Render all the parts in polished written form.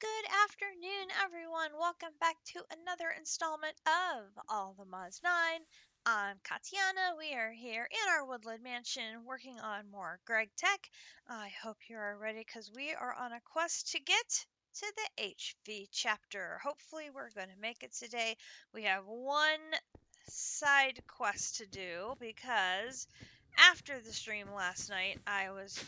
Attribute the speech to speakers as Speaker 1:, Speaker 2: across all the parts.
Speaker 1: Good afternoon, everyone. Welcome back to another installment of All the Mods 9. I'm Katiana. We are here in our woodland mansion working on more Gregtech. I hope you are ready because we are on a quest to get to the HV chapter. Hopefully, we're going to make it today. We have one side quest to do because after the stream last night, I was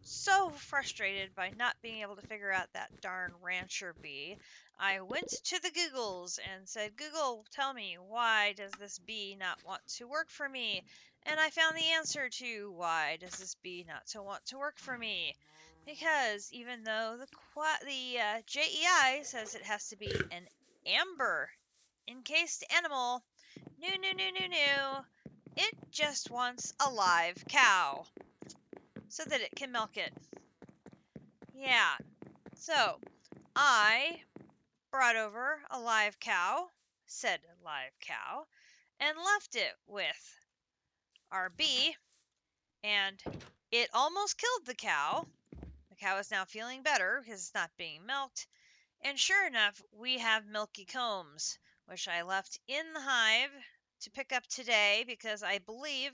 Speaker 1: so frustrated by not being able to figure out that darn rancher bee. I went to the Googles and said, Google, tell me, why does this bee not want to work for me? And I found the answer to why does this bee not to want to work for me? Because even though the JEI says it has to be an amber encased animal, no, it just wants a live cow so that it can milk it. Yeah, so I brought over a live cow, said live cow, and left it with our bee, and it almost killed the cow. The cow is now feeling better because it's not being milked, and sure enough, we have milky combs, which I left in the hive to pick up today because I believe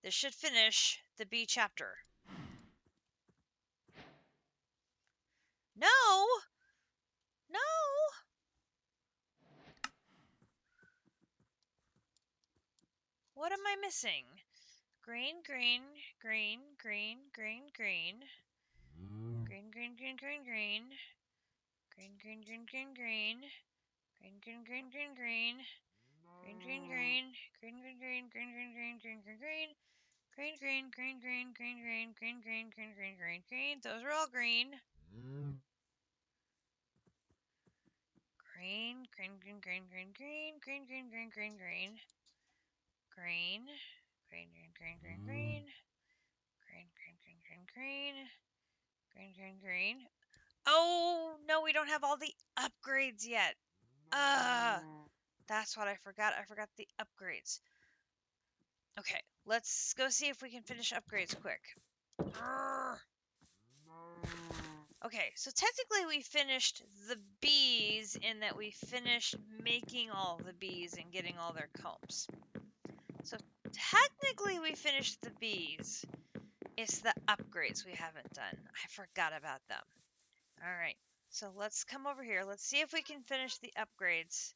Speaker 1: this should finish the bee chapter. No! No! What am I missing? Green, green, green, green, green, green. Green, green, green, green, green. Green, green, green, green, green. Green, green, green, green, green. Green, green, green. Green, green, green, green, green, green, green, green, green. Green, green, green, green, green, green, green, green, green, green, green, green. Those are all green. Green, green, green, green, green, green, green, green, green, green, green. Green, green, green, green, green, green. Green, green, green, green, green. Green, green, green. Oh, no, we don't have all the upgrades yet. That's what I forgot. I forgot the upgrades. Okay, let's go see if we can finish upgrades quick. Okay, so technically we finished the bees in that we finished making all the bees and getting all their combs. So technically we finished the bees. It's the upgrades we haven't done. I forgot about them. All right, so let's come over here. Let's see if we can finish the upgrades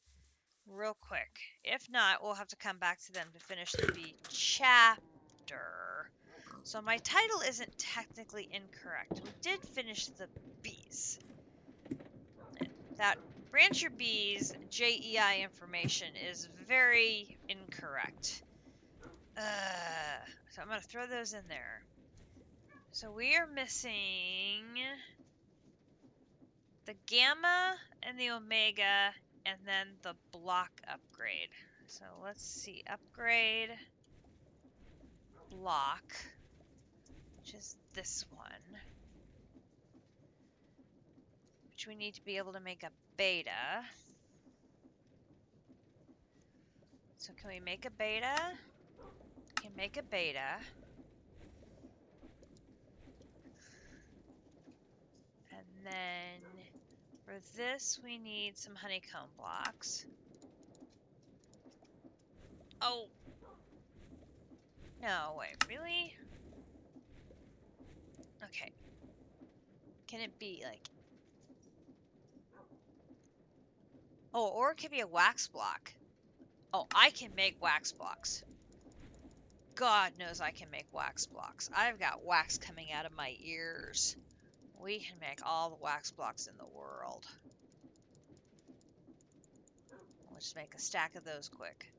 Speaker 1: real quick. If not, we'll have to come back to them to finish the bee chapter. So my title isn't technically incorrect. We did finish the bees. That Rancher Bees JEI information is very incorrect. So I'm going to throw those in there. So we are missing the Gamma and the Omega and then the block upgrade. So let's see, upgrade block, which is this one, which we need to be able to make a beta. So can we make a beta? We can make a beta. And then for this, we need some honeycomb blocks. Oh! No, wait, really? Okay. Can it be like... Oh, or it could be a wax block. Oh, I can make wax blocks. God knows I can make wax blocks. I've got wax coming out of my ears. We can make all the wax blocks in the world. We'll just make a stack of those quick.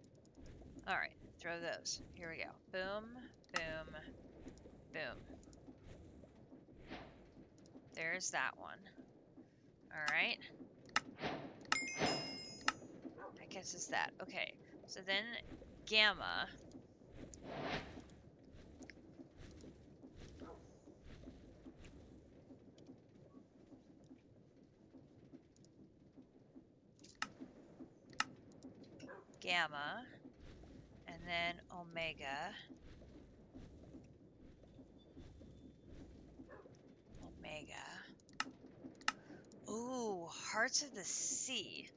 Speaker 1: Alright, throw those. Here we go. Boom, boom, boom. There's that one. Alright. I guess it's that. Okay, so then Gamma. Gamma. And then Omega. Omega. Ooh, Ooh, Hearts of the Sea.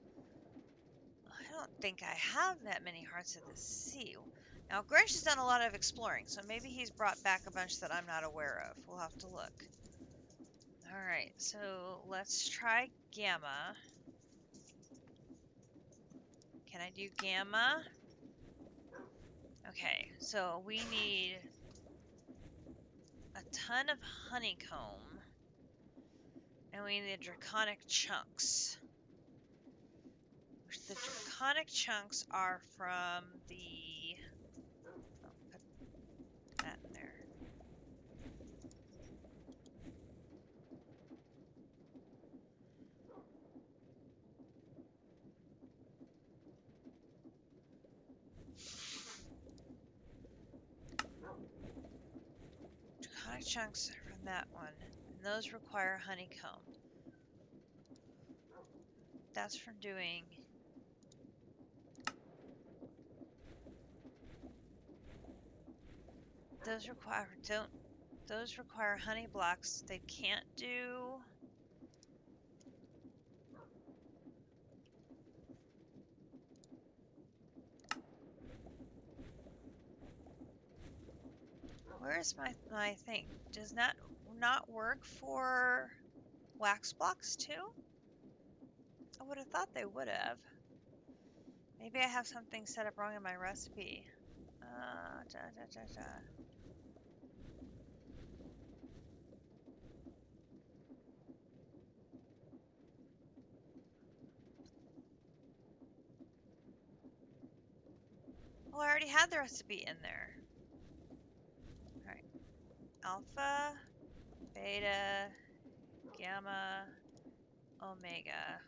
Speaker 1: I don't think I have that many Hearts of the Sea. Now, Grish has done a lot of exploring, so maybe he's brought back a bunch that I'm not aware of. We'll have to look. Alright, so let's try Gamma. Can I do Gamma? Okay, so we need a ton of honeycomb, and we need draconic chunks. Which the draconic chunks are from the... Oh, put that in there. Draconic chunks are from that one, and those require honeycomb. That's from doing... Those require honey blocks. They can't do... Where's my thing? Does that not work for wax blocks too? I would have thought they would have. Maybe I have something set up wrong in my recipe. Da, da, da, da. Oh, I already had the recipe in there. Alright. Alpha, beta, gamma, omega.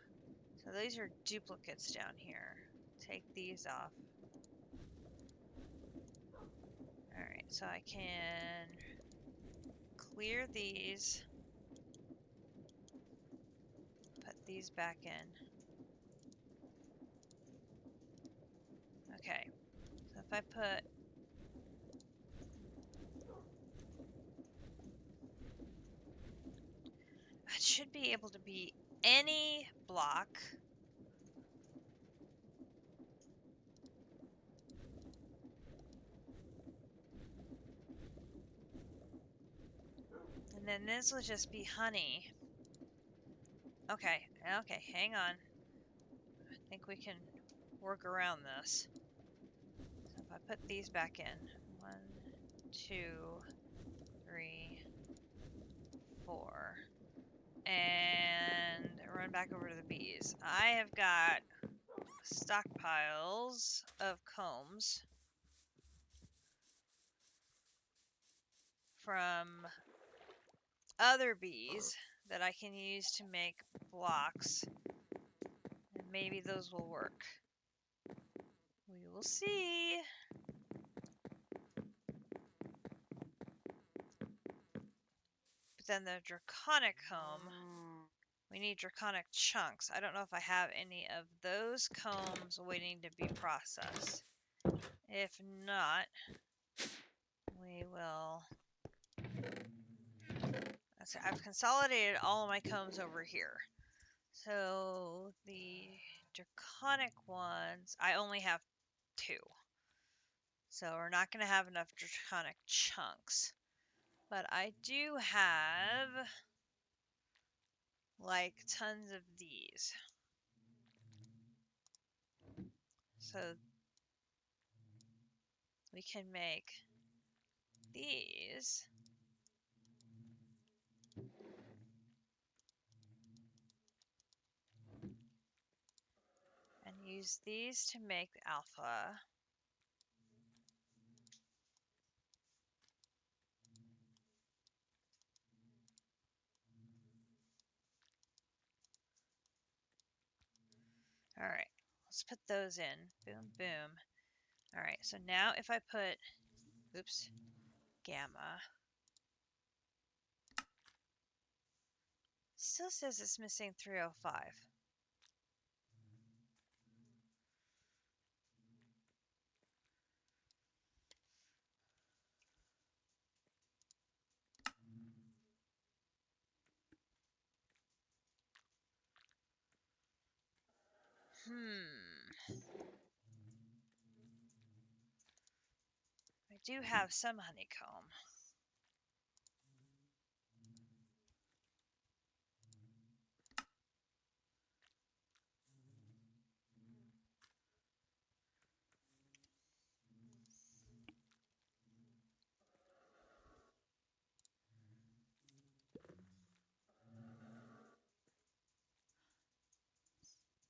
Speaker 1: So these are duplicates down here. Take these off. Alright, so I can clear these. Put these back in. Okay. So if I put... It should be able to be any block. And then this will just be honey. Okay, okay, hang on. I think we can work around this. So if I put these back in, 1, 2, 3, 4, and run back over to the bees. I have got stockpiles of combs from other bees that I can use to make blocks, and maybe those will work. We will see. But then the draconic comb, we need draconic chunks. I don't know if I have any of those combs waiting to be processed. If not, we will... I've consolidated all of my combs over here. So the draconic ones, I only have 2. So we're not going to have enough draconic chunks. But I do have like tons of these. So we can make these. And use these to make alpha. Alright, let's put those in. Boom, boom. Alright, so now if I put, oops, gamma. Still says it's missing 305. I do have some honeycomb.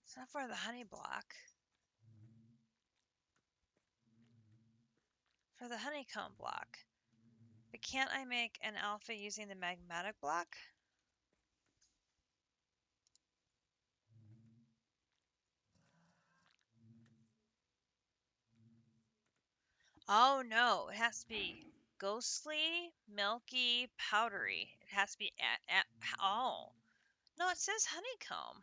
Speaker 1: It's not for the honey block. For the honeycomb block. But can't I make an alpha using the magmatic block? Oh no, it has to be ghostly, milky, powdery. It has to be oh. No, it says honeycomb.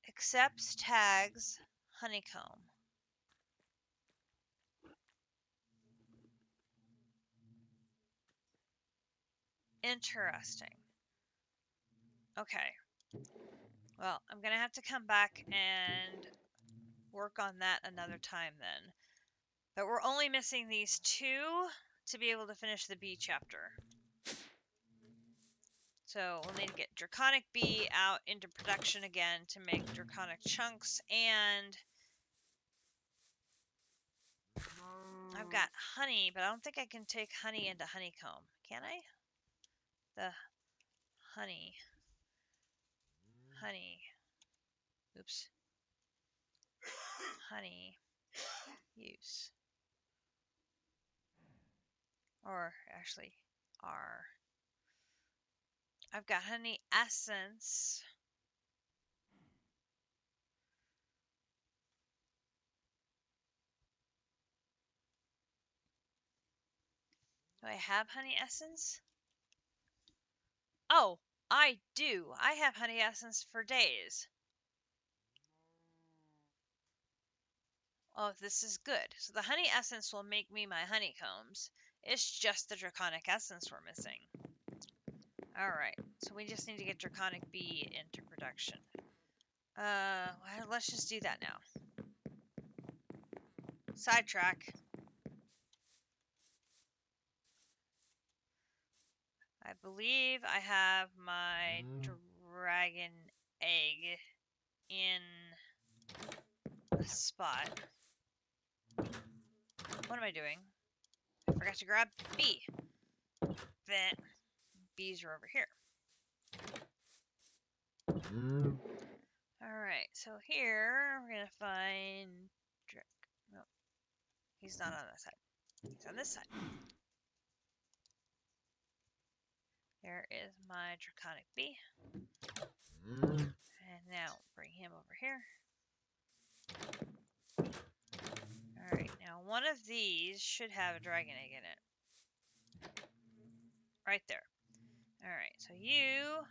Speaker 1: Accepts tags honeycomb. Interesting. Okay. Well, I'm going to have to come back and work on that another time then. But we're only missing these two to be able to finish the B chapter. So we'll need to get Draconic B out into production again to make Draconic chunks, and I've got honey, but I don't think I can take honey into honeycomb. Can I? The honey. Oops. Honey use. Or actually, R. I've got honey essence. Do I have honey essence? Oh, I do. I have honey essence for days. Oh, this is good. So the honey essence will make me my honeycombs. It's just the Draconic essence we're missing. Alright, so we just need to get Draconic B into production. Well, let's just do that now. Sidetrack. I believe I have my dragon egg in a spot. What am I doing? I forgot to grab B. Then B's are over here. Alright, so here we're gonna find no, he's not on that side. He's on this side. There is my Draconic B. And now bring him over here. Alright, now one of these should have a dragon egg in it. Right there. Alright, so you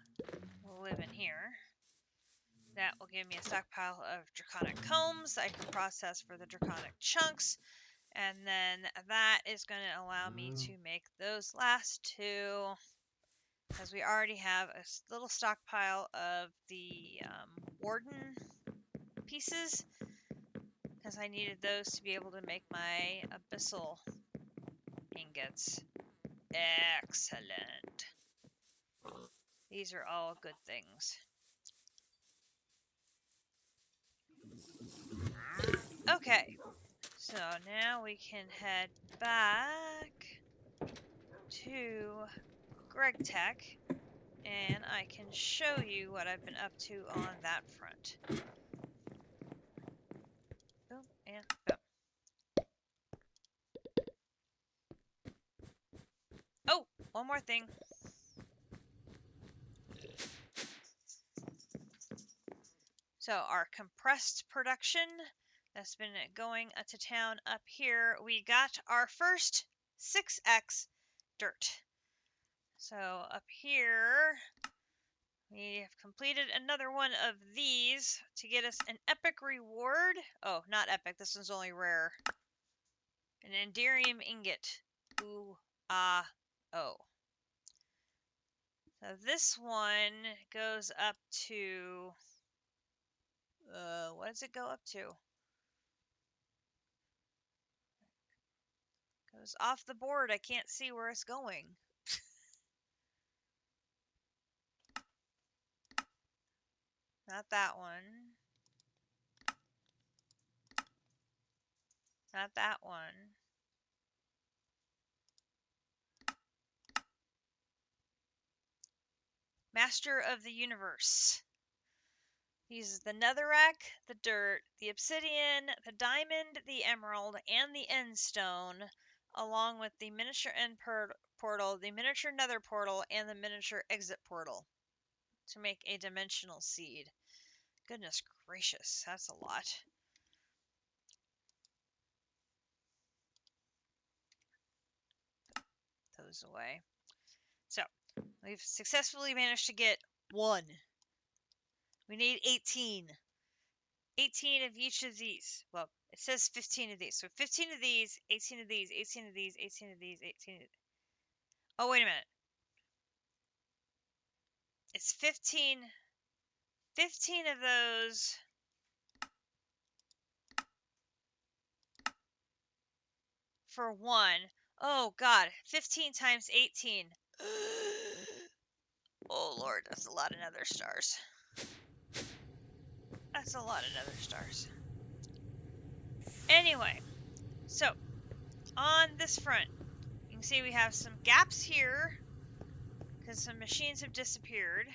Speaker 1: will live in here. That will give me a stockpile of Draconic combs I can process for the Draconic chunks. And then that is going to allow me to make those last two, because we already have a little stockpile of the Warden pieces, because I needed those to be able to make my Abyssal ingots. Excellent. These are all good things. Okay, so now we can head back to Gregtech, and I can show you what I've been up to on that front. Boom and boom. Oh, one more thing. So our compressed production that's been going to town up here, we got our first 6x dirt. So up here, We have completed another one of these to get us an epic reward. Oh, not epic. This one's only rare. An Enderium ingot. Ooh, ah, oh. So this one goes up to... what does it go up to? Goes off the board. I can't see where it's going. Not that one. Not that one. Master of the Universe. Uses the netherrack, the dirt, the obsidian, the diamond, the emerald, and the end stone, along with the miniature end portal, the miniature nether portal, and the miniature exit portal to make a dimensional seed. Goodness gracious, that's a lot. Those away. So, we've successfully managed to get 1. We need 18. 18 of each of these. Well, it says 15 of these. So 15 of these, 18 of these, 18 of these, 18 of these, 18 of these. Oh, wait a minute. It's 15 of those for 1. Oh, God. 15 times 18. Oh, Lord. That's a lot of nether stars. That's a lot of nether stars. Anyway. So, on this front, you can see we have some gaps here because some machines have disappeared.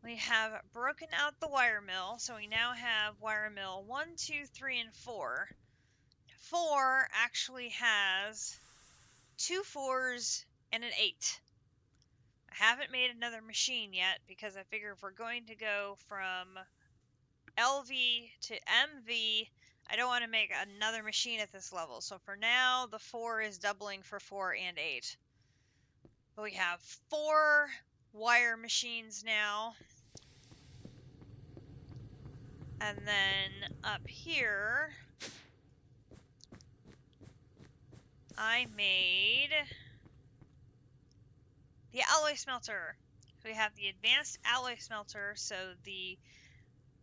Speaker 1: We have broken out the wire mill, so we now have wire mill 1, 2, 3, and 4. 4 actually has 2 4s and an 8. I haven't made another machine yet because I figure if we're going to go from LV to MV, I don't want to make another machine at this level. So for now, the 4 is doubling for 4 and 8. But we have 4 wire machines now. And then up here, I made the alloy smelter. We have the advanced alloy smelter, so the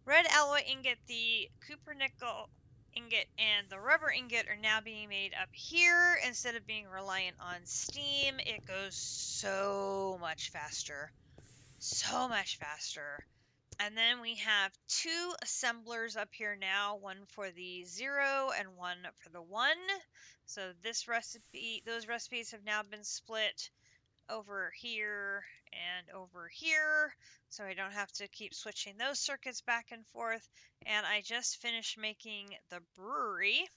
Speaker 1: red alloy ingot, the copper nickel ingot, and the rubber ingot are now being made up here instead of being reliant on steam. It goes so much faster. So much faster. And then we have 2 assemblers up here now, one for the 0 and one for the 1. So this recipe, those recipes have now been split over here and over here, so I don't have to keep switching those circuits back and forth. And I just finished making the brewery,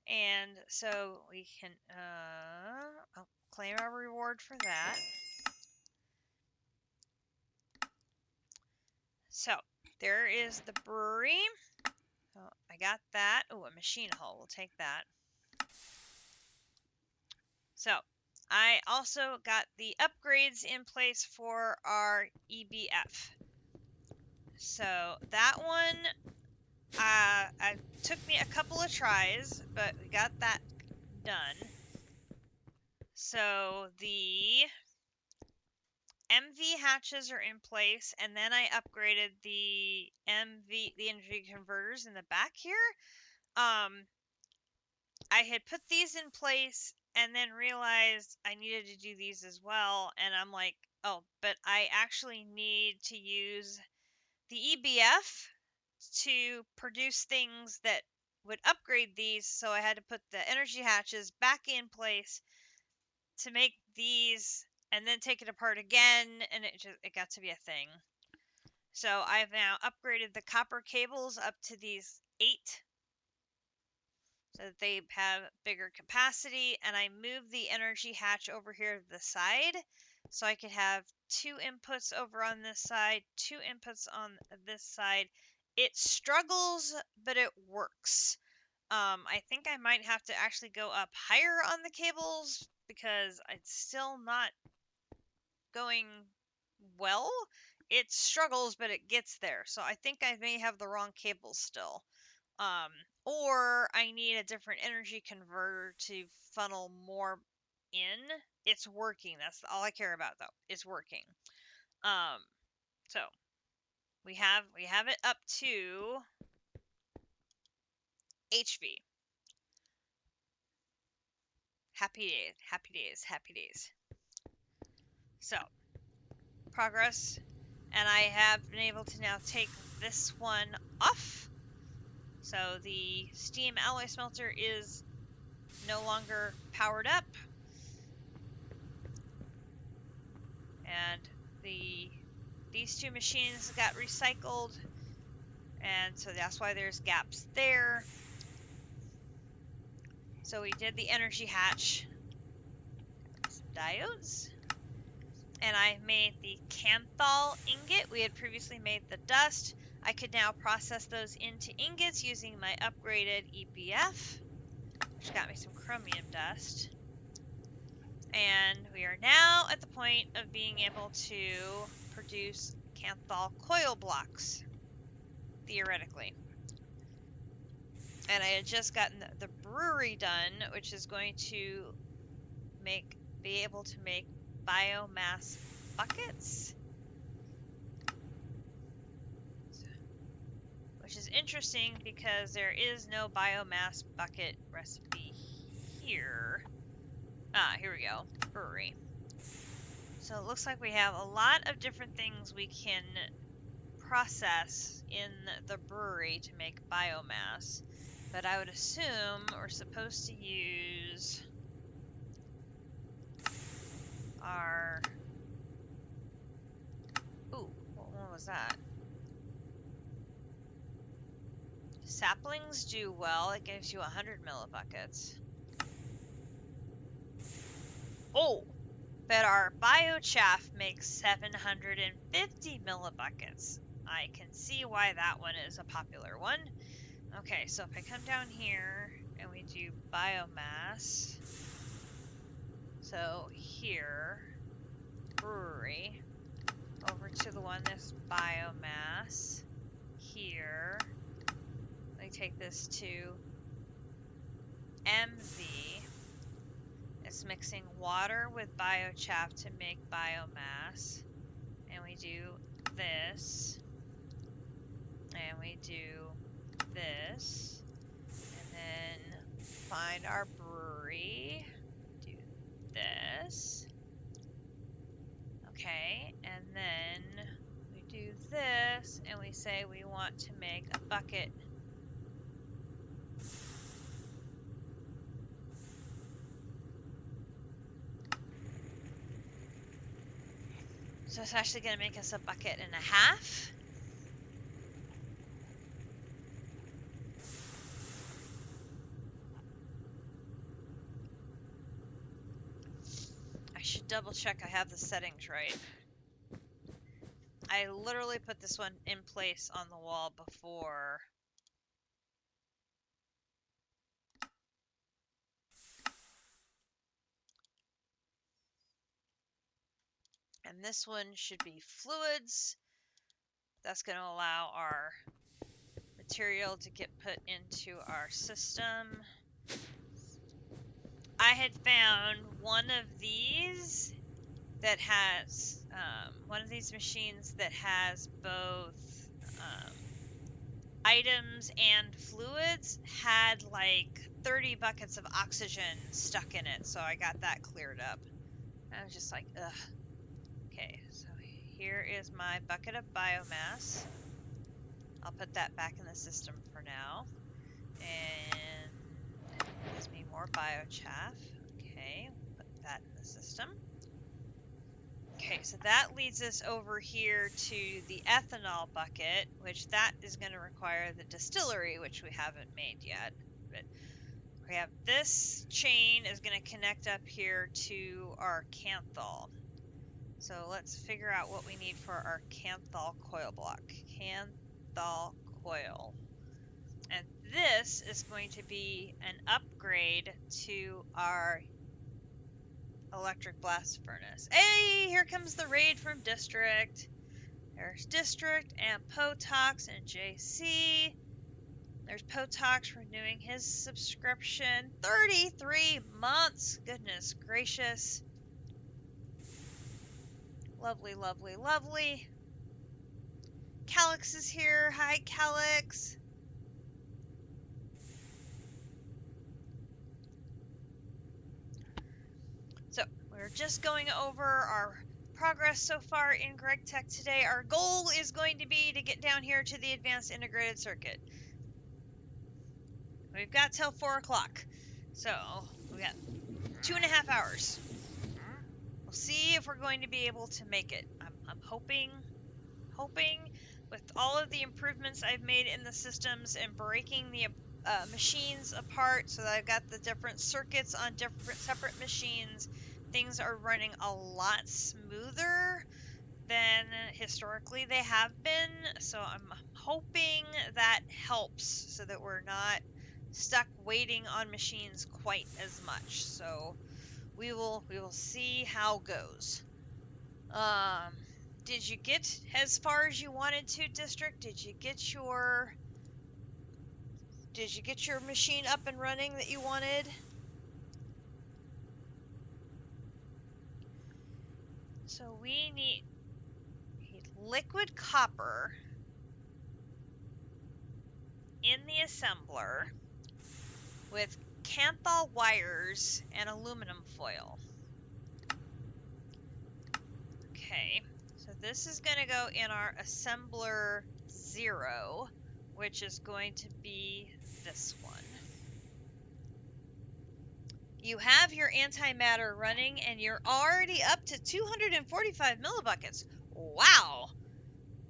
Speaker 1: and so we can I'll claim our reward for that. So there is the brewery. So I got that. Oh, a machine hull. We'll take that. So I also got the upgrades in place for our EBF. So that one, it took me a couple of tries, but we got that done. So the MV hatches are in place, and then I upgraded the energy converters in the back here. I had put these in place and then realized I needed to do these as well, and I'm like, oh, but I actually need to use the EBF to produce things that would upgrade these, so I had to put the energy hatches back in place to make these and then take it apart again, and it got to be a thing. So I've now upgraded the copper cables up to these 8 so that they have bigger capacity, and I moved the energy hatch over here to the side so I could have 2 inputs over on this side, 2 inputs on this side. It struggles, but it works. I think I might have to actually go up higher on the cables because it's still not going well. It struggles, but it gets there. So I think I may have the wrong cable still. Or I need a different energy converter to funnel more in. It's working. That's all I care about, though. It's working. Um, so we have it up to HV. Happy days, happy days, happy days. So progress, and I have been able to now take this one off. So the steam alloy smelter is no longer powered up, and these two machines got recycled, and so that's why there's gaps there. So we did the energy hatch, some diodes, and I made the Canthal ingot. We had previously made the dust. I could now process those into ingots using my upgraded EPF, which got me some chromium dust. And we are now at the point of being able to produce Canthal coil blocks, theoretically. And I had just gotten the brewery done, which is going to be able to make biomass buckets, which is interesting because there is no biomass bucket recipe here. Here we go, brewery. So it looks like we have a lot of different things we can process in the brewery to make biomass, but I would assume we're supposed to use our... Ooh, what one was that? Saplings do well. It gives you 100 millibuckets. Oh, but our biochaff makes 750 millibuckets. I can see why that one is a popular one. Okay, so if I come down here and we do biomass, so here, brewery, over to the one that's biomass, here, let me take this to MV, it's mixing water with biochaff to make biomass, and we do this, and we do this, and then find our brewery, do this, okay, and then we do this, and we say we want to make a bucket. So it's actually going to make us a bucket and a half. I should double check I have the settings right. I literally put this one in place on the wall before. And this one should be fluids. That's going to allow our material to get put into our system. I had found one of these that has, one of these machines that has both items and fluids, had like 30 buckets of oxygen stuck in it, so I got that cleared up. I was just like, ugh. Okay, so here is my bucket of biomass. I'll put that back in the system for now. And it gives me more biochaff. Okay, put that in the system. Okay, so that leads us over here to the ethanol bucket, which that is going to require the distillery, which we haven't made yet. But we have this chain is going to connect up here to our Canthal. So let's figure out what we need for our Canthal coil block. Canthal coil. And this is going to be an upgrade to our electric blast furnace. Hey, here comes the raid from District. There's District and Potox and JC. There's Potox renewing his subscription. 33 months. Goodness gracious. Lovely, lovely, lovely. Calyx is here. Hi, Calyx. So, we're just going over our progress so far in Gregtech today. Our goal is going to be to get down here to the advanced integrated circuit. We've got till 4 o'clock. So, we got 2.5 hours. We'll see if we're going to be able to make it. I'm hoping with all of the improvements I've made in the systems and breaking the machines apart so that I've got the different circuits on different separate machines, things are running a lot smoother than historically they have been. So I'm hoping that helps so that we're not stuck waiting on machines quite as much. So we will see how goes. Did you get as far as you wanted to, District? Did you get your machine up and running that you wanted? So we need liquid copper in the assembler with Kanthal wires and aluminum foil. Okay, so this is going to go in our assembler 0, which is going to be this one. You have your antimatter running and you're already up to 245 millibuckets. Wow!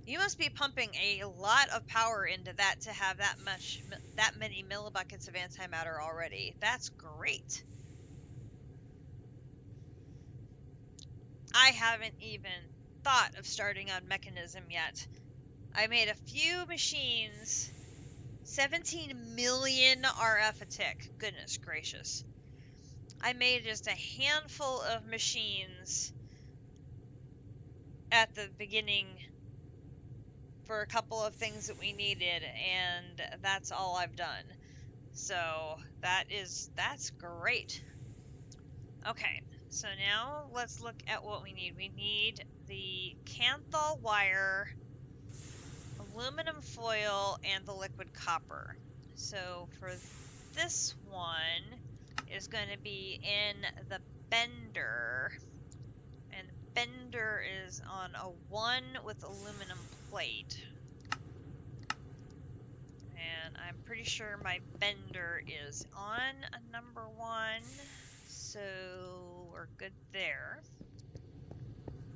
Speaker 1: You must be pumping a lot of power into that to have that many millibuckets of antimatter already. That's great. I haven't even thought of starting on mechanism yet. I made a few machines, 17 million RF a tick. Goodness gracious. I made just a handful of machines at the beginning for a couple of things that we needed, and that's all I've done. So that's great. Okay, so now let's look at what we need. We need the Kanthal wire, aluminum foil, and the liquid copper. So for this one is going to be in the bender, and bender is on a 1 with aluminum plate. And I'm pretty sure my bender is on a number 1, so we're good there.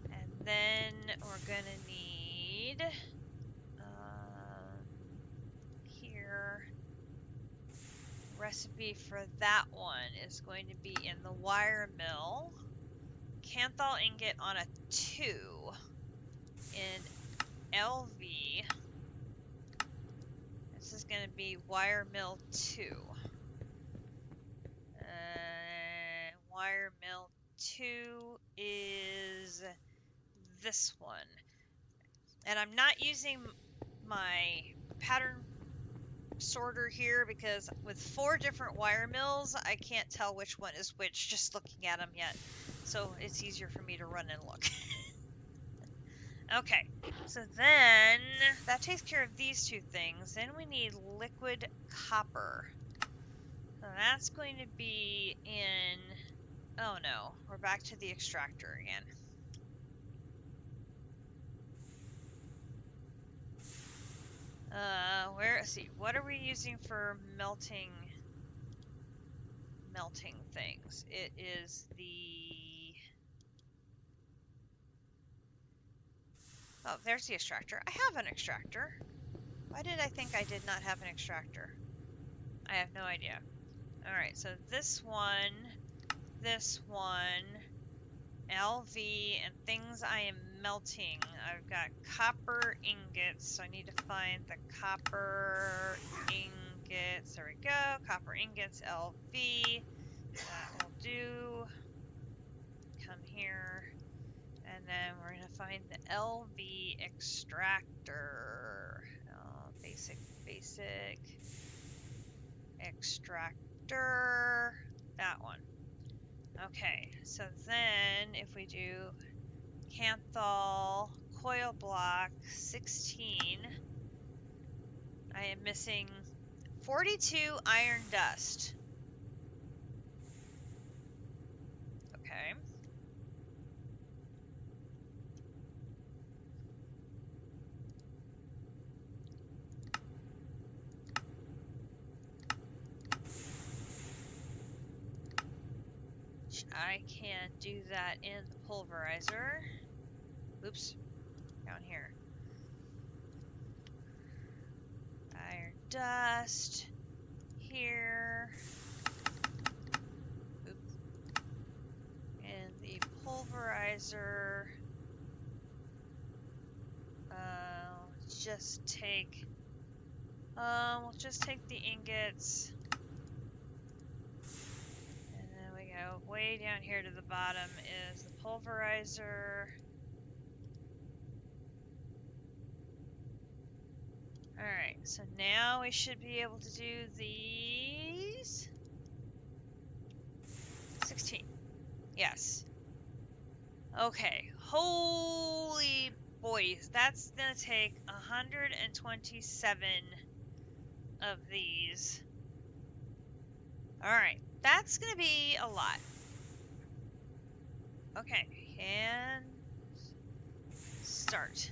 Speaker 1: And then we're gonna need here, recipe for that one is going to be in the wire mill. Kanthal ingot on a 2 in LV. This is going to be wire mill 2. Wire mill 2 is this one. And I'm not using my pattern sorter here because with 4 different wire mills, I can't tell which one is which just looking at them yet. So it's easier for me to run and look. Okay, so then that takes care of these 2 things. Then we need liquid copper. So that's going to be in, oh no, we're back to the extractor again. Let's see, what are we using for melting things? It is the, oh, there's the extractor. I have an extractor. Why did I think I did not have an extractor? I have no idea. Alright, so this one, LV, and things I am melting. I've got copper ingots, so I need to find the copper ingots. There we go. Copper ingots, LV. That will do. come here, and then we're going to find the LV extractor. Basic extractor. That one. Okay, so then if we do Canthal coil block 16, I am missing 42 iron dust. Okay. I can do that in the pulverizer. Oops, down here. Iron dust here. Oops. And the pulverizer. We'll just take the ingots. And then we go way down here to the bottom is the pulverizer. Alright, so now we should be able to do these. 16. Yes. Okay. Holy boys, that's gonna take 127 of these. Alright, that's gonna be a lot. Okay, and start.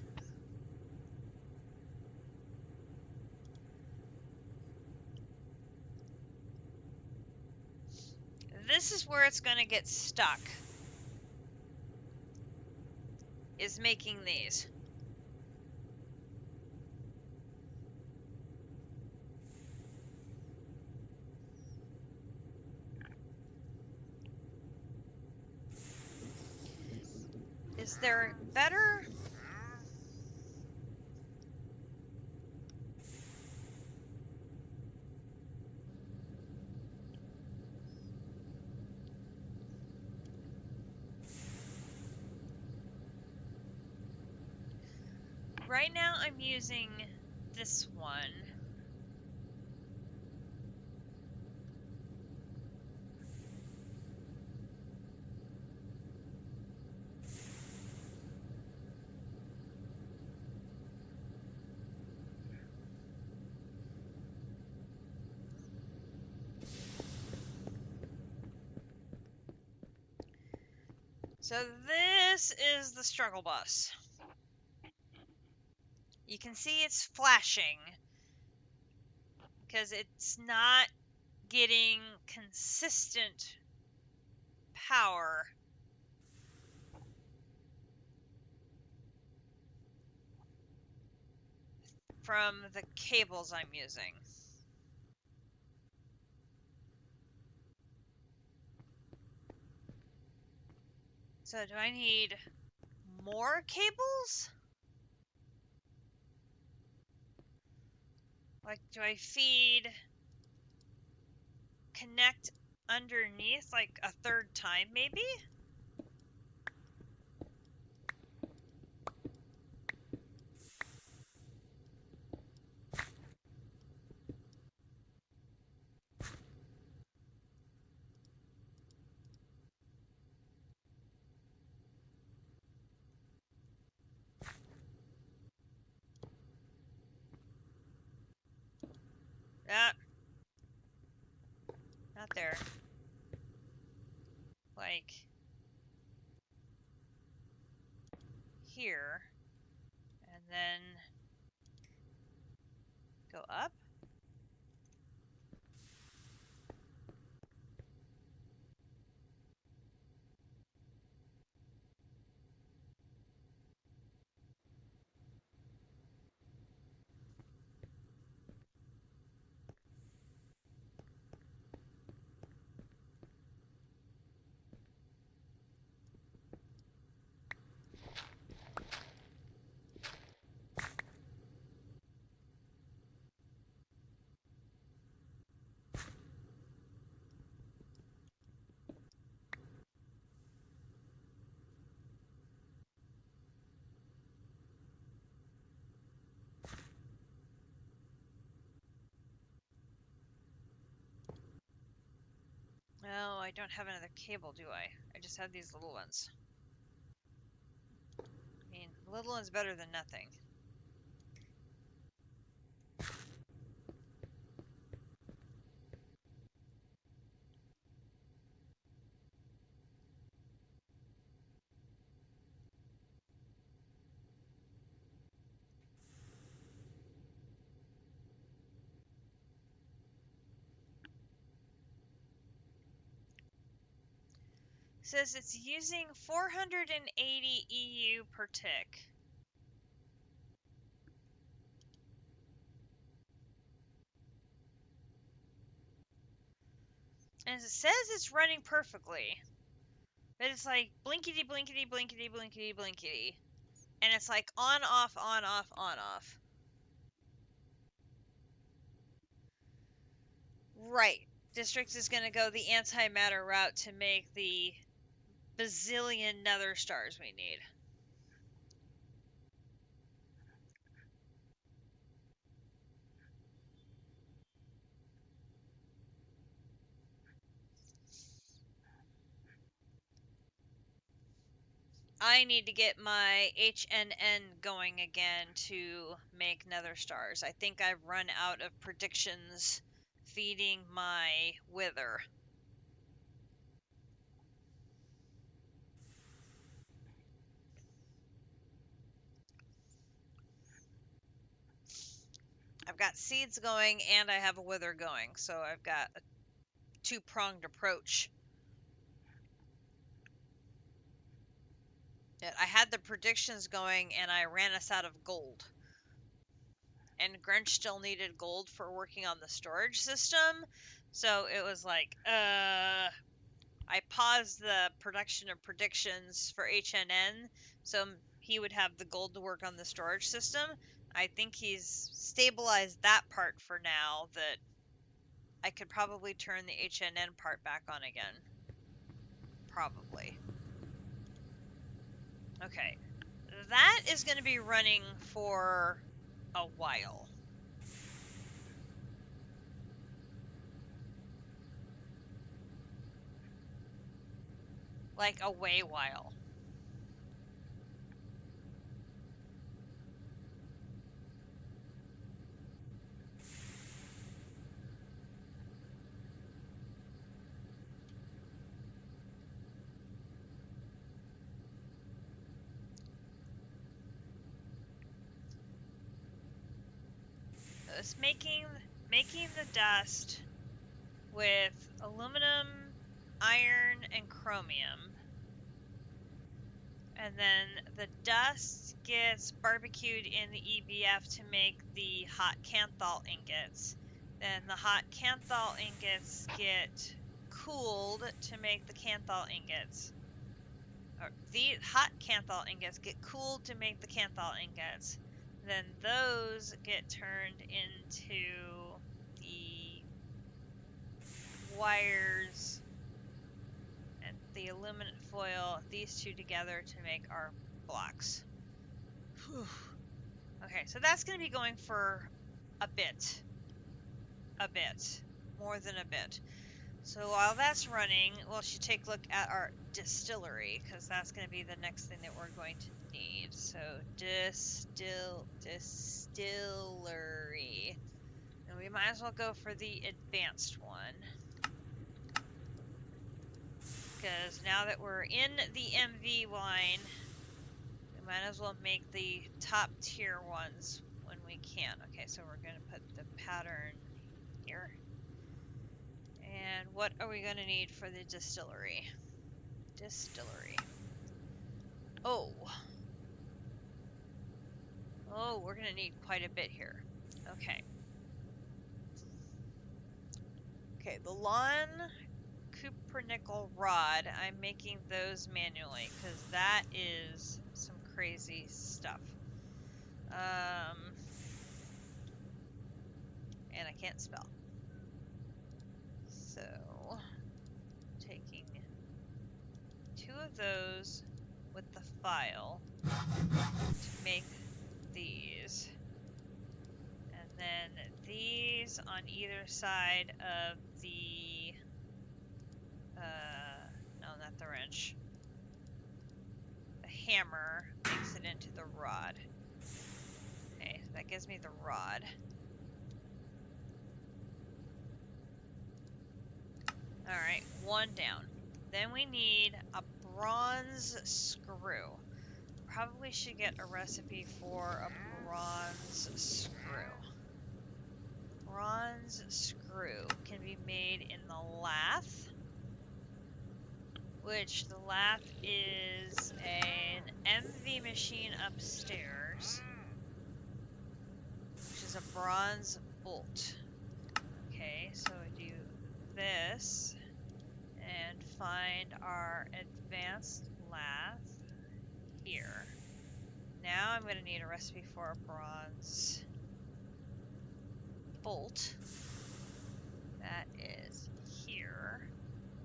Speaker 1: This is where it's gonna get stuck, is making these. Is there better? Right now I'm using this one. So this is the struggle bus. You can see it's flashing because it's not getting consistent power from the cables I'm using. So do I need more cables? Like, do I connect underneath like a third time maybe? Not there. Like here, and then go up. I don't have another cable, do I? I just have these little ones. I mean, little one's better than nothing. Says it's using 480 EU per tick. And it says it's running perfectly. But it's like blinkety, blinkety, blinkety, blinkety, blinkety. And it's like on, off, on, off, on, off. Right. District is going to go the antimatter route to make the bazillion nether stars we need. I need to get my HNN going again to make nether stars. I think I've run out of predictions feeding my wither. I've got seeds going and I have a wither going, so I've got a two-pronged approach. I had the predictions going and I ran us out of gold. And Grinch still needed gold for working on the storage system, so it was like, I paused the production of predictions for HNN so he would have the gold to work on the storage system. I think he's stabilized that part for now, that I could probably turn the HNN part back on again. Probably. Okay. That is going to be running for a while. Like a way while. It's making the dust with aluminum, iron, and chromium. And then the dust gets barbecued in the EBF to make the hot canthal ingots. Then the hot canthal ingots get cooled to make the canthal ingots. Or the hot canthal ingots get cooled to make the canthal ingots. Then those get turned into the wires and the aluminum foil, these two together to make our blocks. Whew. Okay, so that's going to be going for a bit. More than a bit. So while that's running, we should take a look at our distillery, because that's going to be the next thing that we're going to need. So distillery. And we might as well go for the advanced one. Because now that we're in the MV line, we might as well make the top tier ones when we can. Okay, so we're going to put the pattern here. And what are we going to need for the distillery? Oh, we're going to need quite a bit here. Okay. Okay, the lawn cupronickel rod, I'm making those manually because that is some crazy stuff. And I can't spell. So, taking 2 of those with the file to make these. And then these on either side of the gives me the rod. Alright, one down. Then we need a bronze screw. Probably should get a recipe for a bronze screw. Bronze screw can be made in the lathe, which the lathe is an MV machine upstairs, which is a bronze bolt. Okay, so we do this and find our advanced lathe here. Now I'm going to need a recipe for a bronze bolt. That is here.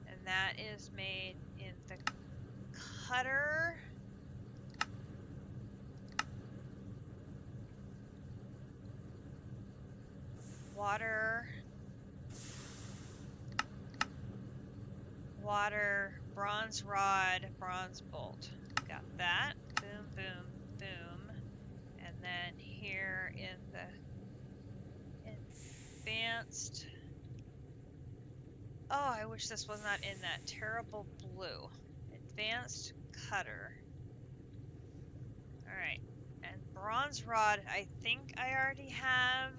Speaker 1: And that is made in the cutter. Water, bronze rod, bronze bolt. Got that. Boom, boom, boom. And then here in the advanced... Oh, I wish this was not in that terrible blue. Advanced cutter. Alright. And bronze rod, I think I already have.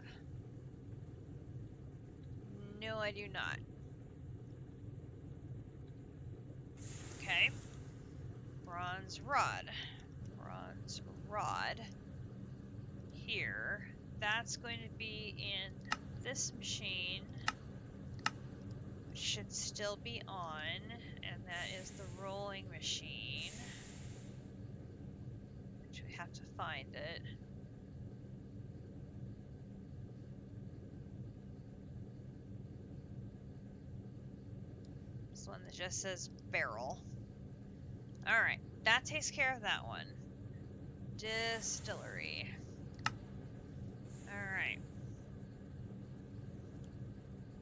Speaker 1: No, I do not. Okay. Bronze rod. Bronze rod. Here. That's going to be in this machine. Which should still be on. And that is the rolling machine. Which we have to find it. This one that just says barrel. Alright, that takes care of that one. Distillery. Alright.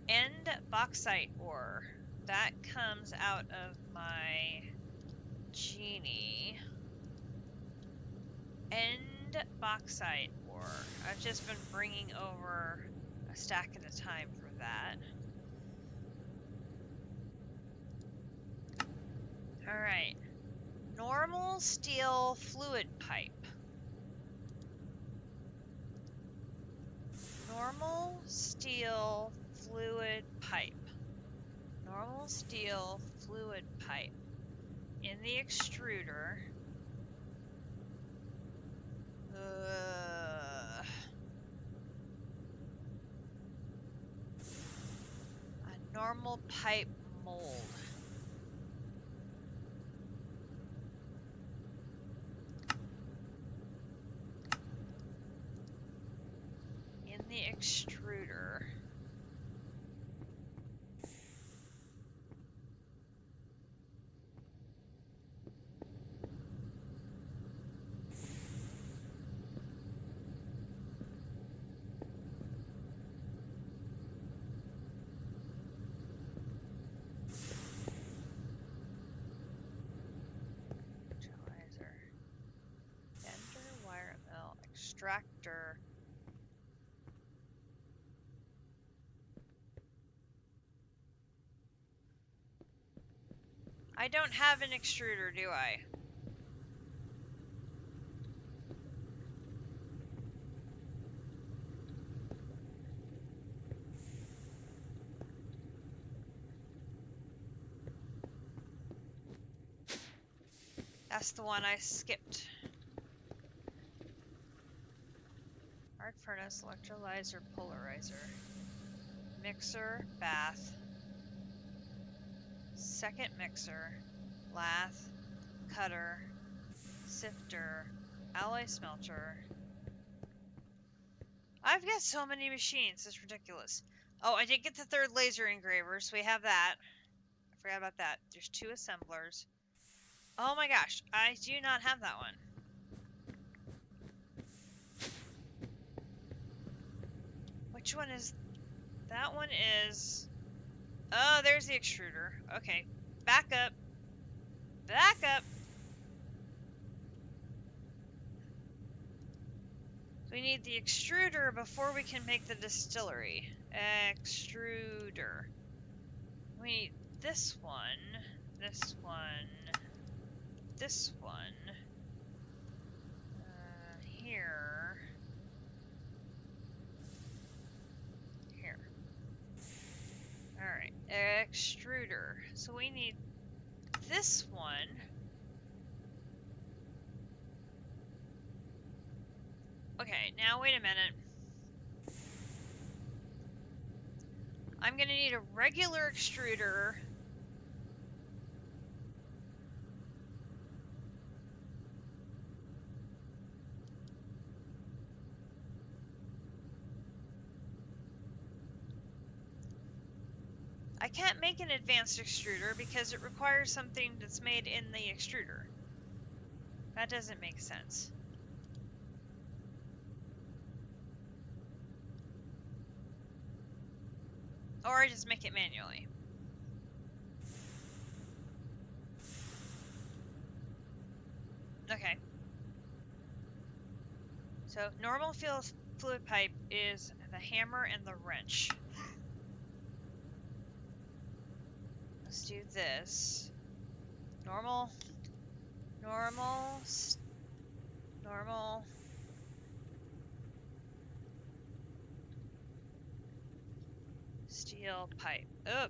Speaker 1: End bauxite ore. That comes out of my genie. End bauxite ore. I've just been bringing over a stack at a time for that. Alright. Normal steel fluid pipe. Normal steel fluid pipe. Normal steel fluid pipe. In the extruder. A normal pipe mold. In the extruder. Extractor. I don't have an extruder, do I? That's the one I skipped. Arc furnace, electrolyzer, polarizer. Mixer, bath. Second mixer. Lathe. Cutter. Sifter. Alloy smelter. I've got so many machines, it's ridiculous. Oh, I did get the third laser engraver, so we have that. I forgot about that. There's 2 assemblers. Oh my gosh, I do not have that one. Which one is... That one is... Oh, there's the extruder. Okay, back up. Back up. So We need the extruder before we can make the distillery. Extruder. We need this one, this one, this one. Here. Here. Alright, extruder. So we need this one. Okay, now wait a minute. I'm gonna need a regular extruder. I can't make an advanced extruder because it requires something that's made in the extruder. That doesn't make sense. Or I just make it manually. Okay. So normal fluid pipe is the hammer and the wrench. Let's do this. Normal, normal, normal. Steel pipe. Oh,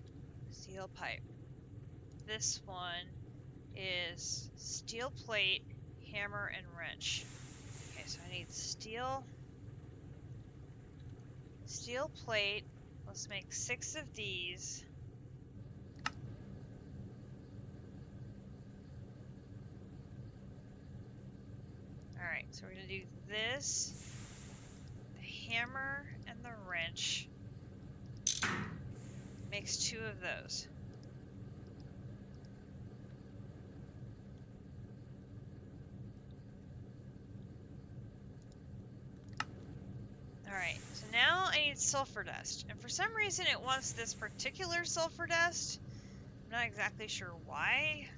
Speaker 1: steel pipe. This one is steel plate, hammer, and wrench. Okay, so I need steel plate. Let's make 6 of these. Alright, so we're going to do this, the hammer, and the wrench. Makes 2 of those. Alright, so now I need sulfur dust. And for some reason it wants this particular sulfur dust. I'm not exactly sure why.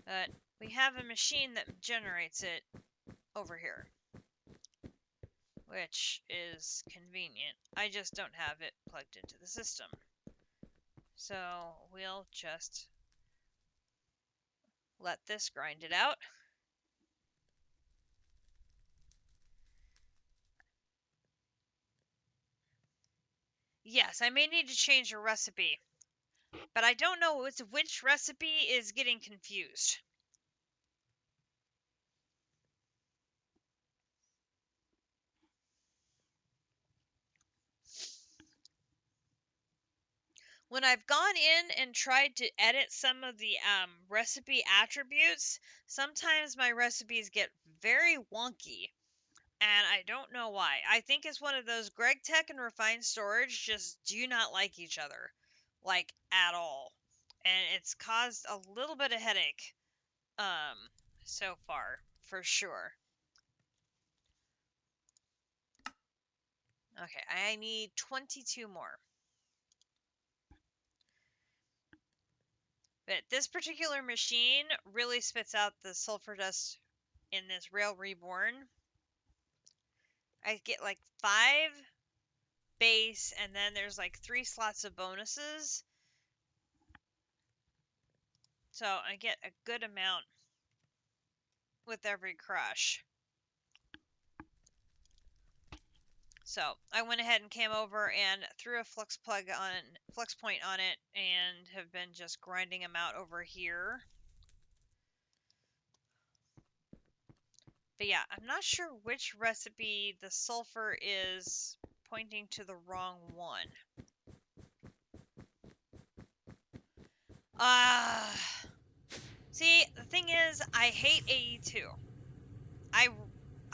Speaker 1: But we have a machine that generates it over here, which is convenient. I just don't have it plugged into the system. So we'll just let this grind it out. Yes, I may need to change a recipe, but I don't know which recipe is getting confused. When I've gone in and tried to edit some of the recipe attributes, sometimes my recipes get very wonky, and I don't know why. I think it's one of those Gregtech and Refined Storage just do not like each other, like at all, and it's caused a little bit of headache so far, for sure. Okay, I need 22 more. But this particular machine really spits out the sulfur dust in this Rail Reborn. I get like 5 base, and then there's like 3 slots of bonuses. So I get a good amount with every crush. So I went ahead and came over and threw a flex point on it, and have been just grinding them out over here. But yeah, I'm not sure which recipe the sulfur is pointing to the wrong one. See, the thing is, I hate AE2.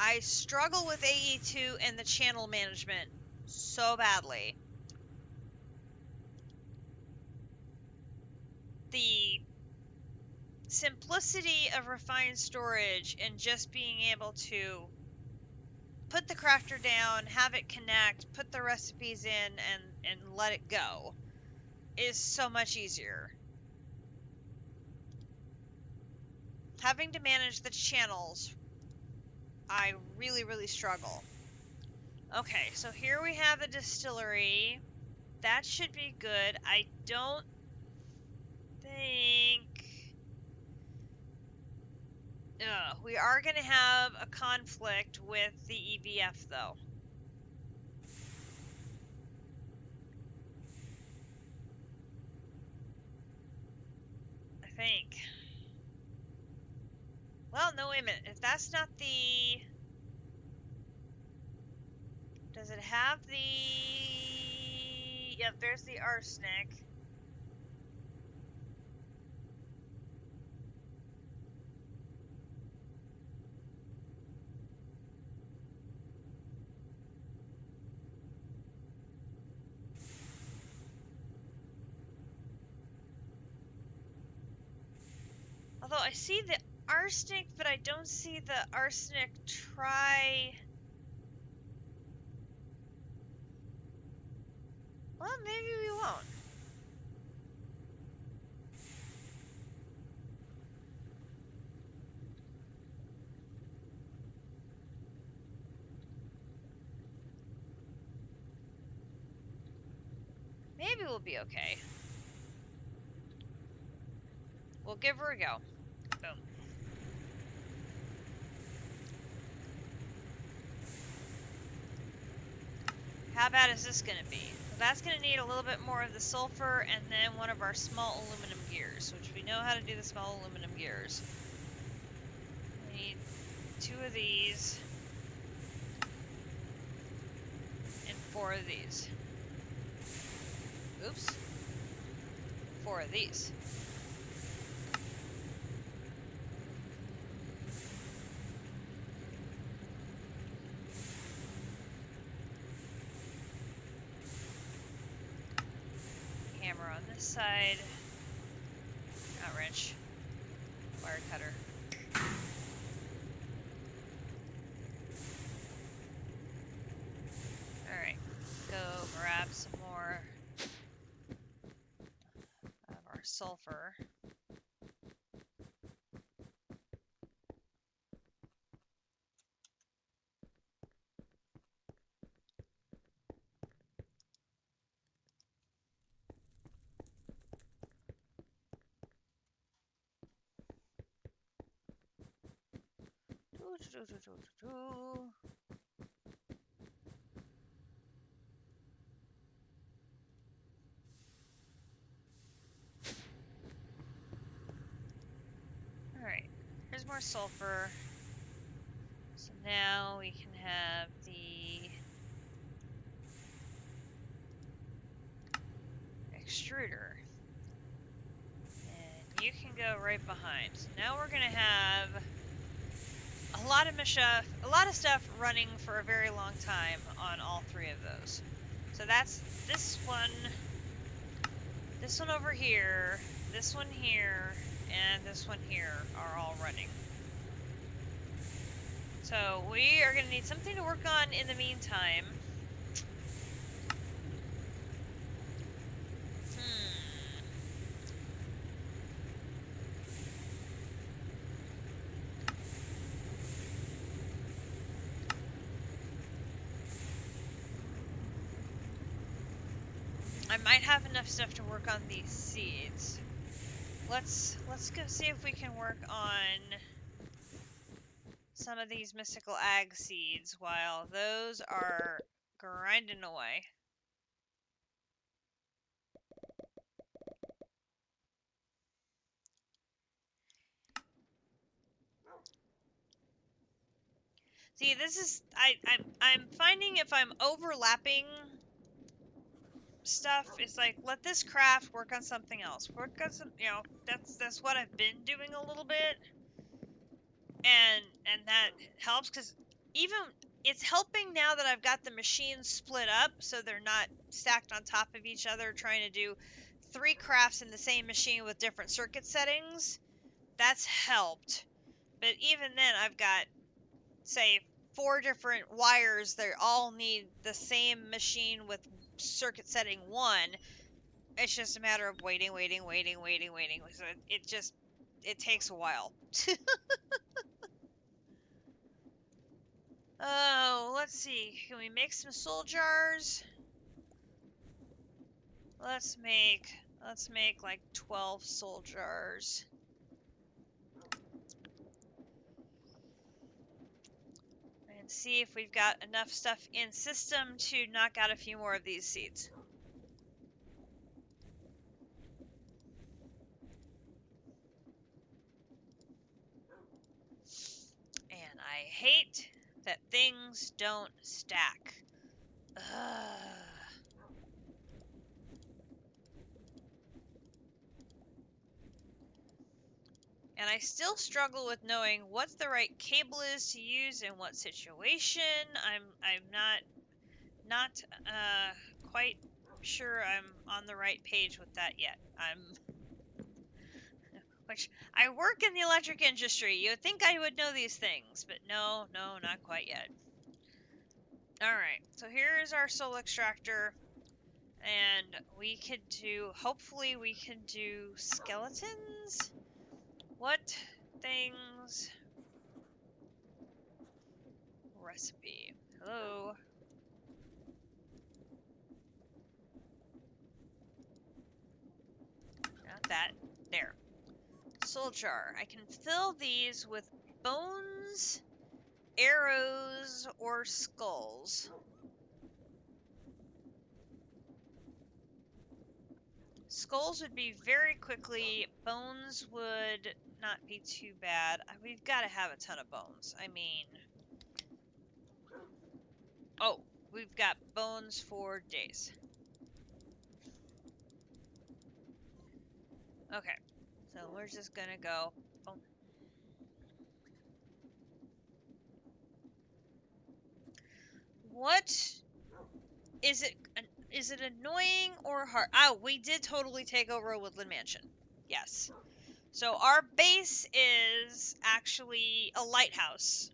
Speaker 1: I struggle with AE2 and the channel management so badly. The simplicity of refined storage and just being able to put the crafter down, have it connect, put the recipes in, and let it go is so much easier. Having to manage the channels, I really, really struggle. Okay, so here we have the distillery. That should be good. I don't think... we are going to have a conflict with the EVF, though. I think. Well, no, wait a minute. If that's not the... Does it have the... Yep, there's the arsenic. Although I see the arsenic, but I don't see the arsenic Well, maybe we won't. Maybe we'll be okay. We'll give her a go. Boom. How bad is this going to be? Well, that's going to need a little bit more of the sulfur and then one of our small aluminum gears, which we know how to do the small aluminum gears. We need 2 of these and 4 of these. Oops. 4 of these. Hammer on this side. Not wrench. Wire cutter. Alright. Go grab some more of our sulfur. Alright, here's more sulfur. So now we can have the extruder. And you can go right behind. So now we're going to have a lot of stuff running for a very long time on all 3 of those. So that's this one over here, this one here, and this one here are all running. So we are going to need something to work on in the meantime. I might have enough stuff to work on these seeds. Let's go see if we can work on some of these mystical ag seeds while those are grinding away. See, this is I'm finding if I'm overlapping stuff, it's like let this craft work on something else. Work on some, that's what I've been doing a little bit, and that helps because even it's helping now that I've got the machines split up so they're not stacked on top of each other trying to do 3 crafts in the same machine with different circuit settings. That's helped. But even then I've got, say, 4 different wires that all need the same machine with circuit setting 1. It's just a matter of waiting. So it takes a while. Oh, let's see. Can we make some soul jars? Let's make like 12 soul jars. And see if we've got enough stuff in system to knock out a few more of these seeds. And I hate that things don't stack. Ugh. And I still struggle with knowing what the right cable is to use in what situation. I'm not quite sure I'm on the right page with that yet. Which I work in the electric industry. You would think I would know these things, but no, not quite yet. All right, so here is our soul extractor, and we could do. Hopefully, we can do skeletons. What things? Recipe. Hello. Not that. There. Soul jar. I can fill these with bones, arrows, or skulls. Skulls would be very quickly. Bones would not be too bad. We've got to have a ton of bones. I mean... Oh, we've got bones for days. Okay, so we're just gonna go... Oh. What is it? Is it annoying or hard? Oh, we did totally take over a woodland mansion. Yes. So our base is actually a lighthouse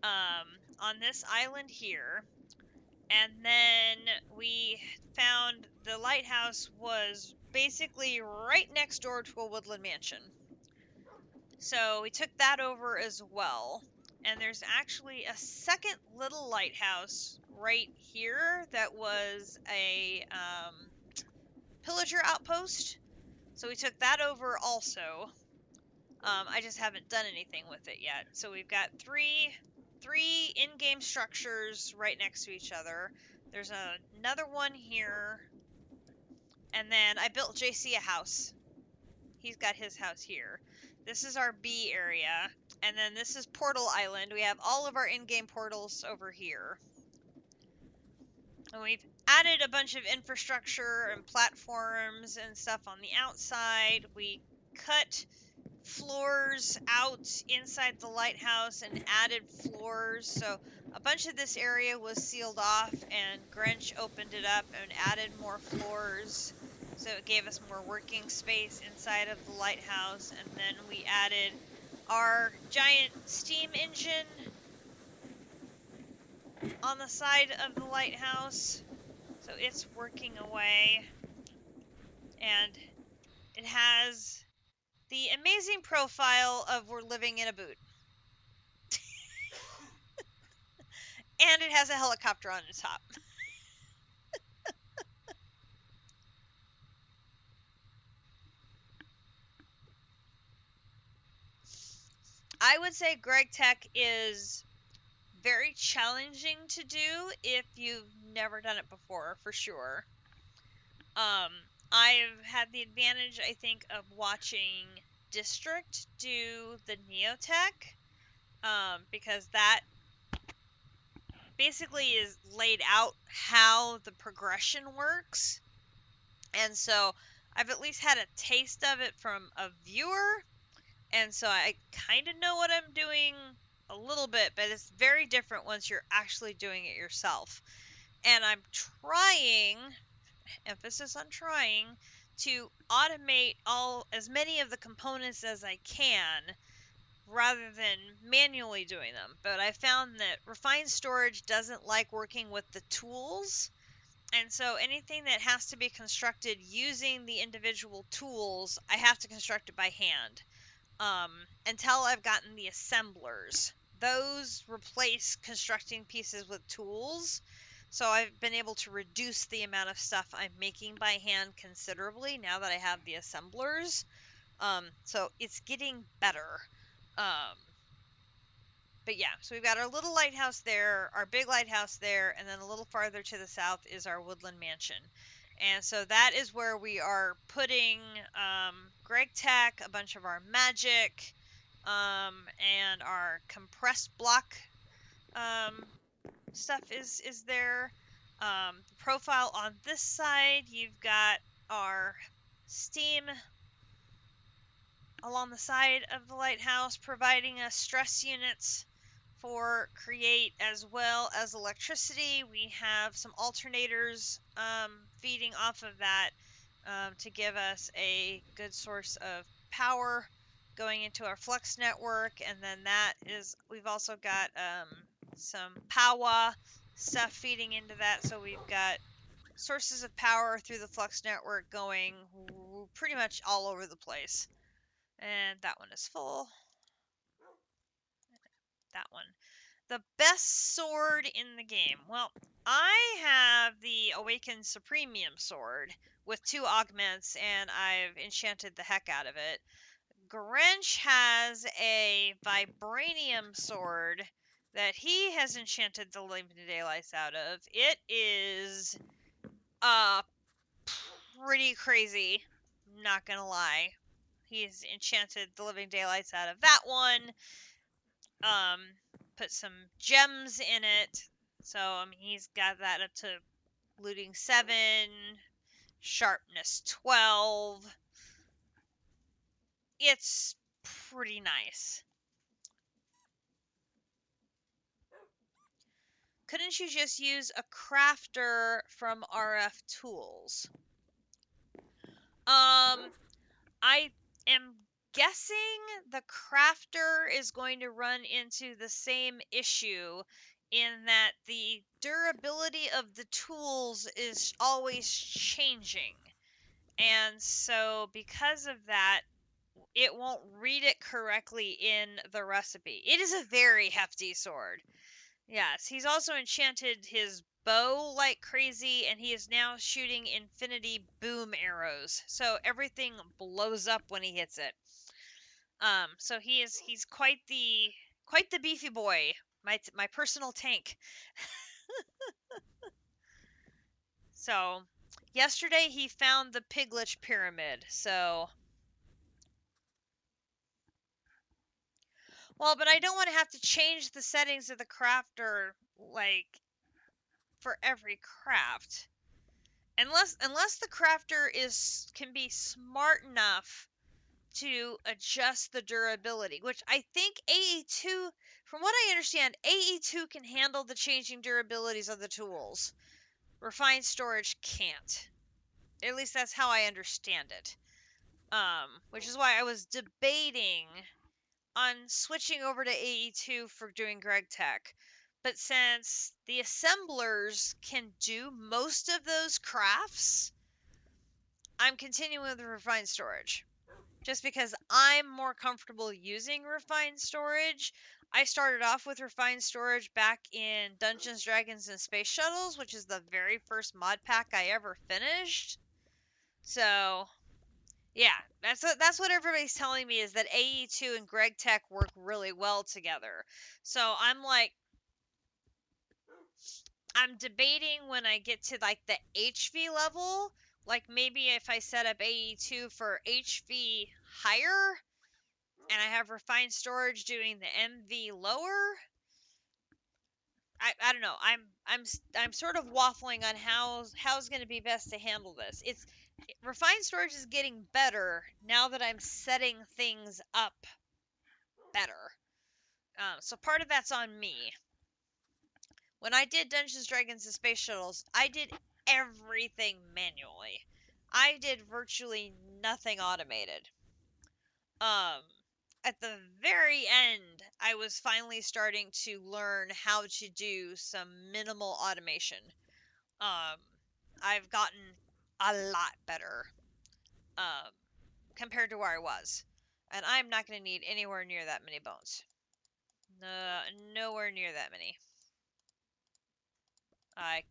Speaker 1: on this island here. And then we found the lighthouse was basically right next door to a woodland mansion. So we took that over as well. And there's actually a second little lighthouse right here that was a pillager outpost. So we took that over also. I just haven't done anything with it yet. So we've got three in-game structures right next to each other. There's another one here. And then I built JC a house. He's got his house here. This is our B area. And then this is Portal Island. We have all of our in-game portals over here. And we've added a bunch of infrastructure and platforms and stuff on the outside. We cut floors out inside the lighthouse and added floors. So a bunch of this area was sealed off, and Grinch opened it up and added more floors. So it gave us more working space inside of the lighthouse. And then we added our giant steam engine on the side of the lighthouse. So it's working away. And it has the amazing profile of we're living in a boot. And it has a helicopter on the top. I would say Gregtech is very challenging to do if you've never done it before, for sure. I've had the advantage, I think, of watching District do the Neotech, because that basically is laid out how the progression works. And so I've at least had a taste of it from a viewer. And so I kind of know what I'm doing a little bit, but it's very different once you're actually doing it yourself. And I'm trying, emphasis on trying, to automate as many of the components as I can rather than manually doing them. But I found that refined storage doesn't like working with the tools. And so anything that has to be constructed using the individual tools, I have to construct it by hand. Until I've gotten the assemblers. Those replace constructing pieces with tools. So I've been able to reduce the amount of stuff I'm making by hand considerably now that I have the assemblers. So it's getting better. Um, but yeah, so we've got our little lighthouse there, our big lighthouse there, and then a little farther to the south is our woodland mansion. And so that is where we are putting Gregtech, a bunch of our magic, and our compressed block um, stuff is there. The profile on this side, you've got our steam along the side of the lighthouse, providing us stress units for create as well as electricity. We have some alternators feeding off of that to give us a good source of power going into our flux network. And then that is, we've also got some power stuff feeding into that. So we've got sources of power through the flux network going pretty much all over the place. And that one is full. That one. The best sword in the game. Well, I have the Awakened Supremium sword with 2 augments, and I've enchanted the heck out of it. Grinch has a Vibranium sword that he has enchanted the living daylights out of. It is uh pretty crazy, not gonna lie. He's enchanted the living daylights out of that one. Um, put some gems in it. So he's got that up to looting 7, sharpness 12. It's pretty nice. Couldn't you just use a crafter from RF Tools? I am guessing the crafter is going to run into the same issue in that the durability of the tools is always changing. And so because of that, it won't read it correctly in the recipe. It is a very hefty sword. Yes, he's also enchanted his bow like crazy, and he is now shooting infinity boom arrows. So everything blows up when he hits it. So he's quite the beefy boy, my personal tank. So yesterday he found the Piglich pyramid. So well, but I don't want to have to change the settings of the crafter like for every craft. Unless the crafter is can be smart enough to adjust the durability, which I think AE2, from what I understand, AE2 can handle the changing durabilities of the tools. Refined storage can't. At least that's how I understand it. Which is why I was debating on switching over to AE2 for doing Gregtech. But since the assemblers can do most of those crafts, I'm continuing with refined storage. Just because I'm more comfortable using refined storage. I started off with refined storage back in Dungeons, Dragons, and Space Shuttles, which is the very first mod pack I ever finished. So, yeah, that's what everybody's telling me is that AE2 and Gregtech work really well together. So I'm debating when I get to like the HV level, like maybe if I set up AE2 for HV higher and I have refined storage doing the MV lower. I don't know. I'm sort of waffling on how's going to be best to handle this. Refined storage is getting better now that I'm setting things up better. So part of that's on me. When I did Dungeons, Dragons, and Space Shuttles, I did everything manually. I did virtually nothing automated. Um, at the very end, I was finally starting to learn how to do some minimal automation. Um, I've gotten a lot better um, compared to where I was. And I'm not going to need anywhere near that many bones. Nowhere near that many. I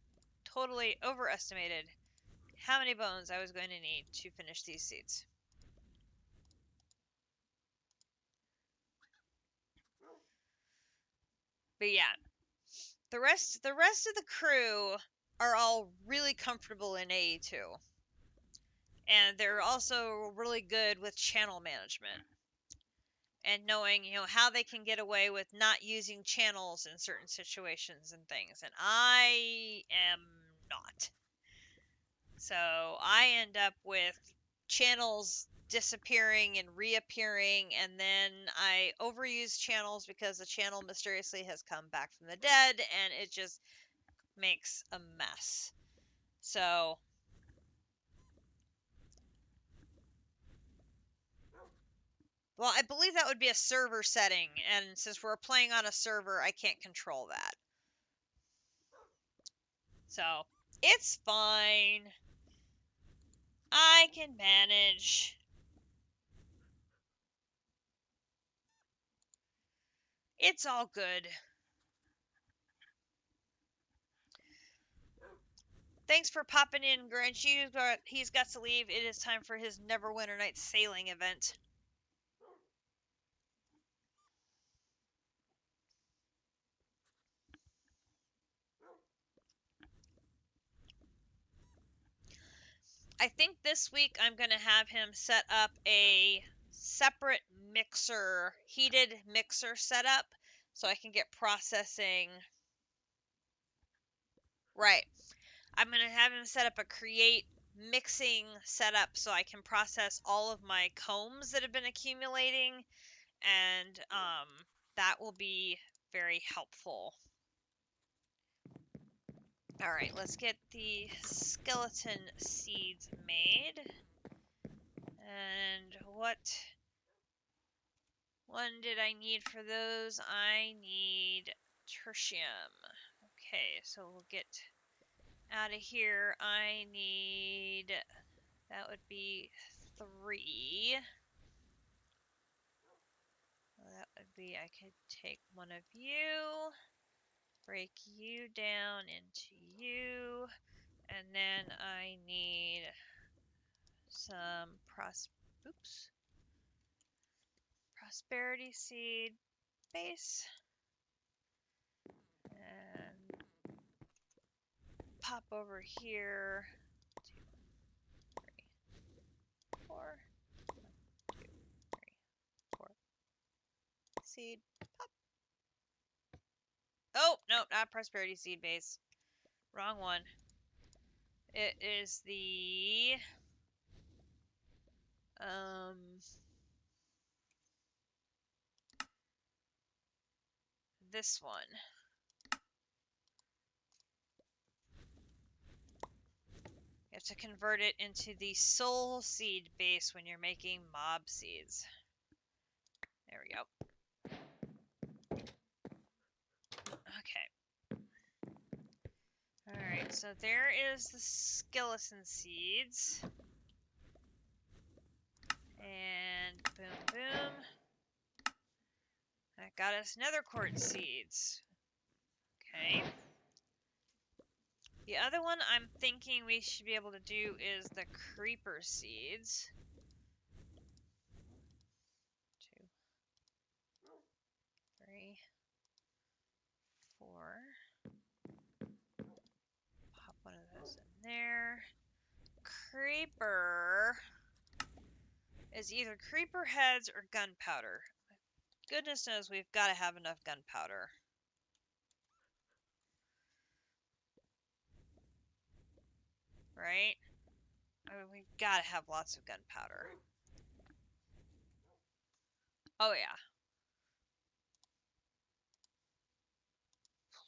Speaker 1: totally overestimated how many bones I was going to need to finish these seeds. But yeah, the rest of the crew are all really comfortable in AE2. And they're also really good with channel management and knowing, how they can get away with not using channels in certain situations and things. And I am not. So I end up with channels disappearing and reappearing, and then I overuse channels because the channel mysteriously has come back from the dead, and it just makes a mess. So, well, I believe that would be a server setting, and since we're playing on a server, I can't control that. So, it's fine. I can manage. It's all good. Thanks for popping in, Grinch. He's got to leave. It is time for his Neverwinter Night sailing event. I think this week I'm going to have him set up a separate mixer, heated mixer setup, so I can get processing. Right. I'm going to have him set up a create mixing setup so I can process all of my combs that have been accumulating, and that will be very helpful. Alright, let's get the skeleton seeds made. And what one did I need for those? I need tertium. Okay, so we'll get out of here. I need, that would be 3. That would be, I could take one of you, break you down into you, and then I need some prosperity seed base, and pop over here. 2, 3, 4. 1, 2, 3, 4. Seed pop. Oh no, not prosperity seed base. Wrong one. It is the this one. You have to convert it into the soul seed base when you're making mob seeds. There we go. Okay. Alright, so there is the skeleton seeds. And boom, boom. That got us nether quartz seeds. Okay. The other one I'm thinking we should be able to do is the creeper seeds. 2, 3, 4. Pop one of those in there. Creeper is either creeper heads or gunpowder. Goodness knows we've got to have enough gunpowder. Right? I mean, we've got to have lots of gunpowder. Oh yeah.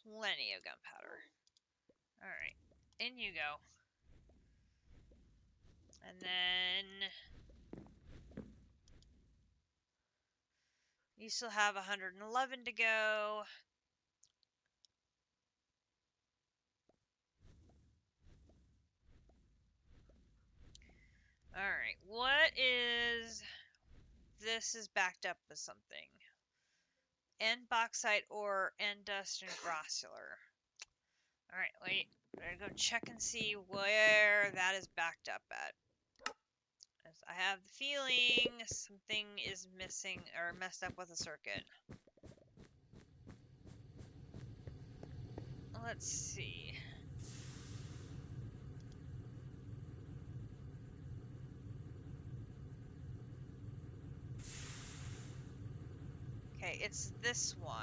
Speaker 1: Plenty of gunpowder. Alright. In you go. And then You still have 111 to go. Alright, what is... This is backed up with something. End bauxite ore, end dust, and grossular. Alright, wait. Better go check and see where that is backed up at. As I have the feeling something is missing or messed up with the circuit. Let's see. Okay, it's this one.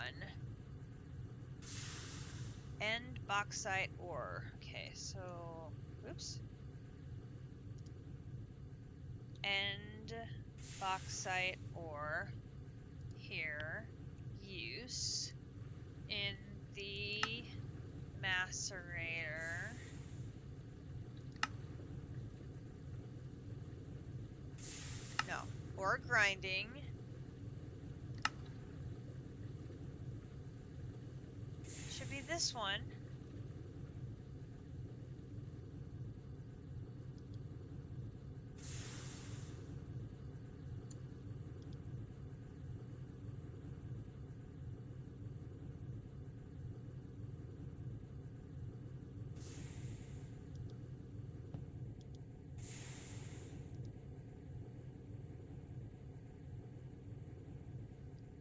Speaker 1: End bauxite ore. Okay, so... Oops. End bauxite ore. Here. Use. In the macerator. No. Ore grinding. Should be this one.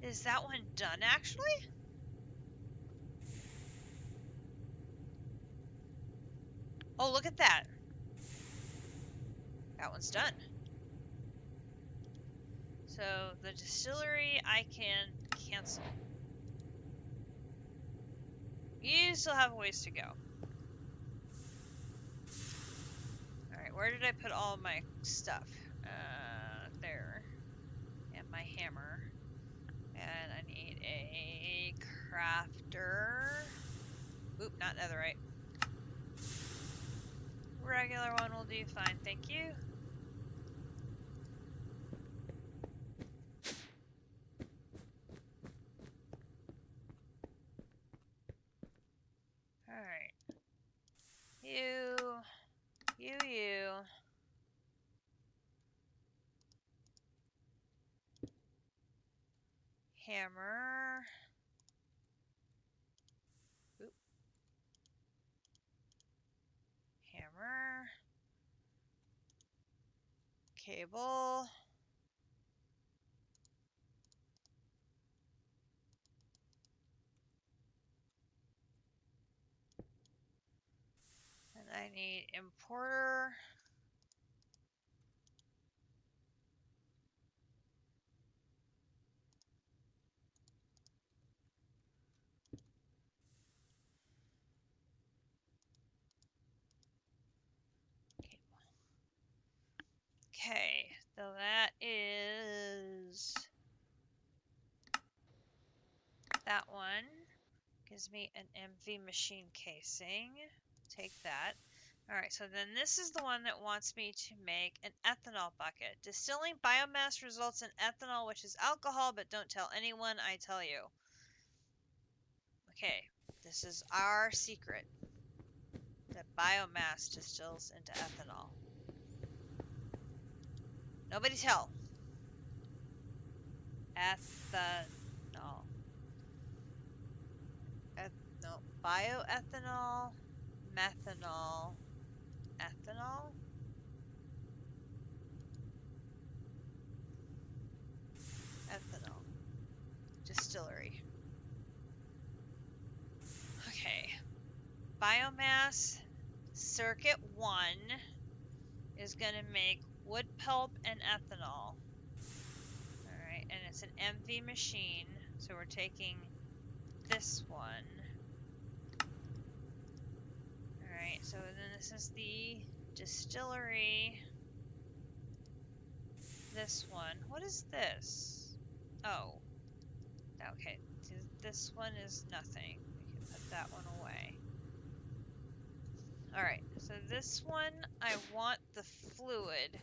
Speaker 1: Is that one done actually? Oh, look at that. That one's done. So the distillery I can cancel. You still have a ways to go. Alright, where did I put all my stuff? There. And my hammer. And I need a crafter. Oop, not netherite. Regular one will do fine, thank you. Alright. You. Hammer. Oop. Hammer. Cable. And I need importer. Okay, so that is that one. Gives me an MV machine casing. Take that. Alright, so then this is the one that wants me to make an ethanol bucket. Distilling biomass results in ethanol, which is alcohol, but don't tell anyone I tell you. Okay, this is our secret. That biomass distills into ethanol. Nobody tell. Ethanol. No, bioethanol, methanol, ethanol. Ethanol. Distillery. Okay. Biomass circuit 1 is going to make wood pulp and ethanol. Alright, and it's an MV machine, so we're taking this one. Alright, so then this is the distillery. This one. What is this? Oh. Okay, this one is nothing. We can put that one away. Alright, so this one, I want the fluid.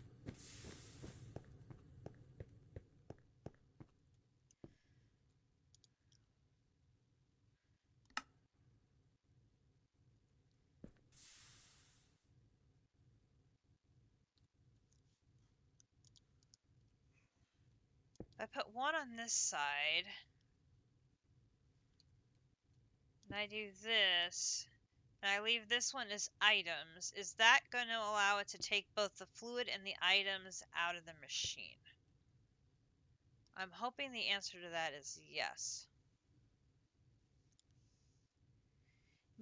Speaker 1: I put one on this side, and I do this, and I leave this one as items, is that going to allow it to take both the fluid and the items out of the machine? I'm hoping the answer to that is yes.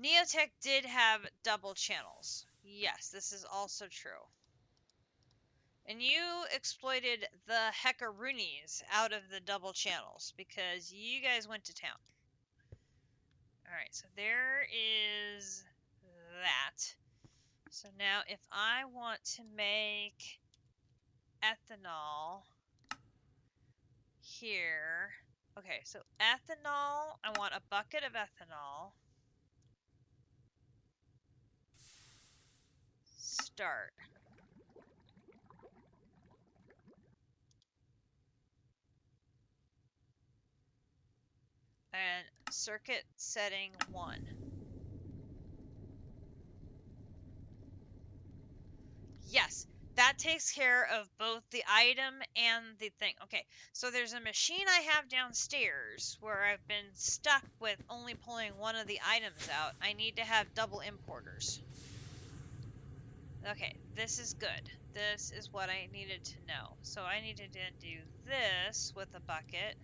Speaker 1: Neotech did have double channels. Yes, this is also true. And you exploited the heckaroonies out of the double channels because you guys went to town. Alright, so there is that. So now if I want to make ethanol here. Okay, so ethanol, I want a bucket of ethanol. Start. And circuit setting 1. Yes, that takes care of both the item and the thing. Okay, so there's a machine I have downstairs where I've been stuck with only pulling one of the items out. I need to have double importers. Okay, this is good. This is what I needed to know. So I needed to do this with a bucket.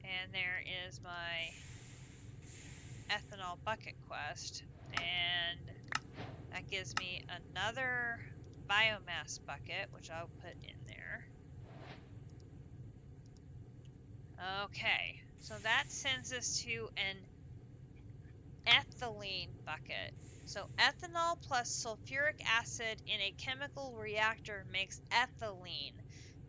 Speaker 1: And there is my ethanol bucket quest. And that gives me another biomass bucket, which I'll put in there. Okay, so that sends us to an ethylene bucket. So ethanol plus sulfuric acid in a chemical reactor makes ethylene.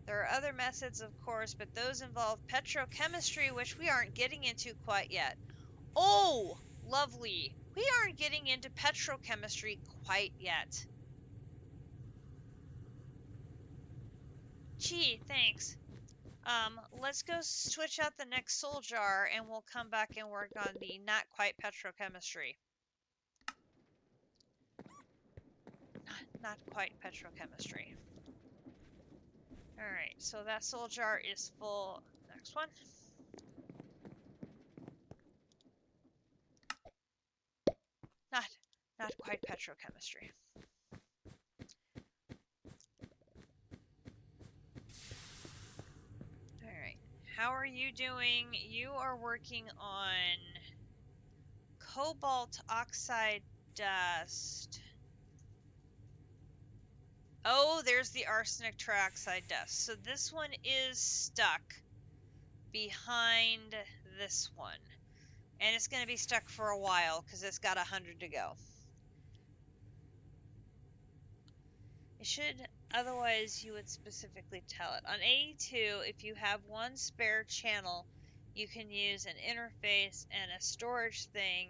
Speaker 1: There are other methods, of course, but those involve petrochemistry, which we aren't getting into quite yet. Oh, lovely. We aren't getting into petrochemistry quite yet. Gee, thanks. Let's go switch out the next soul jar and we'll come back and work on the not quite petrochemistry. Not quite petrochemistry. Alright, so that soul jar is full. Next one. Not quite petrochemistry. Alright, how are you doing? You are working on cobalt oxide dust. Oh, there's the arsenic trioxide dust. So this one is stuck behind this one. And it's going to be stuck for a while because it's got 100 to go. It should, otherwise you would specifically tell it. On AE2, if you have one spare channel, you can use an interface and a storage thing.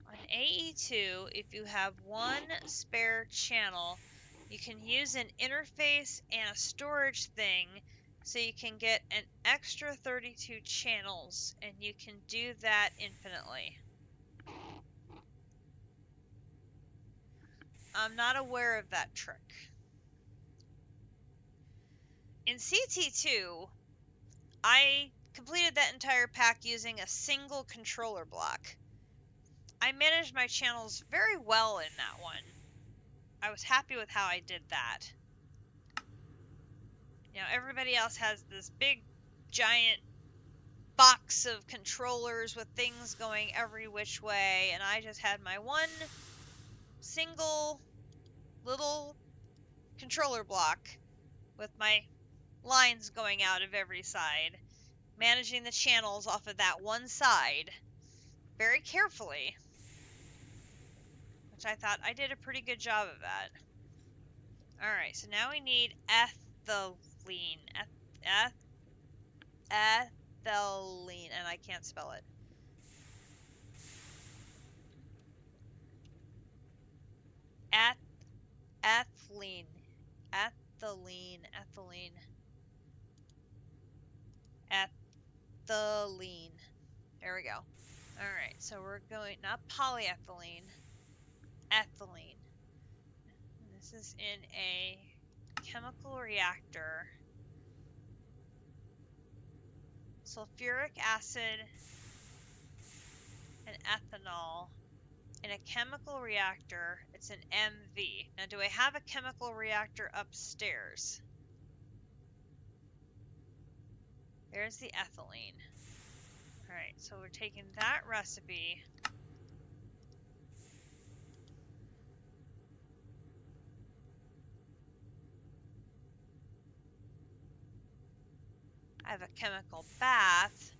Speaker 1: On AE2, if you have one spare channel, you can use an interface and a storage thing so you can get an extra 32 channels, and you can do that infinitely. I'm not aware of that trick. In CT2, I completed that entire pack using a single controller block. I managed my channels very well in that one. I was happy with how I did that. You know, everybody else has this big, giant box of controllers with things going every which way, and I just had my one single little controller block with my lines going out of every side, managing the channels off of that one side very carefully, which I thought I did a pretty good job of that. Alright, so now we need ethylene. Ethylene, and I can't spell it. Ethylene. Ethylene. There we go. Alright, so we're going, not polyethylene, ethylene. This is in a chemical reactor. sulfuric acid and ethanol in a chemical reactor. It's an MV. Now, do I have a chemical reactor upstairs? There's the ethylene. Alright, so we're taking that recipe. I have a chemical bath.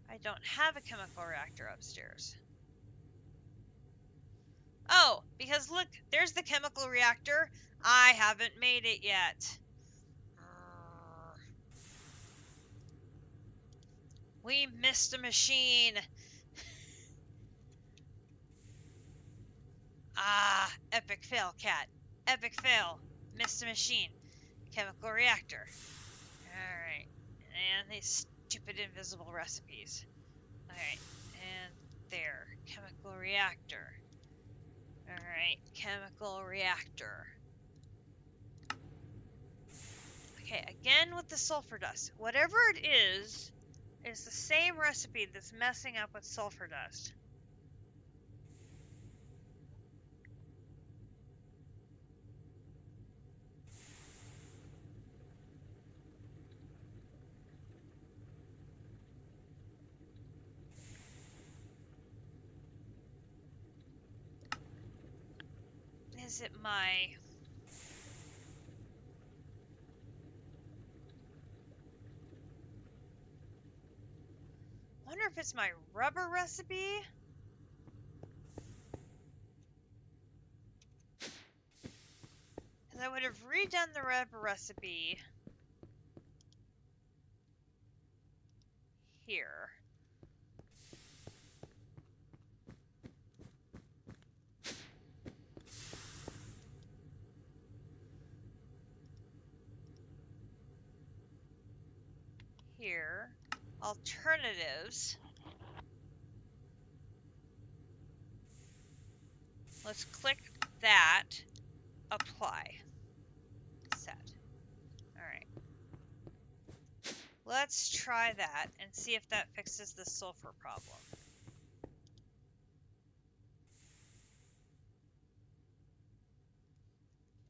Speaker 1: I don't have a chemical reactor upstairs. Oh, because look, there's the chemical reactor. I haven't made it yet. We missed a machine. Ah, epic fail, cat. Epic fail. Missed a machine. Chemical reactor. Alright. And these stupid invisible recipes. Alright. And there. Chemical reactor. Alright. Chemical reactor. Okay, again with the sulfur dust. Whatever it is the same recipe that's messing up with sulfur dust. Is it my... wonder if it's my rubber recipe? Because I would have redone the rubber recipe here. Here. Alternatives. Let's click that. Apply. Set. Alright. Let's try that and see if that fixes the sulfur problem.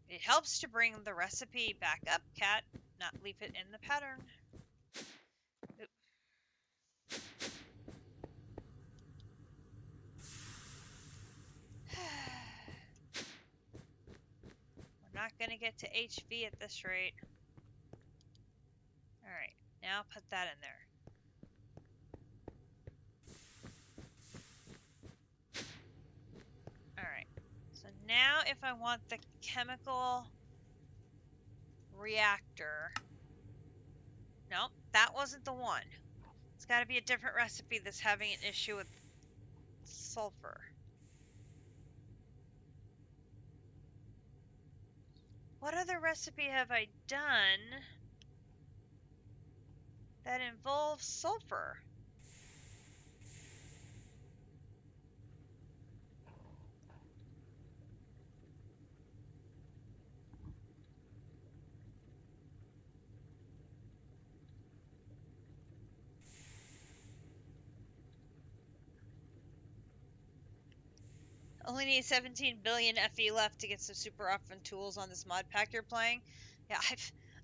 Speaker 1: It helps to bring the recipe back up, cat, not leave it in the pattern. Oop. We're not going to get to HV at this rate. Alright, now put that in there. Alright, so now if I want the chemical reactor... Nope, that wasn't the one. It's got to be a different recipe that's having an issue with sulfur. What other recipe have I done that involves sulfur? Only need 17 billion FE left to get some super often tools on this mod pack you're playing. Yeah,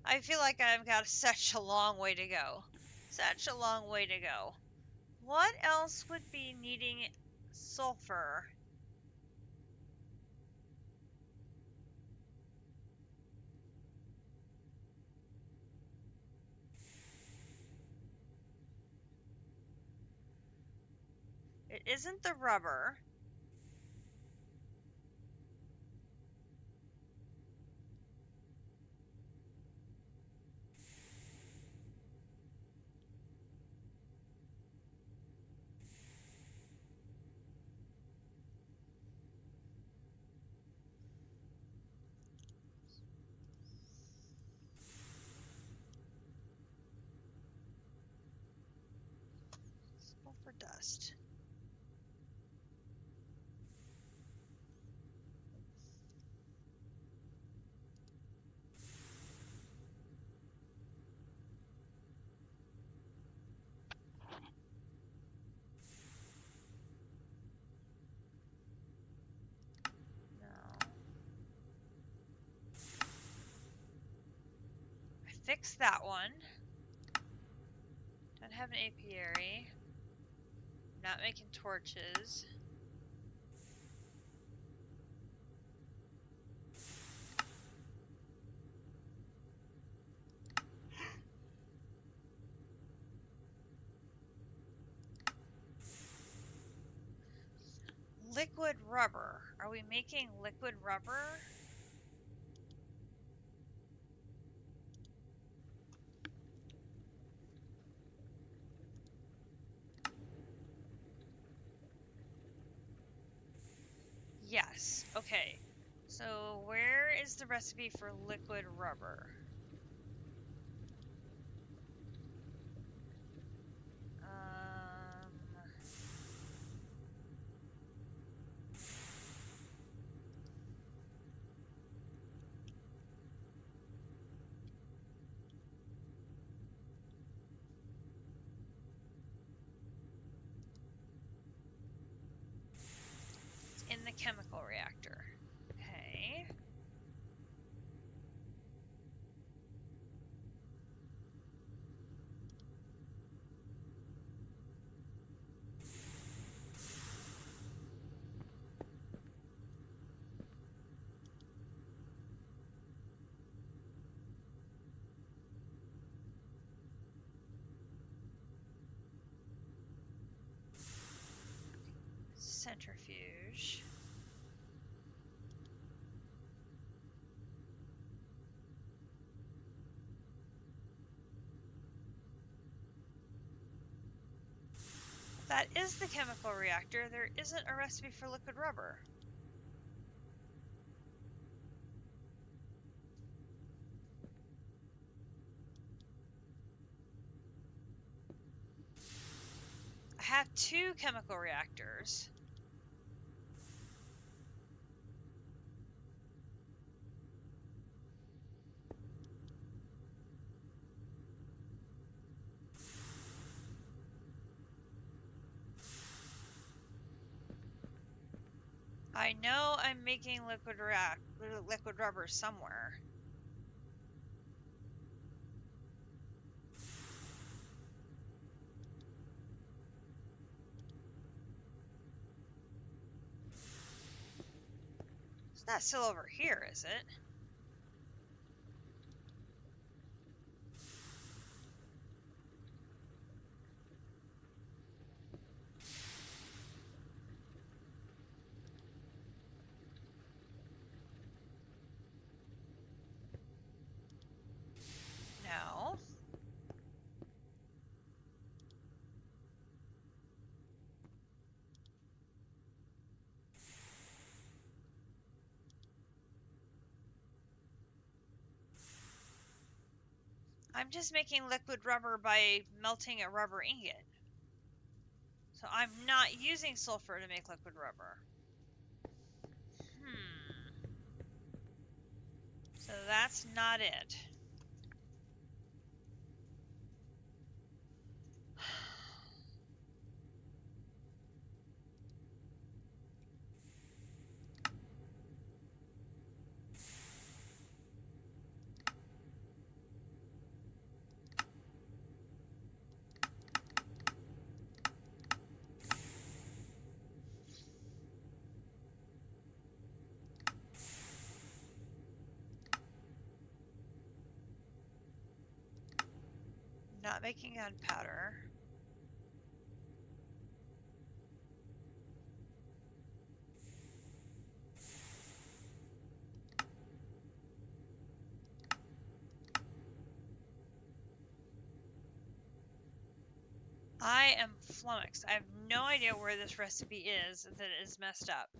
Speaker 1: I feel like I've got such a long way to go. Such a long way to go. What else would be needing sulfur? It isn't the rubber. Sulfur dust. fix that one. Don't have an apiary. Not making torches. Liquid rubber. Are we making liquid rubber? Yes. Okay. So where is the recipe for liquid rubber? It's in the chemical reactor. Okay. Centrifuge. That is the chemical reactor. There isn't a recipe for liquid rubber. I have 2 chemical reactors. I know I'm making liquid rubber somewhere. It's not still over here, is it? No. I'm just making liquid rubber by melting a rubber ingot. So I'm not using sulfur to make liquid rubber. So that's not it. Not making gunpowder. I am flummoxed. I have no idea where this recipe is that is messed up.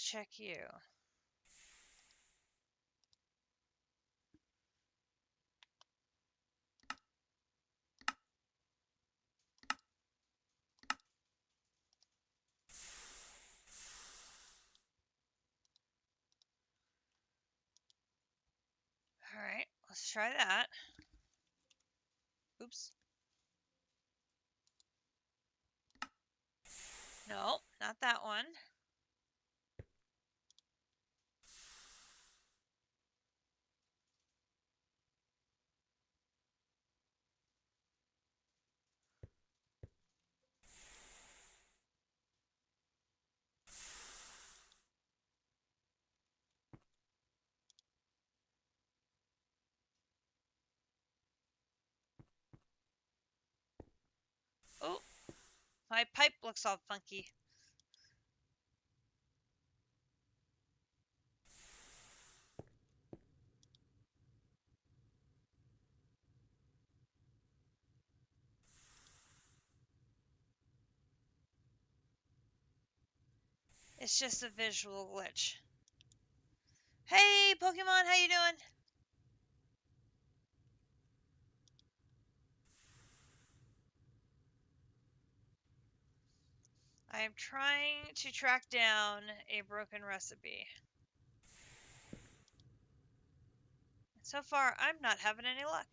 Speaker 1: check you. Alright, let's try that. Oops. No, not that one. Oh, my pipe looks all funky. It's just a visual glitch. Hey, Pokemon, how you doing? I am trying to track down a broken recipe. So far, I'm not having any luck.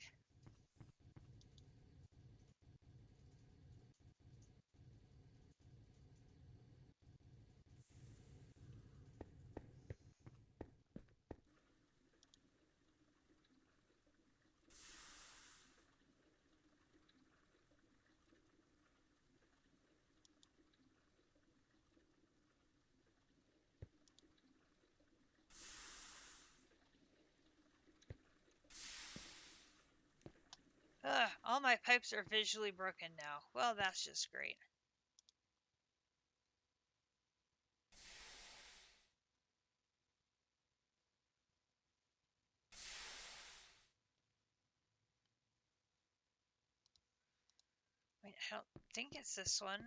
Speaker 1: Ugh, all my pipes are visually broken now. Well, that's just great. Wait, I don't think it's this one.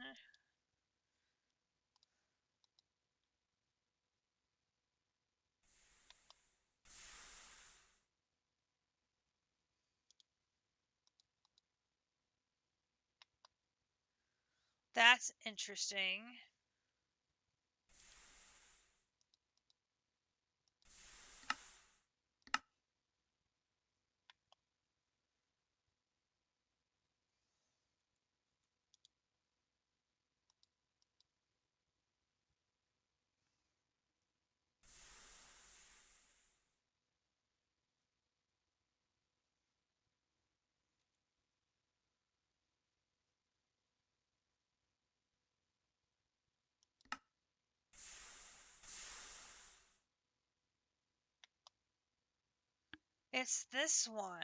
Speaker 1: That's interesting. It's this one.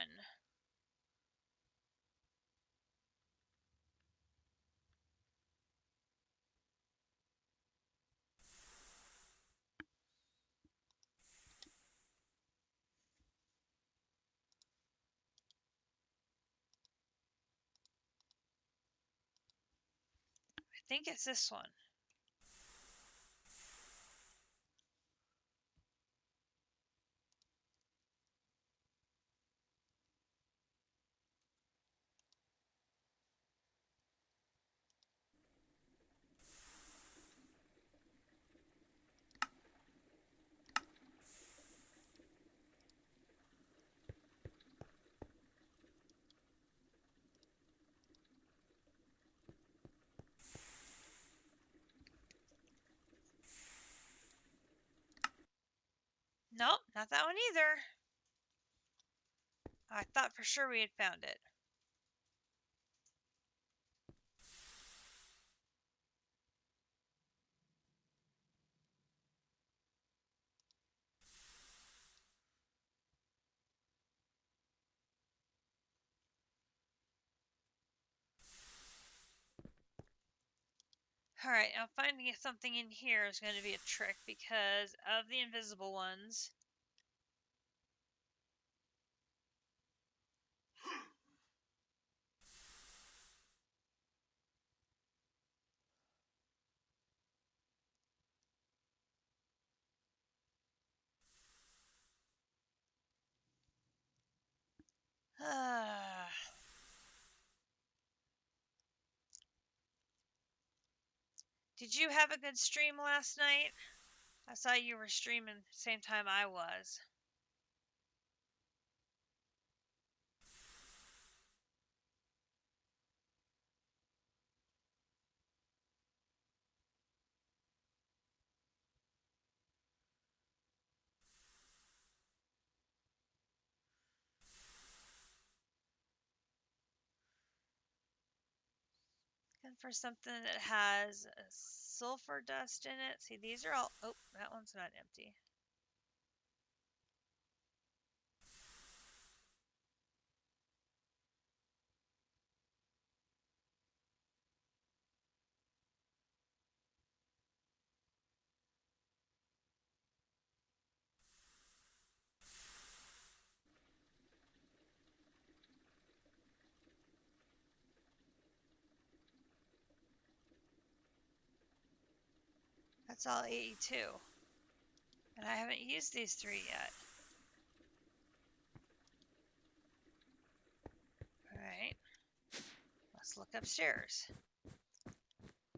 Speaker 1: I think it's this one. Nope, not that one either. I thought for sure we had found it. Alright, now finding something in here is going to be a trick because of the invisible ones. Did you have a good stream last night? I saw you were streaming same time I was. Looking for something that has a sulfur dust in it. See, these are all... Oh, that one's not empty. That's all 82. And I haven't used these 3 yet. Alright. Let's look upstairs.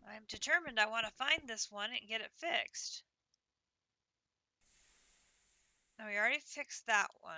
Speaker 1: I'm determined I want to find this one and get it fixed. Now, we already fixed that one.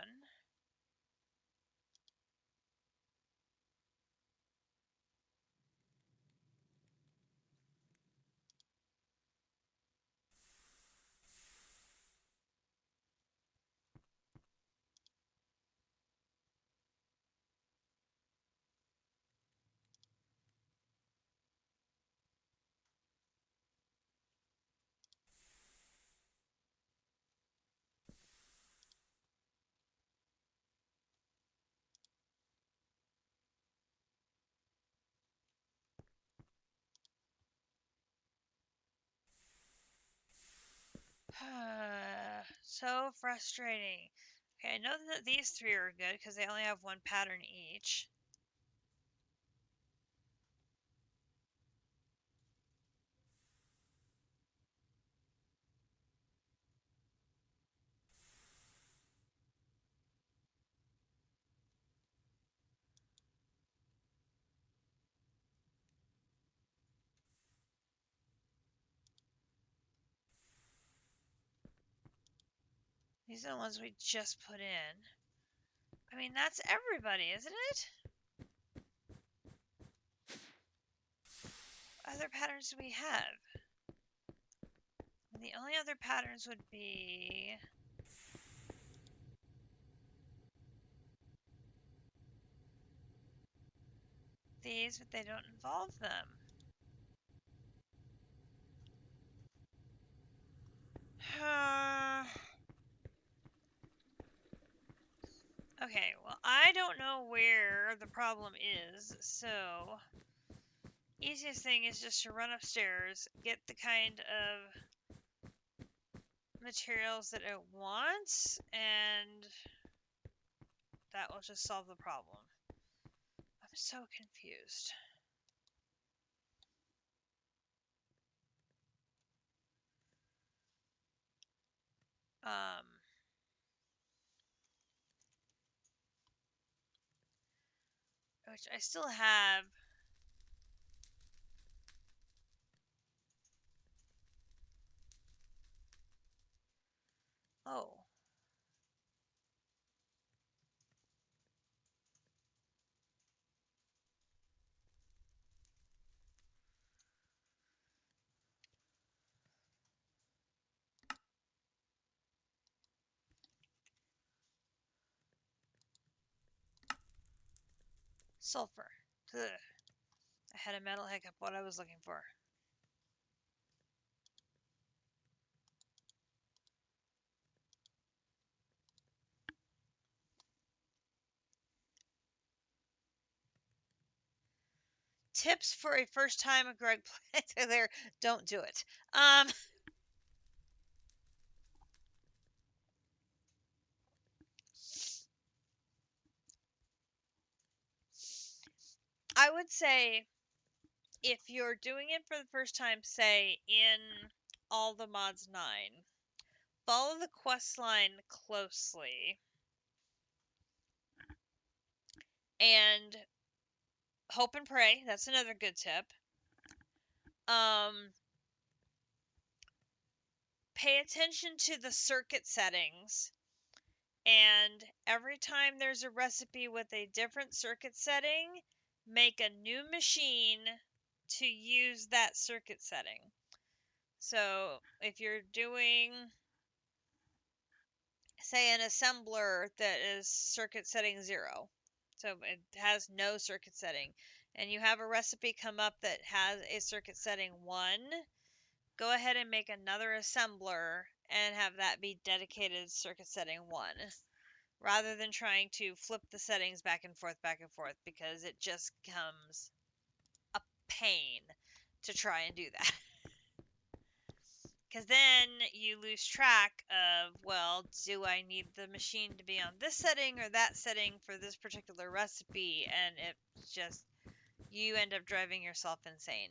Speaker 1: So frustrating. Okay, I know that these 3 are good because they only have 1 pattern each. These are the ones we just put in. I mean, that's everybody, isn't it? What other patterns do we have? And the only other patterns would be... these, but they don't involve them. Okay, well, I don't know where the problem is, so easiest thing is just to run upstairs, get the kind of materials that it wants, and that will just solve the problem. I'm so confused. Which I still have. Oh. Sulfur. Ugh. I had a mental hiccup what I was looking for. Tips for a first time Greg play there. Don't do it. I would say if you're doing it for the first time, say in All the Mods 9, follow the quest line closely. And hope and pray. That's another good tip. Pay attention to the circuit settings. And every time there's a recipe with a different circuit setting, make a new machine to use that circuit setting. So if you're doing, say, an assembler that is circuit setting 0, so it has no circuit setting, and you have a recipe come up that has a circuit setting 1, go ahead and make another assembler and have that be dedicated circuit setting 1, rather than trying to flip the settings back and forth, because it just becomes a pain to try and do that. Because then you lose track of, well, do I need the machine to be on this setting or that setting for this particular recipe? And it's just, you end up driving yourself insane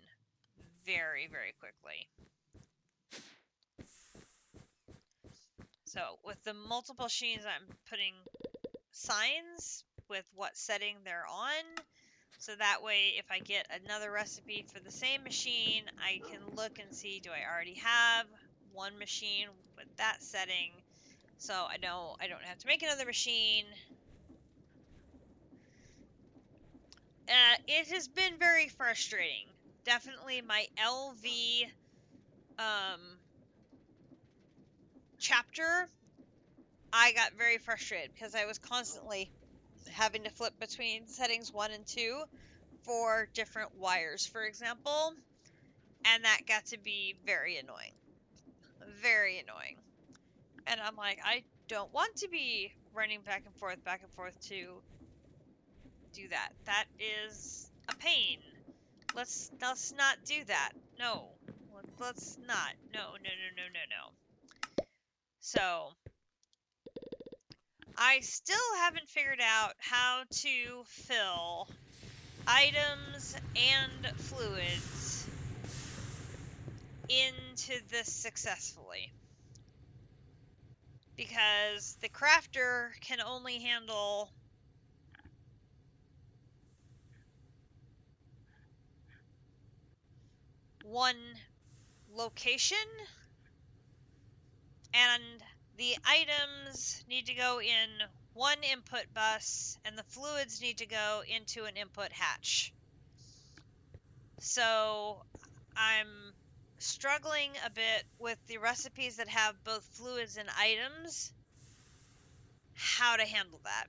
Speaker 1: very, very quickly. So with the multiple machines, I'm putting signs with what setting they're on. So that way, if I get another recipe for the same machine, I can look and see, do I already have one machine with that setting? So I know I don't have to make another machine. It has been very frustrating. Definitely my LV chapter, I got very frustrated because I was constantly having to flip between settings 1 and 2 for different wires, for example, and that got to be very annoying. Very annoying. And I'm like, I don't want to be running back and forth to do that. That is a pain. Let's not do that. No. Let's not. No, no, no, no, no, no. So, I still haven't figured out how to fill items and fluids into this successfully. Because the crafter can only handle one location, and the items need to go in one input bus, and the fluids need to go into an input hatch. So I'm struggling a bit with the recipes that have both fluids and items, how to handle that.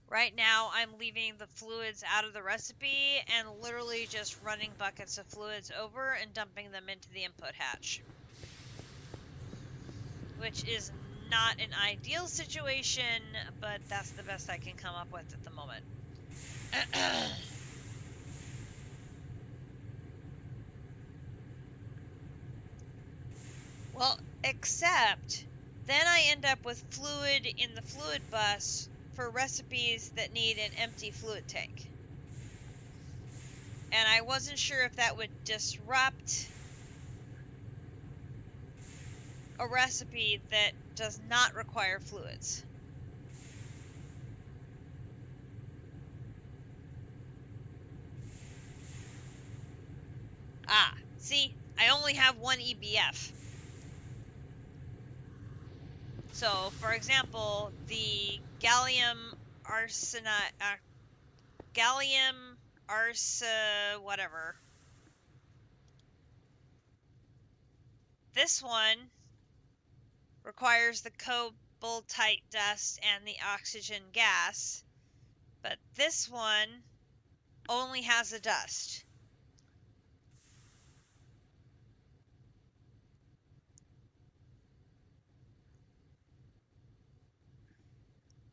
Speaker 1: Right now, I'm leaving the fluids out of the recipe and literally just running buckets of fluids over and dumping them into the input hatch, which is not an ideal situation, but that's the best I can come up with at the moment. Well, except then I end up with fluid in the fluid bus for recipes that need an empty fluid tank. And I wasn't sure if that would disrupt a recipe that does not require fluids. Ah, see, I only have one EBF. So, for example, the gallium arsenide, whatever. This one requires the cobaltite dust and the oxygen gas, but this one only has the dust.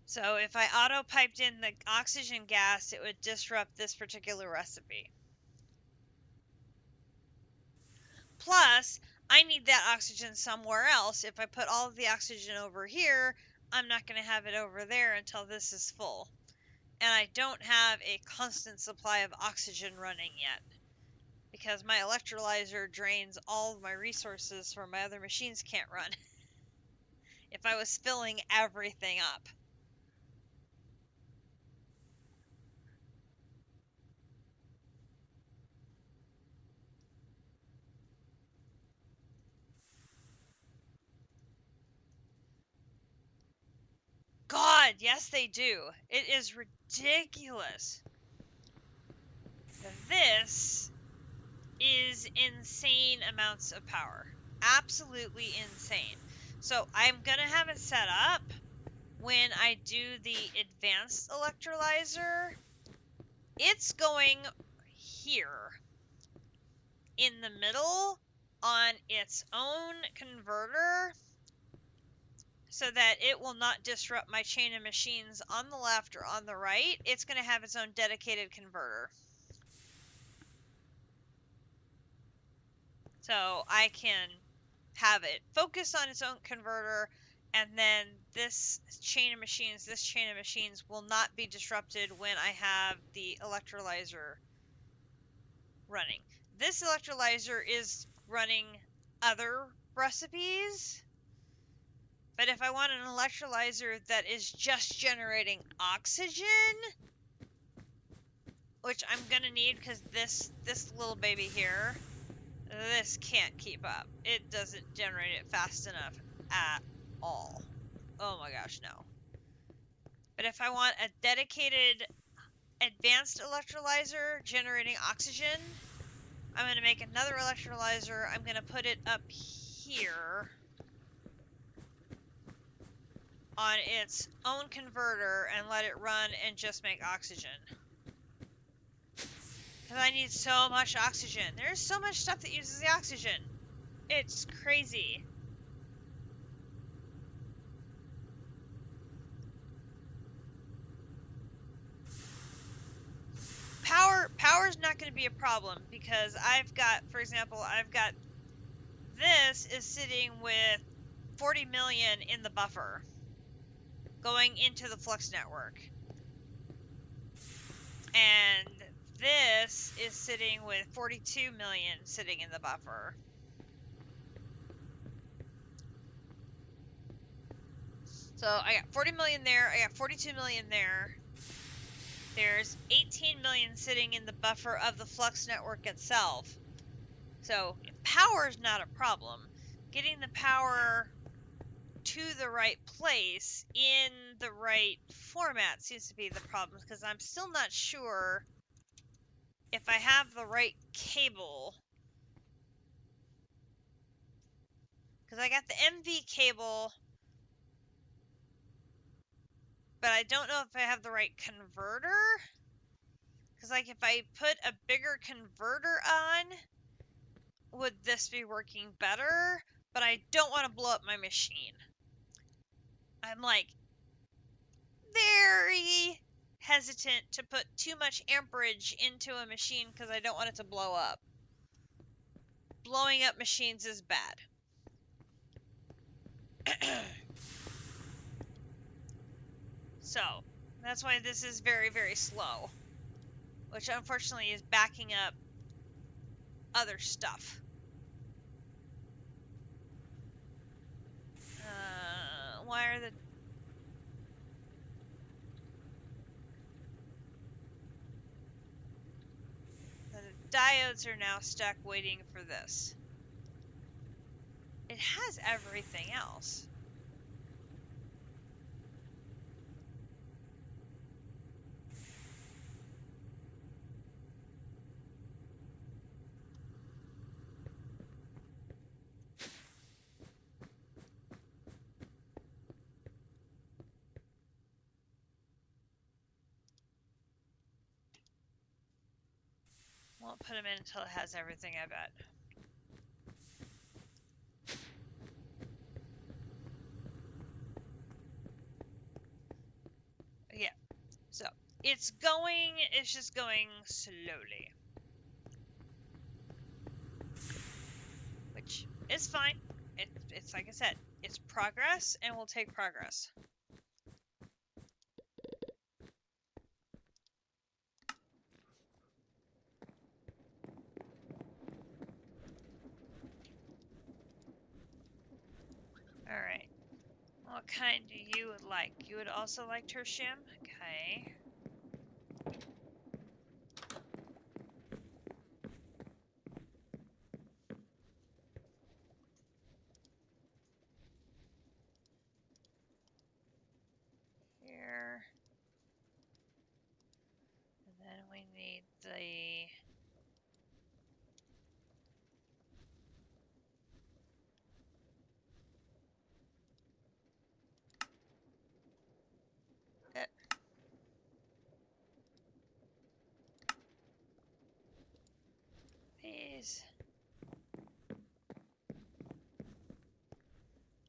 Speaker 1: So if I auto-piped in the oxygen gas, it would disrupt this particular recipe. Plus, I need that oxygen somewhere else. If I put all of the oxygen over here, I'm not going to have it over there until this is full. And I don't have a constant supply of oxygen running yet. because my electrolyzer drains all of my resources for my other machines can't run if I was filling everything up. God, yes they do. It is ridiculous. This is insane amounts of power. Absolutely insane. So I'm going to have it set up when I do the advanced electrolyzer. It's going here in the middle on its own converter so that it will not disrupt my chain of machines on the left or on the right. It's going to have its own dedicated converter. So I can have it focus on its own converter, and then this chain of machines will not be disrupted when I have the electrolyzer running. This electrolyzer is running other recipes, but if I want an electrolyzer that is just generating oxygen, which I'm gonna need because this little baby here, this can't keep up. It doesn't generate it fast enough at all. Oh my gosh, no. But if I want a dedicated advanced electrolyzer generating oxygen, I'm going to make another electrolyzer. I'm going to put it up here on its own converter and let it run and just make oxygen. Because I need so much oxygen. There's so much stuff that uses the oxygen. It's crazy. Power's not going to be a problem because I've got, for example, this is sitting with 40 million in the buffer going into the Flux network. And this is sitting with 42 million sitting in the buffer. So I got 40 million there, I got 42 million there. There's 18 million sitting in the buffer of the Flux network itself. So power is not a problem. Getting the power to the right place in the right format seems to be the problem, because I'm still not sure if I have the right cable. Because I got the MV cable, but I don't know if I have the right converter. Because, like, if I put a bigger converter on, would this be working better? But I don't want to blow up my machine. I'm, like, very hesitant to put too much amperage into a machine because I don't want it to blow up. Blowing up machines is bad. So, that's why this is very, very slow. Which unfortunately is backing up other stuff. Why are the diodes are now stuck waiting for this? It has everything else. Won't put them in until it has everything, I bet. Yeah, so it's just going slowly. Which is fine. It's like I said, it's progress, and we'll take progress. What kind do you like? You would also like tertium? Okay. Here. And then we need the... these.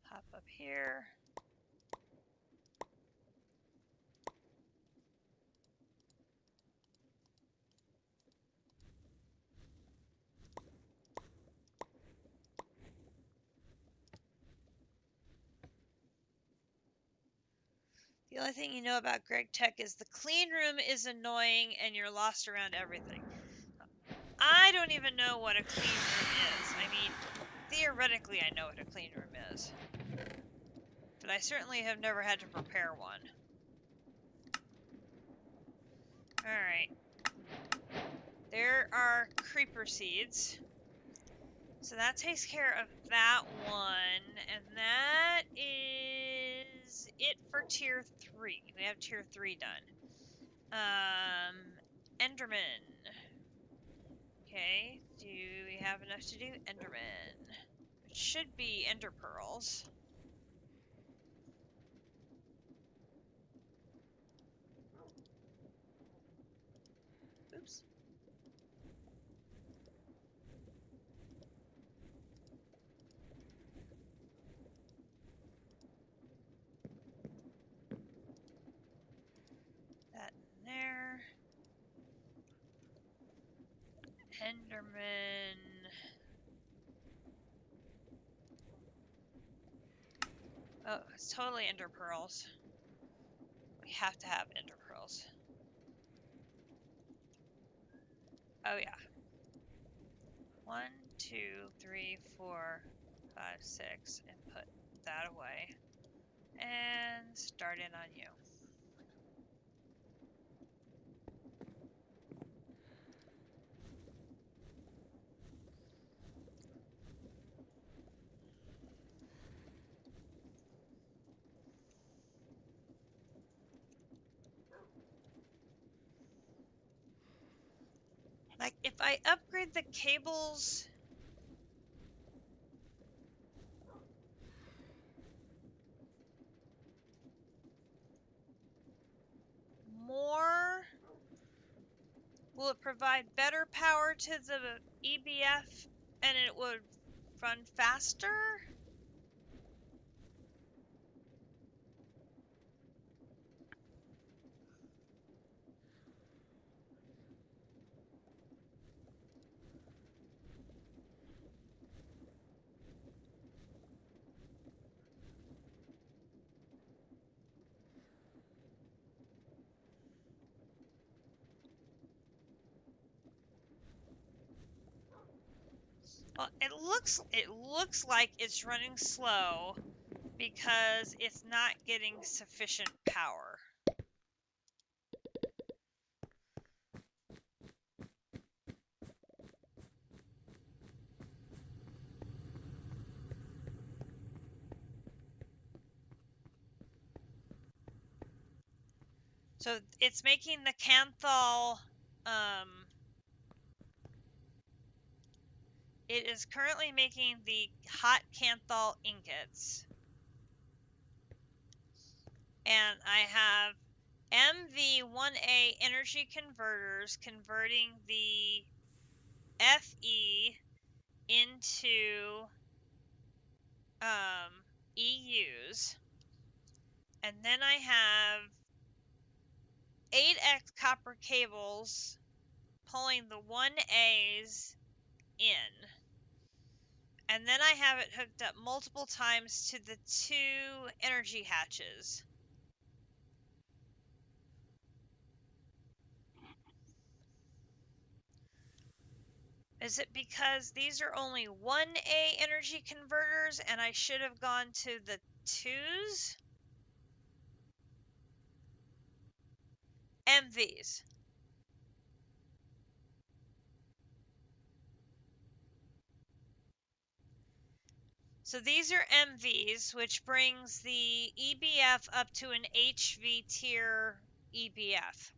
Speaker 1: Hop up here. The only thing you know about Gregtech is the clean room is annoying and you're lost around everything. I don't even know what a clean room is. I mean, theoretically I know what a clean room is. But I certainly have never had to prepare one. Alright. There are creeper seeds. So that takes care of that one. And that is it for tier 3. We have tier 3 done. Enderman. Okay, do we have enough to do? Enderman. It should be ender pearls. Oops. That in there. Enderman. Oh, it's totally ender pearls. We have to have ender pearls. Oh yeah. 1, 2, 3, 4, 5, 6, and put that away. And start in on you. Like, if I upgrade the cables... more... will it provide better power to the EBF and it would run faster? Well, it looks like it's running slow because it's not getting sufficient power. So it's making the Canthal, it is currently making the hot Canthal ingots. And I have MV1A energy converters converting the FE into EUs. And then I have 8x copper cables pulling the 1As in. And then I have it hooked up multiple times to the 2 energy hatches. Is it because these are only 1A energy converters and I should have gone to the 2s? MVs. So these are MVs, which brings the EBF up to an HV tier EBF.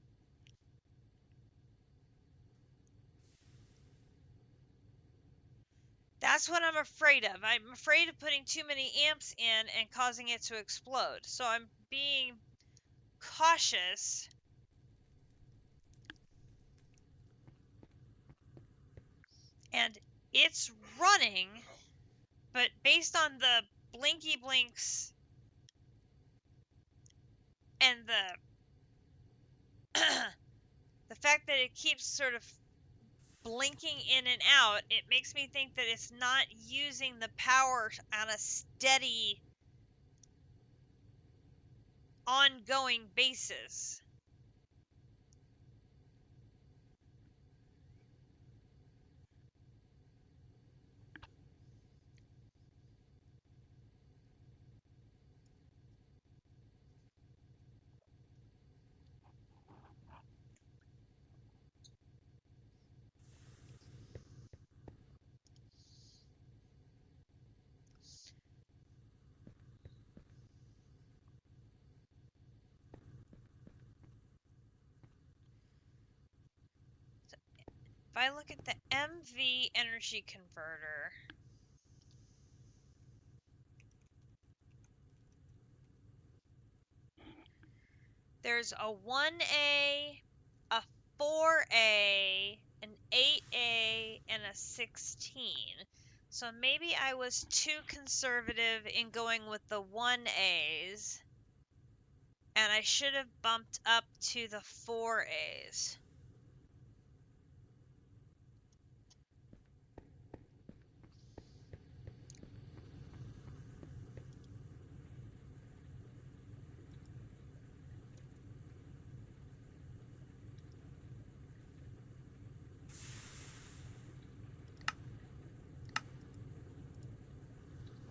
Speaker 1: That's what I'm afraid of. I'm afraid of putting too many amps in and causing it to explode. So I'm being cautious. And it's running, but based on the blinky blinks and the fact that it keeps sort of blinking in and out, it makes me think that it's not using the power on a steady, ongoing basis. If I look at the MV energy converter, there's a 1A, a 4A, an 8A, and a 16. So maybe I was too conservative in going with the 1As, and I should have bumped up to the 4As.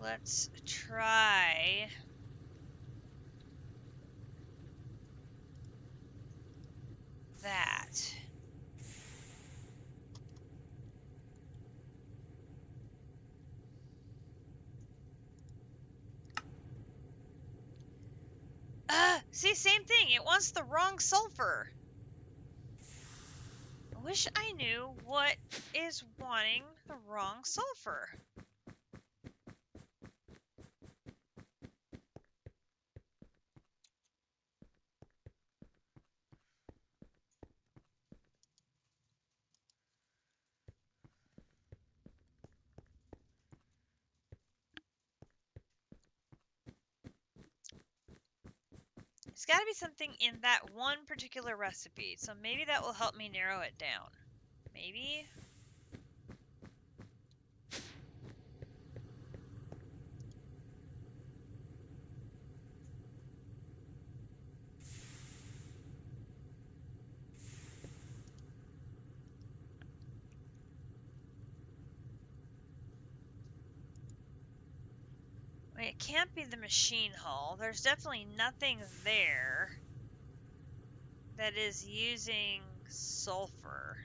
Speaker 1: Let's try that. See, same thing. It wants the wrong sulfur. I wish I knew what is wanting the wrong sulfur. It's got to be something in that one particular recipe, so maybe that will help me narrow it down. Maybe? Wait, it can't be the machine hull. There's definitely nothing there that is using sulfur.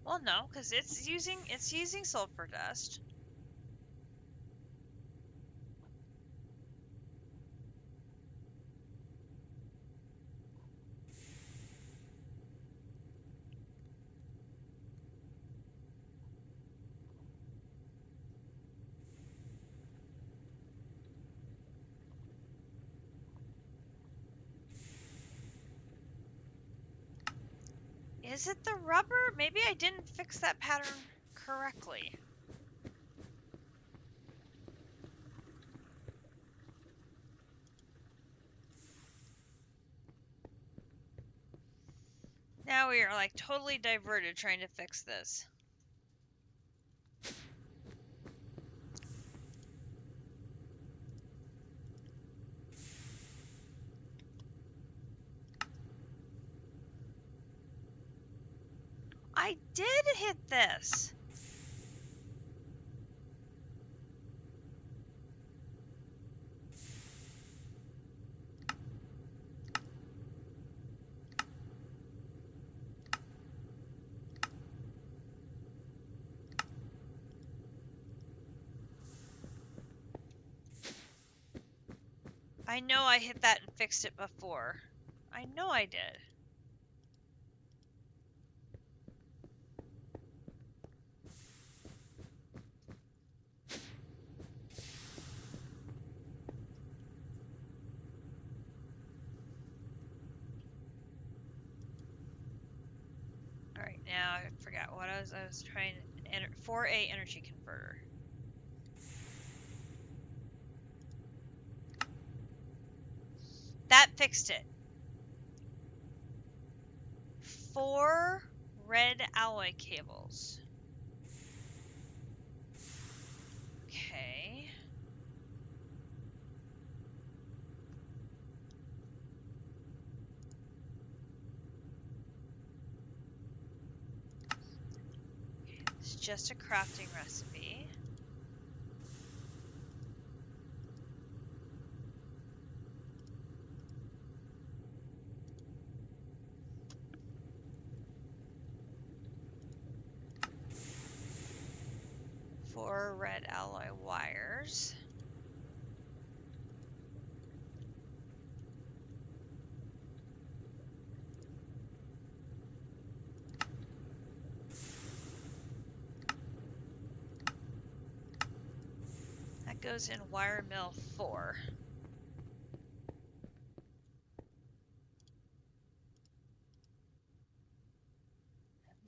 Speaker 1: Well, no, because it's using sulfur dust. Is it the rubber? Maybe I didn't fix that pattern correctly. Now we are like totally diverted trying to fix this. I did hit this. I know I hit that and fixed it before. I know I did. Alright, now I forgot what I was trying to 4A energy converter. That fixed it. 4 red alloy cables. Okay. It's just a crafting recipe. Four red alloy wires. That goes in wire mill 4.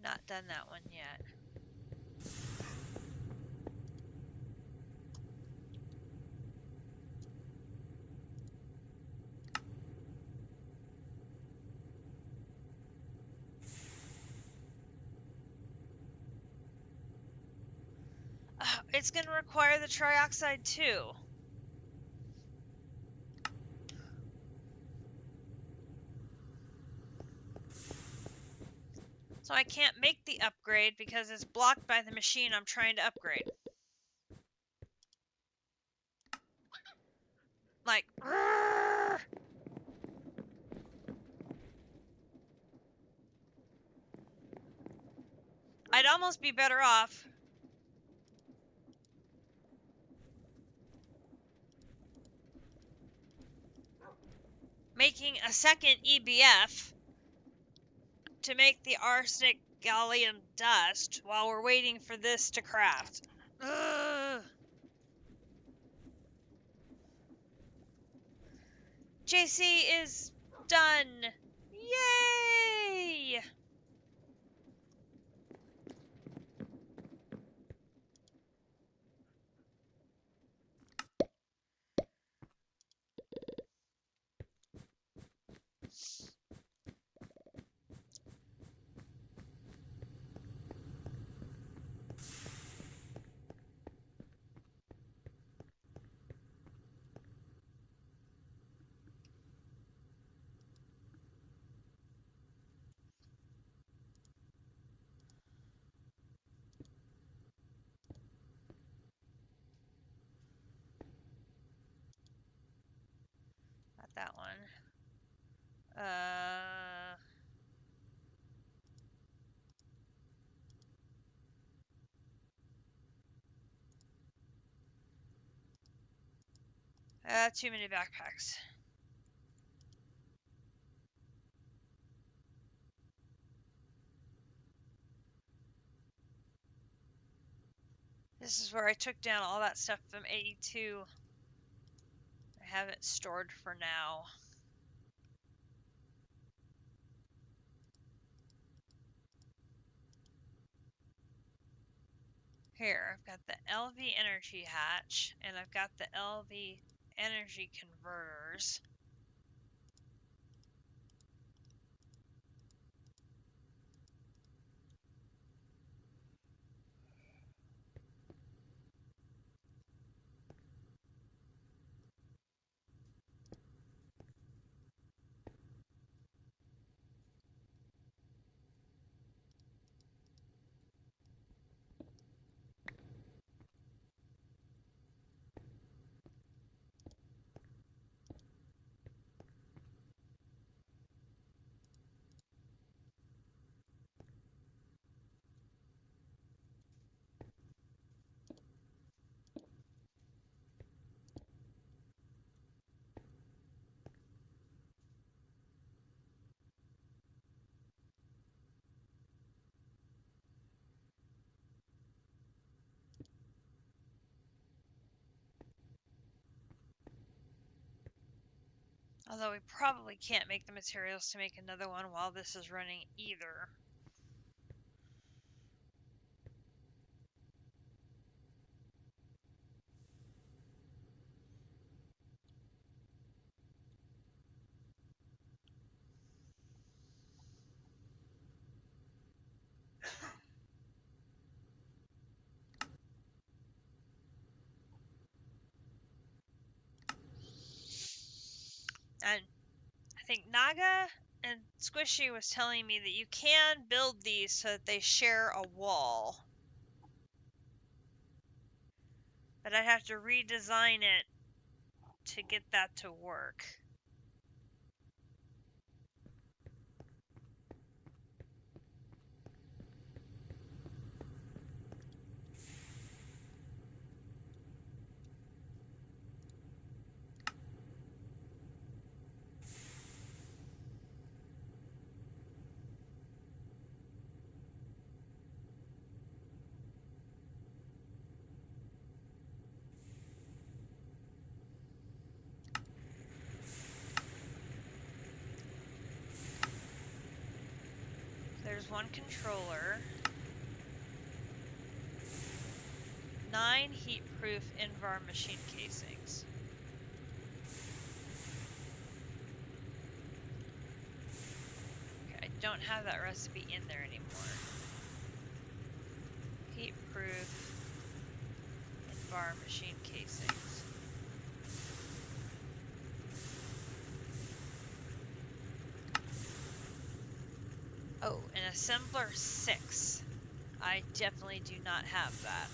Speaker 1: Not done that one yet. It's going to require the trioxide too. So I can't make the upgrade because it's blocked by the machine I'm trying to upgrade. Like, Rrr! I'd almost be better off making a second EBF to make the arsenic gallium dust while we're waiting for this to craft. Ugh. JC is done. Yay! Not that one. Too many backpacks. This is where I took down all that stuff from 82. I have it stored for now. Here, I've got the LV energy hatch, and I've got the LV energy converters. Although we probably can't make the materials to make another one while this is running either. And I think Naga and Squishy was telling me that you can build these so that they share a wall. But I'd have to redesign it to get that to work. There's one controller, 9 heat-proof Invar machine casings. Okay, I don't have that recipe in there anymore. Heat-proof Invar machine casings. Oh, an assembler 6. I definitely do not have that.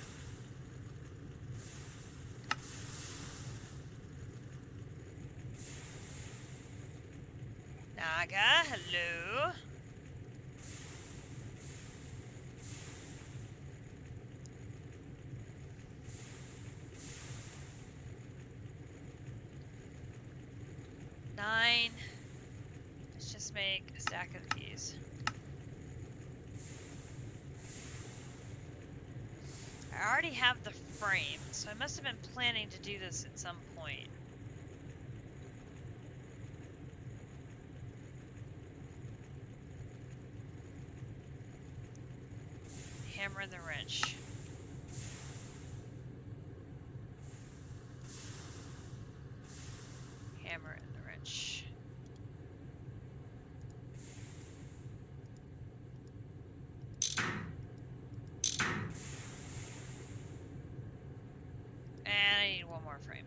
Speaker 1: Naga, hello. Nine. Let's just make a stack of these. I already have the frame, so I must have been planning to do this at some point. Hammer and the wrench. Hammer and the wrench. And I need one more frame.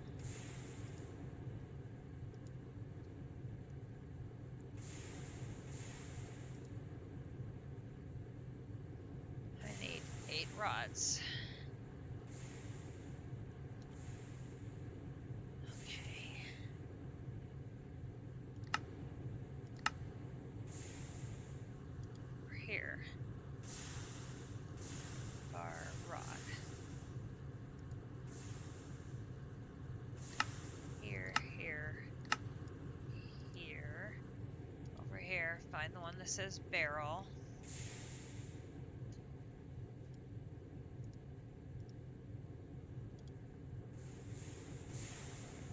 Speaker 1: I need 8 rods. Okay. Over here. Bar rod. Here, here, here. Over here, find the one that says barrel.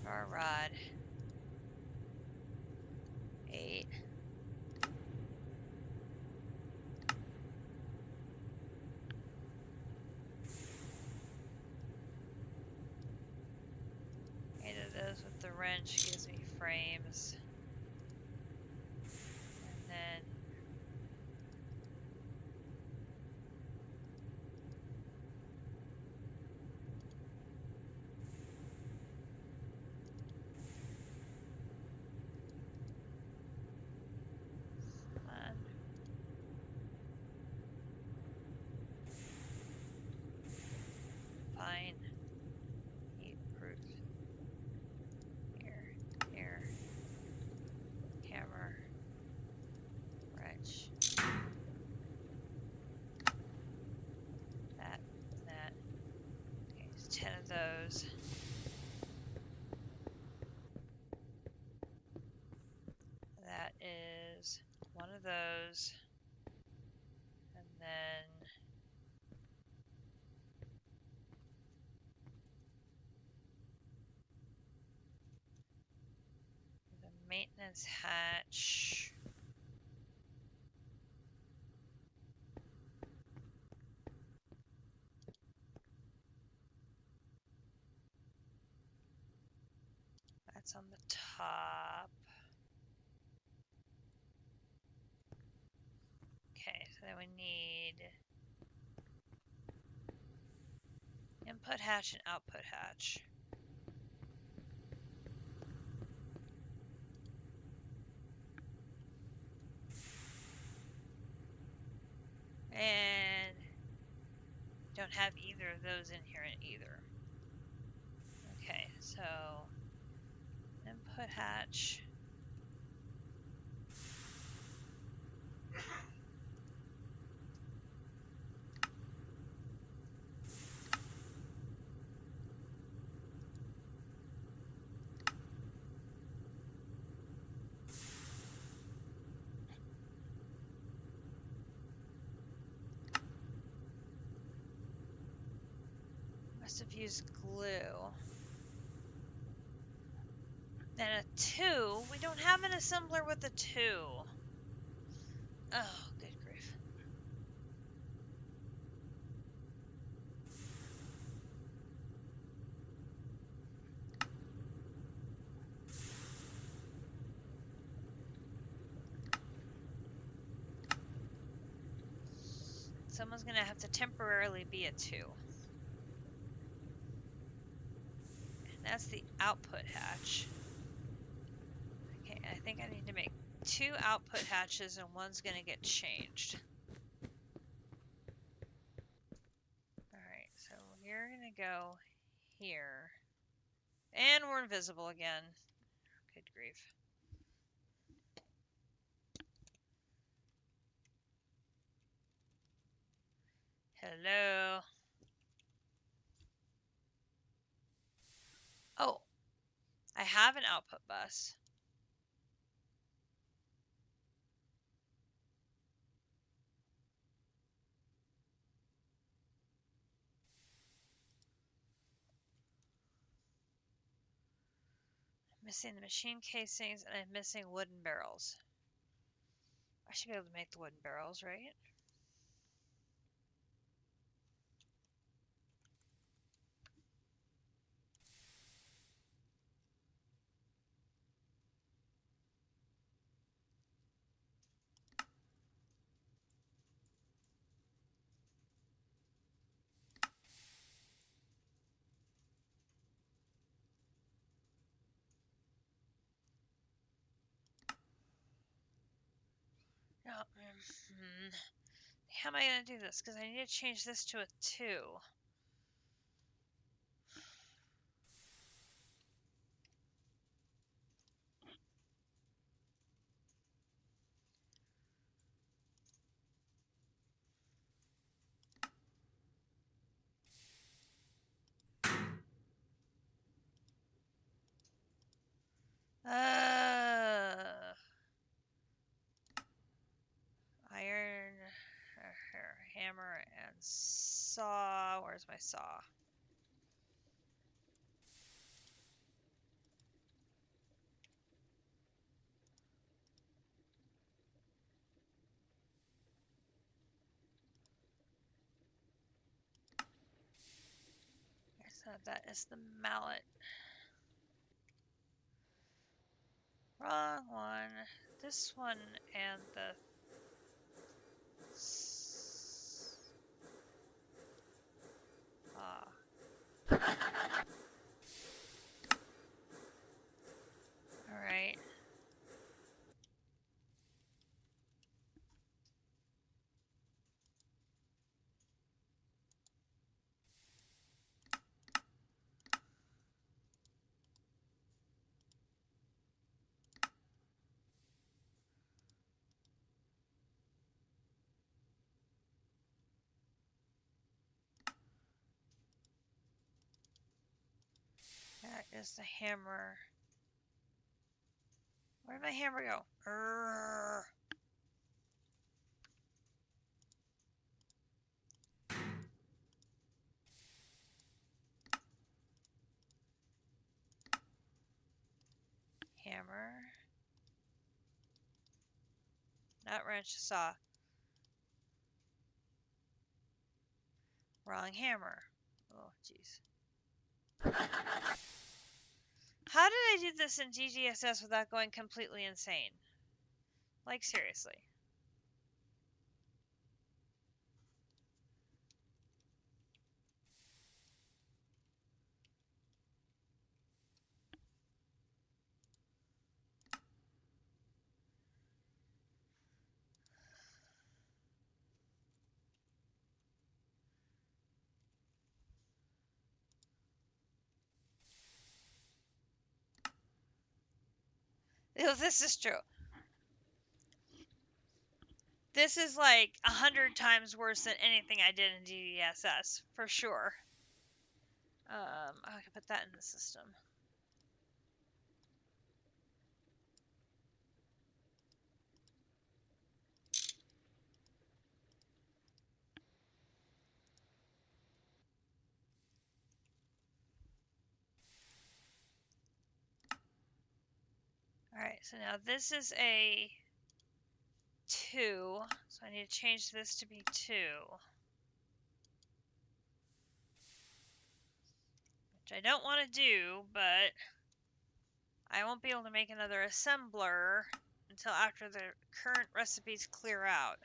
Speaker 1: Bar rod. 8. Eight of those with the wrench gives me frames. And then fine. Heat proof. Here, here. Hammer. Wrench. That, and that. Okay, there's 10 of those. That is one of those. And then the maintenance hatch. That's on the top. Okay, so then we need input hatch and output hatch. And don't have either of those in here either. Okay, so input hatch. Must have used glue. And a 2. We don't have an assembler with a 2. Oh, good grief. Someone's going to have to temporarily be a 2. And that's the output hatch. Okay, I think I need to make 2 output hatches and one's going to get changed. Alright, so you're going to go here. And we're invisible again. Good grief. Hello. Oh, I have an output bus. I'm missing the machine casings and I'm missing wooden barrels. I should be able to make the wooden barrels, right? No. How am I going to do this? Because I need to change this to a 2. Iron, hammer, and saw. Where's my saw? So that is the mallet. Wrong one. This one and the... Alright. That is the hammer. Where did my hammer go? Hammer. Not wrench, saw. Wrong hammer. Oh, jeez. How did I do this in GGSS without going completely insane? Like, seriously. This is true. This is like 100 times worse than anything I did in GDSS, for sure. I can put that in the system. Alright, so now this is a 2, so I need to change this to be 2. Which I don't want to do, but I won't be able to make another assembler until after the current recipes clear out.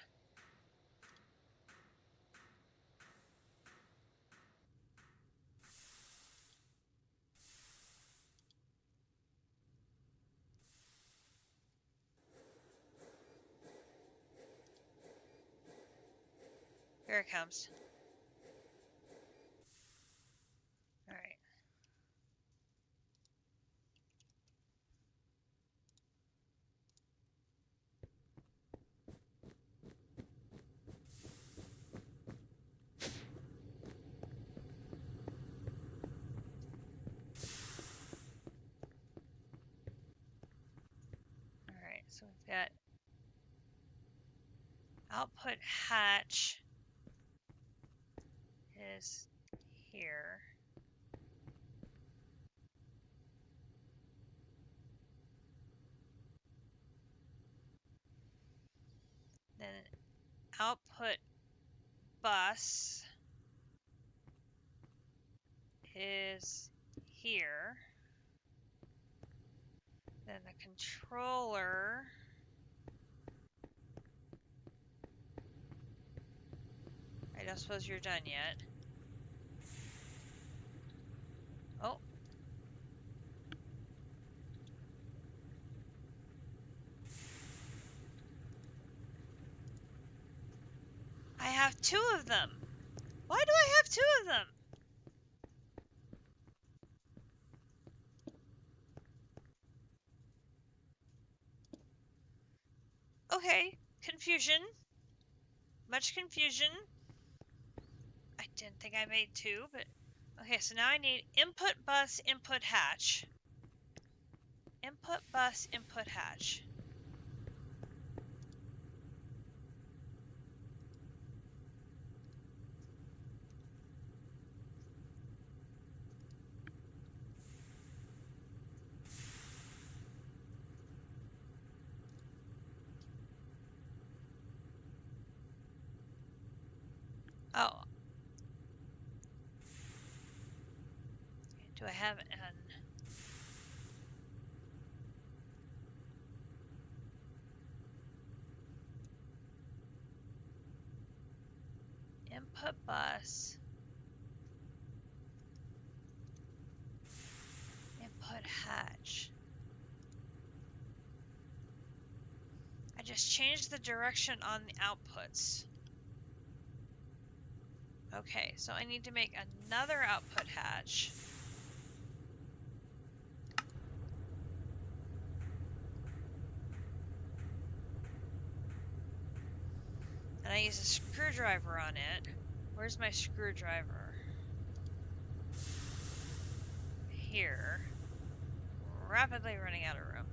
Speaker 1: Here it comes. Alright. Alright, so we've got output hatch is here. Then output bus is here. Then the controller I don't suppose you're done yet. Oh. I have 2 of them. Why do I have 2 of them? Okay, confusion. Much confusion. I didn't think I made 2, but... Okay, so now I need input bus, input hatch. Input bus, input hatch. Oh. Do I have an... Input bus. Input hatch. I just changed the direction on the outputs. Okay, so I need to make another output hatch. And I use a screwdriver on it. Where's my screwdriver? Here. Rapidly running out of room.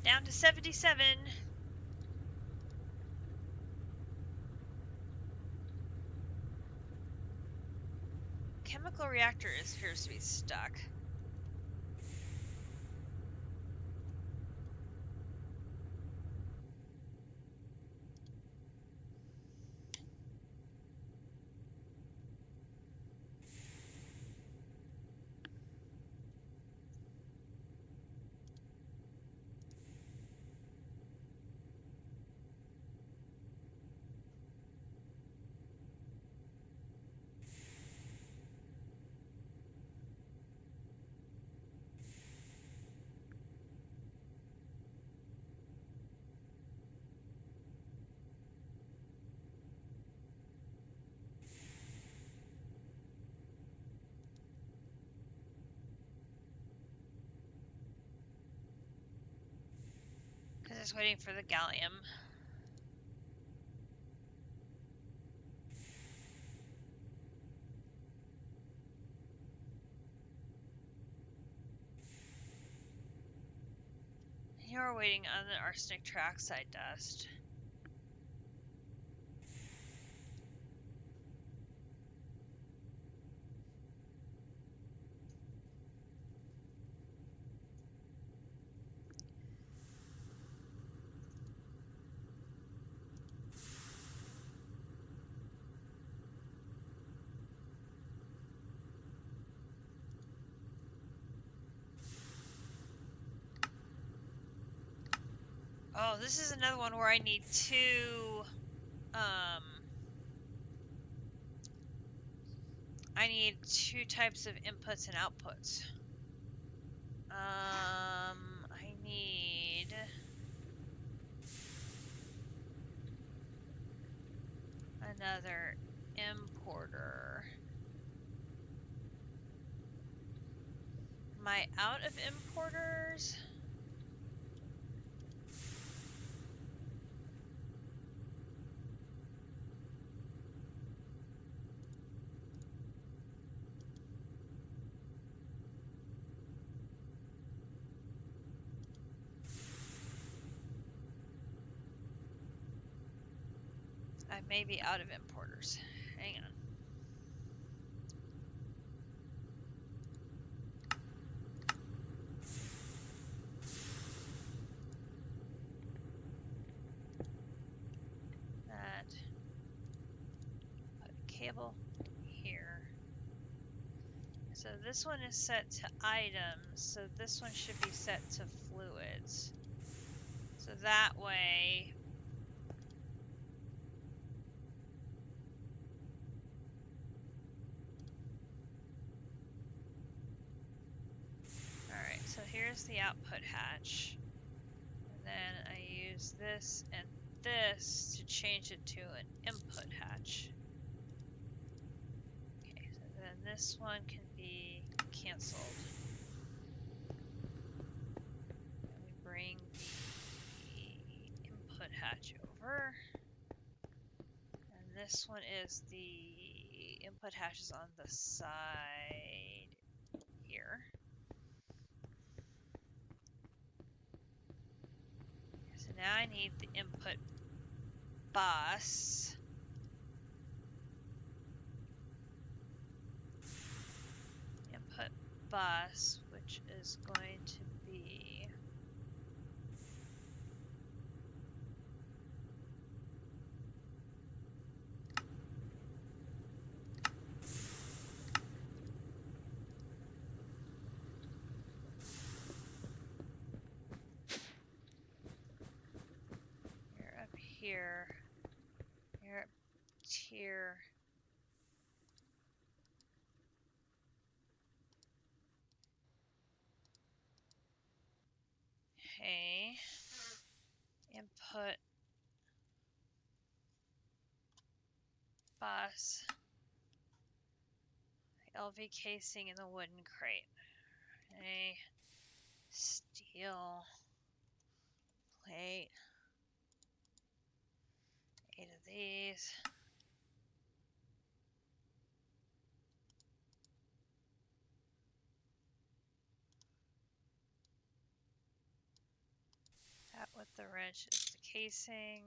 Speaker 1: Down to 77. Chemical reactor appears to be stuck. Because it's waiting for the gallium. Here we're waiting on the arsenic trioxide dust. Oh, this is another one where I need two types of inputs and outputs. I need another importer. Am I out of importers? I may be out of importers. Hang on. That. Put a cable here. So this one is set to items, so this one should be set to fluids. So that way, alright, so here's the output hatch. And then I use this and this to change it to an input hatch. Okay, so then this one can be canceled. And we bring the input hatch over. And this one is the input hatch is on the side here. So now I need the input bus. Input bus, which is going to be you're up here. You're up here. Okay. Input bus. LV casing in the wooden crate. Okay. Steel plate. 8 of these. The wrench is the casing.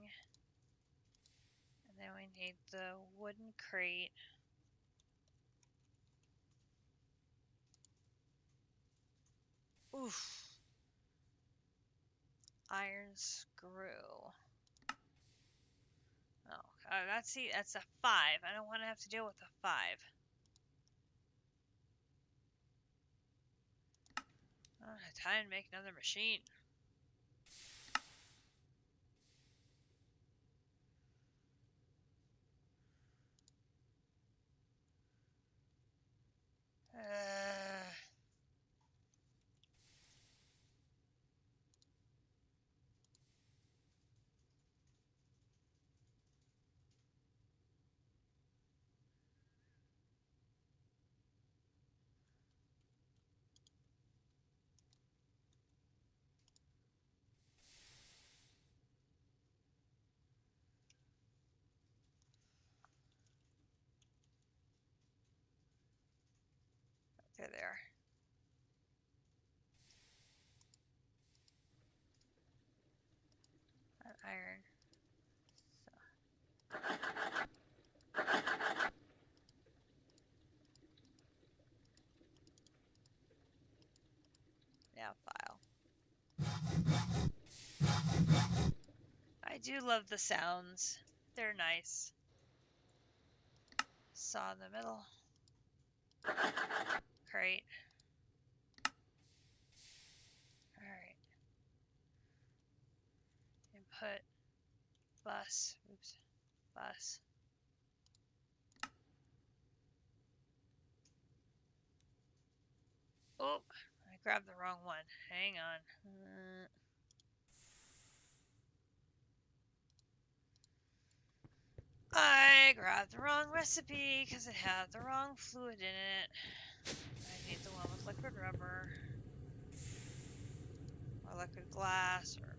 Speaker 1: And then we need the wooden crate. Oof. Iron screw. Oh, that's a 5. I don't want to have to deal with a 5. I don't have time to make another machine. There they are. Iron. Now file. I do love the sounds. They're nice. Saw in the middle. Crate. Alright. Input. Bus. Oops. Bus. Oh, I grabbed the wrong one. Hang on. I grabbed the wrong recipe because it had the wrong fluid in it. I need the one with liquid rubber. Or liquid glass or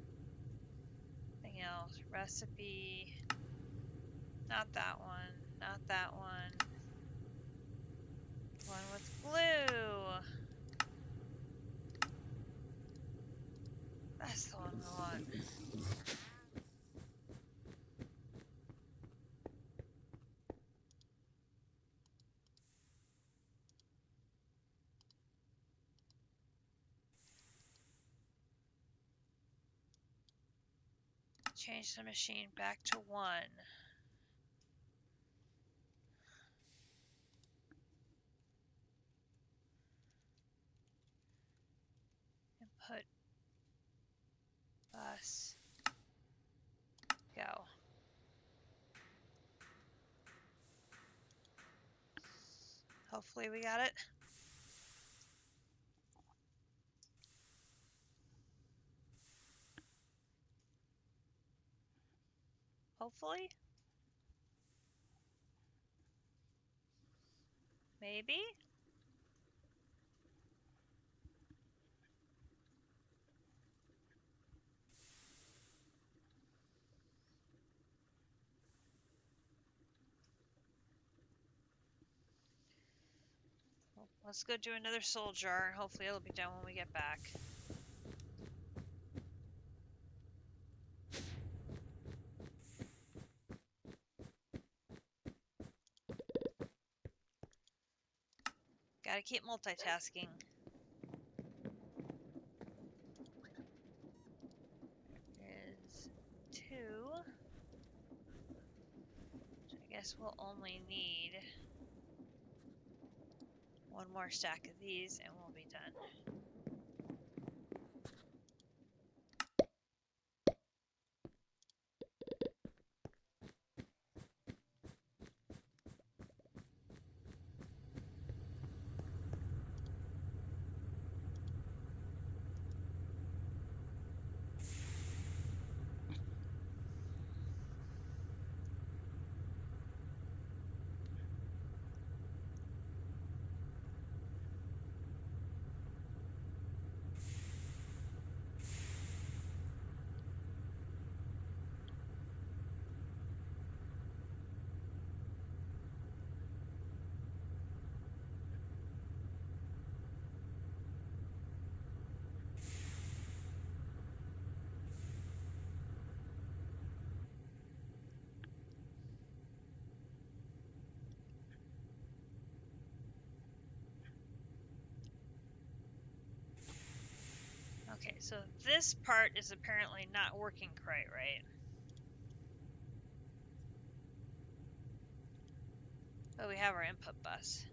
Speaker 1: anything else. Recipe. Not that one. Not that one. One with glue. That's the one we want. Change the machine back to 1. Input. Bus. Go. Hopefully we got it. Hopefully. Maybe. Let's go do another soul jar and hopefully it'll be done when we get back. Gotta keep multitasking. Is 2. Which I guess we'll only need 1 more stack of these and we'll be done. Okay, so this part is apparently not working quite right. But we have our input bus.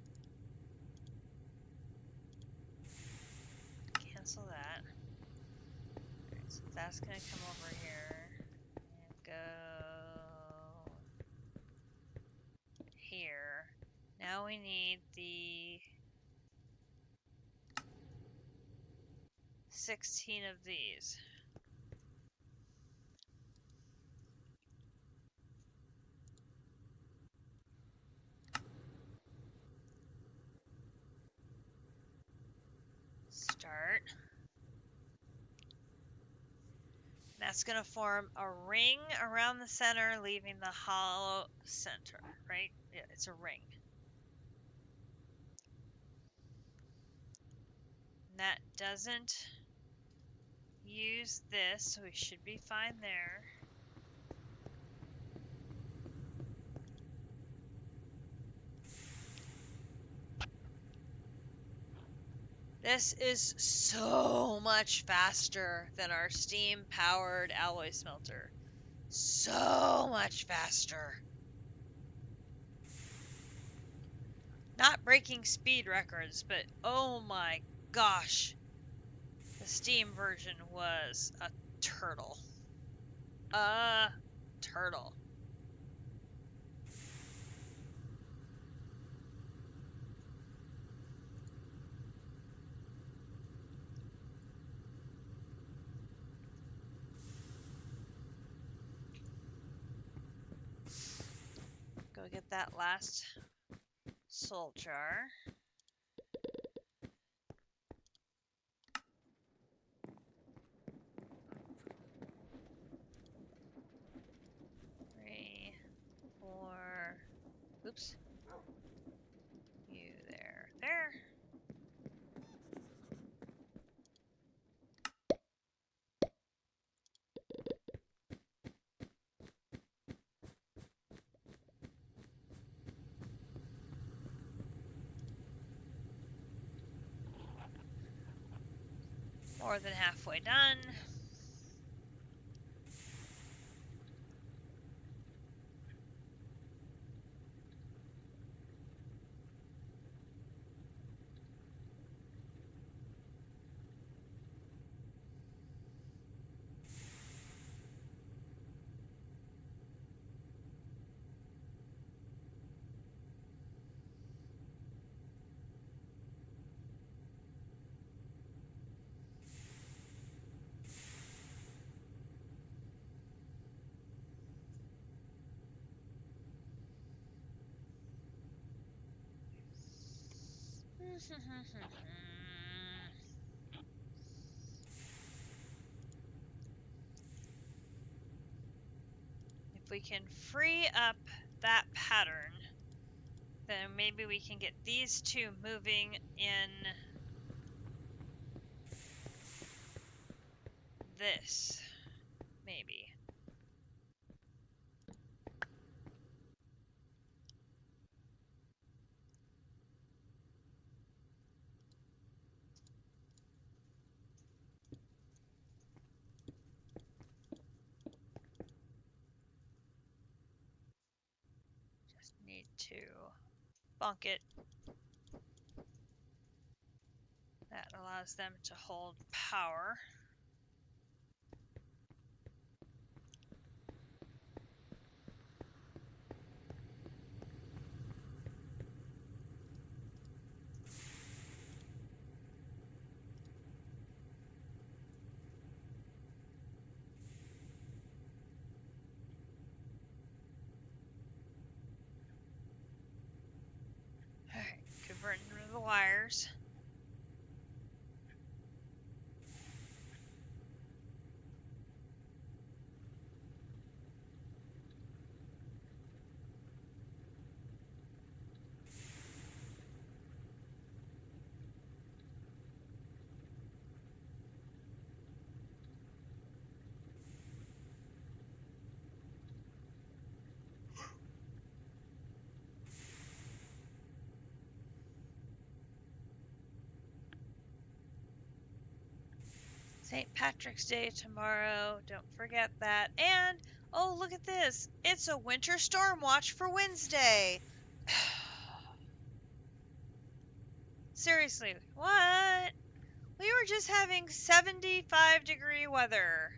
Speaker 1: Cancel that. Alright, so that's going to come over here and go here. Now we need the 16 of these. Start. That's going to form a ring around the center, leaving the hollow center, right? Yeah, it's a ring. And that doesn't use this, so we should be fine there. This is so much faster than our steam-powered alloy smelter. So much faster. Not breaking speed records, but oh my gosh. The steam version was a turtle. A turtle. Go get that last soul jar. Three, four, oops. You there, there. More than halfway done. If we can free up that pattern, then maybe we can get these two moving in this. Maybe. Just need to bonk it. That allows them to hold power. Alright, converting the wires. St. Patrick's Day tomorrow. Don't forget that. And, oh, look at this. It's a winter storm watch for Wednesday. Seriously, what? We were just having 75-degree weather.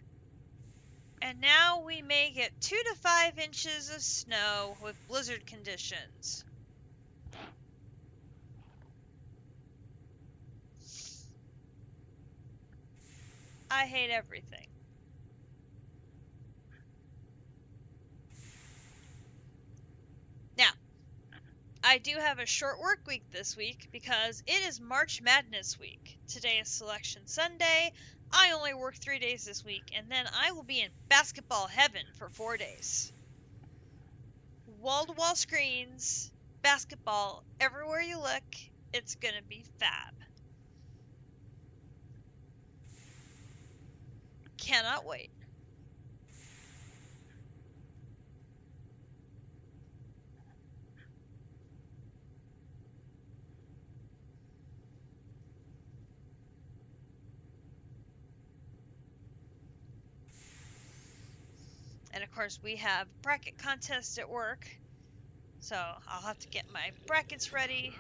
Speaker 1: And now we may get 2 to 5 inches of snow with blizzard conditions. I hate everything. Now, I do have a short work week this week because it is March Madness week. Today is Selection Sunday. I only work 3 days this week, and then I will be in basketball heaven for 4 days. Wall-to-wall screens, basketball, everywhere you look, it's gonna be fab. Cannot wait. And of course, we have bracket contest at work, so I'll have to get my brackets ready.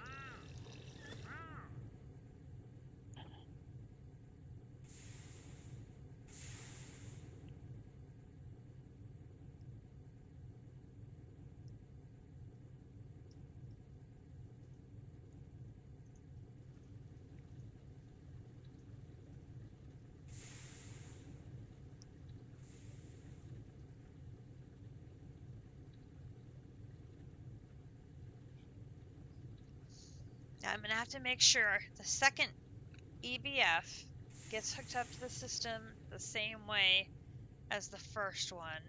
Speaker 1: I'm going to have to make sure the second EBF gets hooked up to the system the same way as the first one,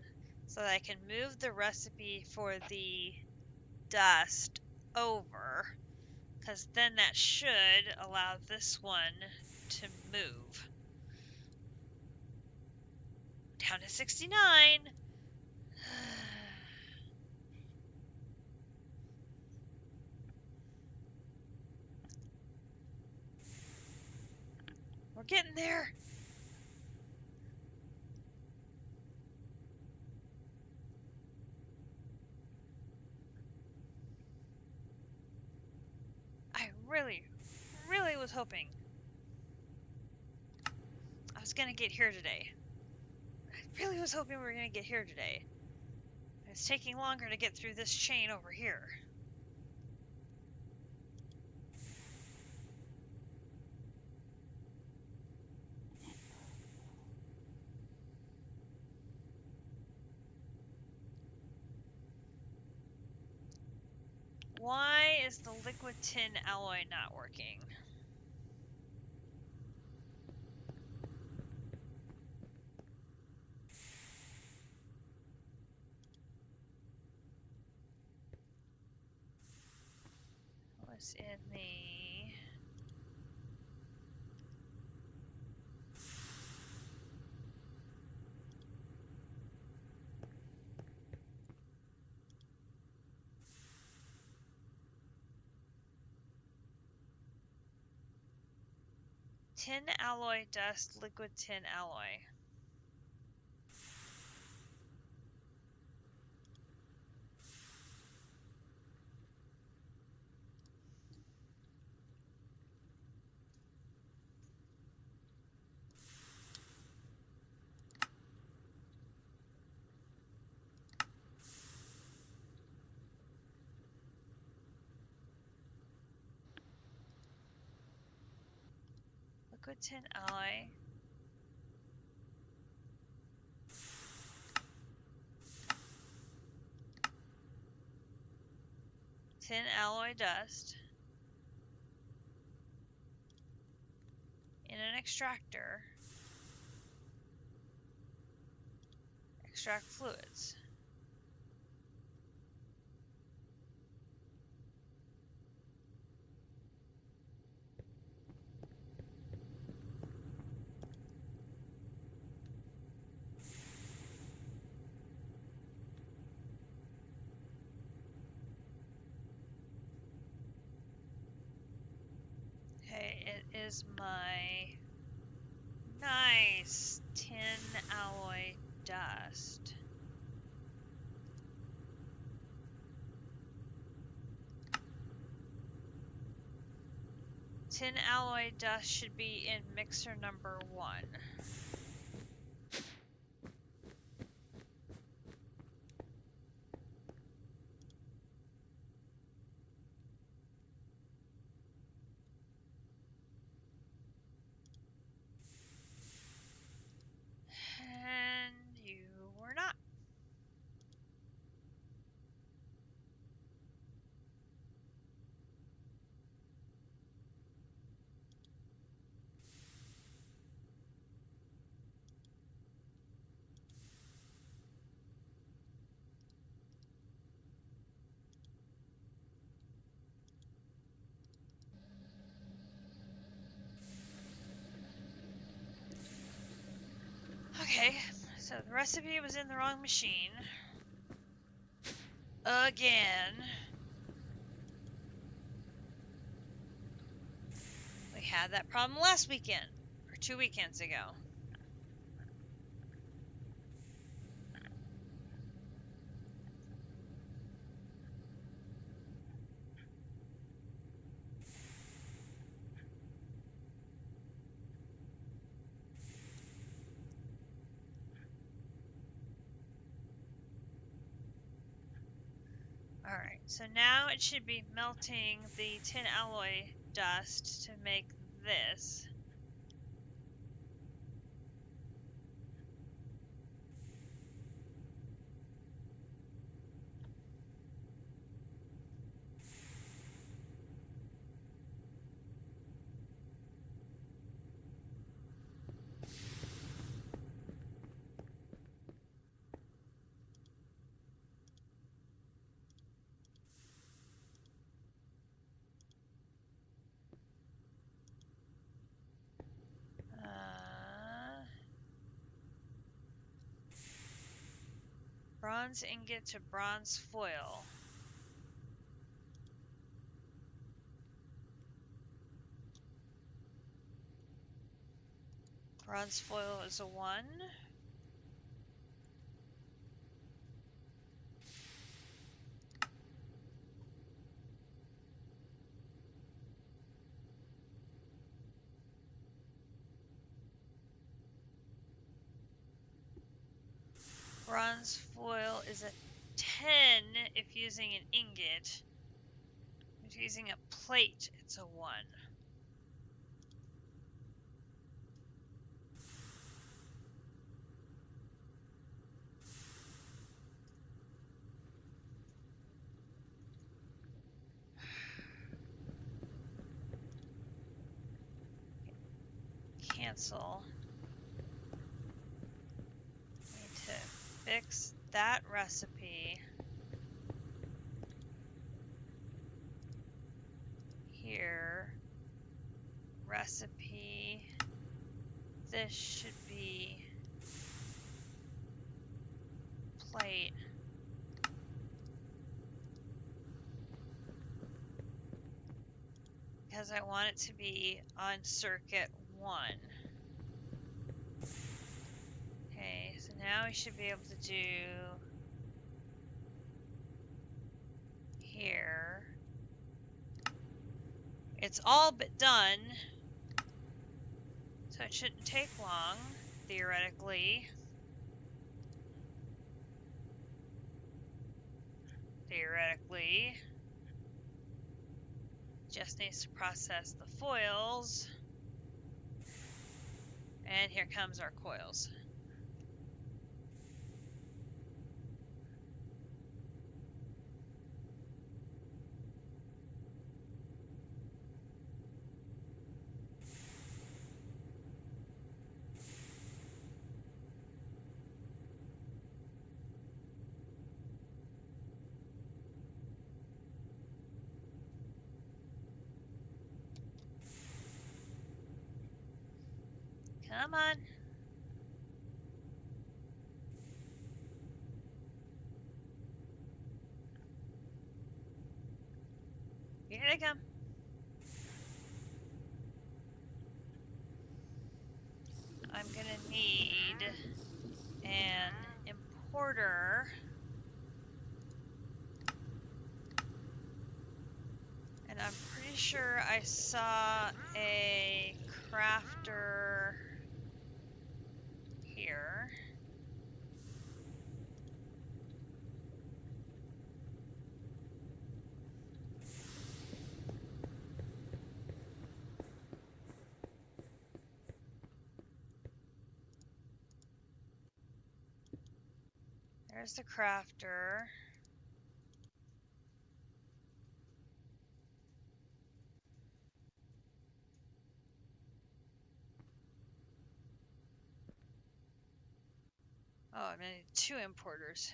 Speaker 1: so that I can move the recipe for the dust over, because then that should allow this one to move. Down to 69. We're getting there. I really, really was hoping I was going to get here today. I really was hoping we were going to get here today. It's taking longer to get through this chain over here. Why is the liquid tin alloy not working? What's in the... Tin alloy dust, liquid tin alloy. Liquid tin alloy. Tin alloy dust. In an extractor. Extract fluids. Okay, it is my Nice. Tin alloy dust. Tin alloy dust should be in mixer number 1. And you were not. Okay, so the recipe was in the wrong machine. Again. We had that problem last weekend, or 2 weekends ago. Alright, so now it should be melting the tin alloy dust to make this. Bronze ingot to bronze foil. Bronze foil is a 1. Bronze foil is a 10 if using an ingot. If using a plate, it's a 1. Cancel. Need to fix that recipe. Here. Recipe. This should be plate. Because I want it to be on circuit 1. Okay, so now we should be able to do here. It's all but done, so it shouldn't take long, theoretically. Theoretically. Just needs to process the foils. And here comes our coils. Come on. Here they come. I'm gonna need an importer. And I'm pretty sure I saw a crafter here. There's the crafter. Oh, I'm gonna need 2 importers.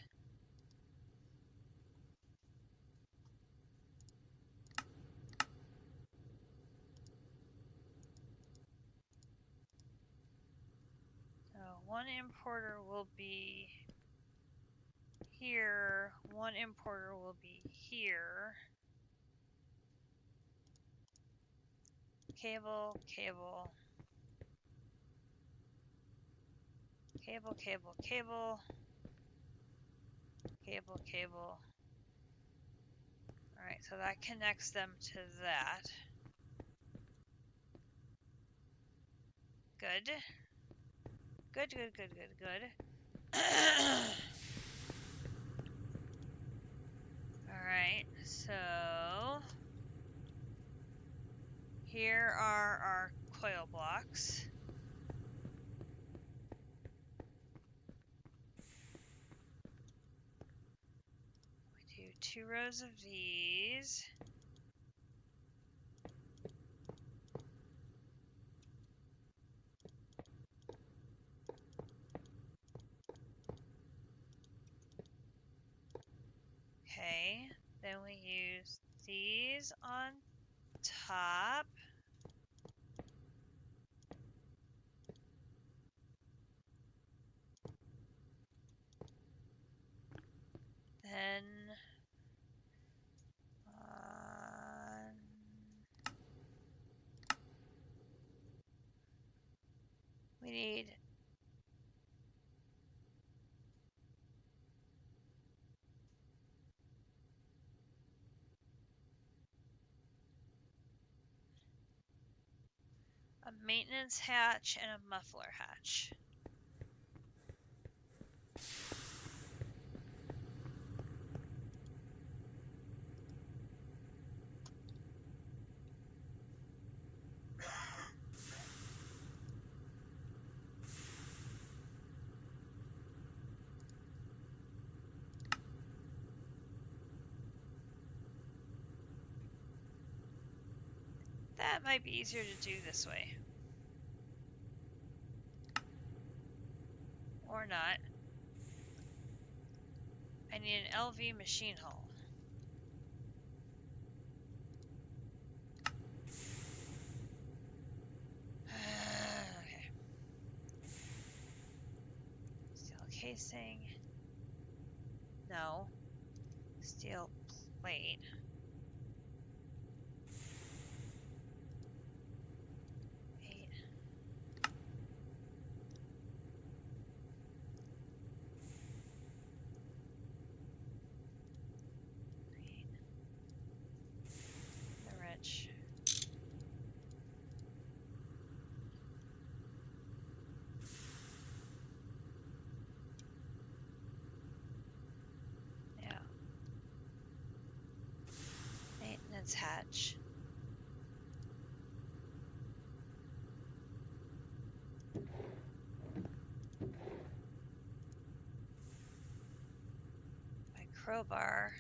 Speaker 1: So 1 importer will be here, 1 importer will be here. Cable, cable. Cable, cable, cable. Cable, cable. Alright, so that connects them to that. Good. Good, good, good, good, good. Alright, so here are our coil blocks. We do 2 rows of these. Okay, then we use these on top. Then we need a maintenance hatch and a muffler hatch. That might be easier to do this way. Or not. I need an LV machine hull. Okay. Steel casing. No. Steel plate. The wrench. Yeah. Maintenance hatch. My crowbar.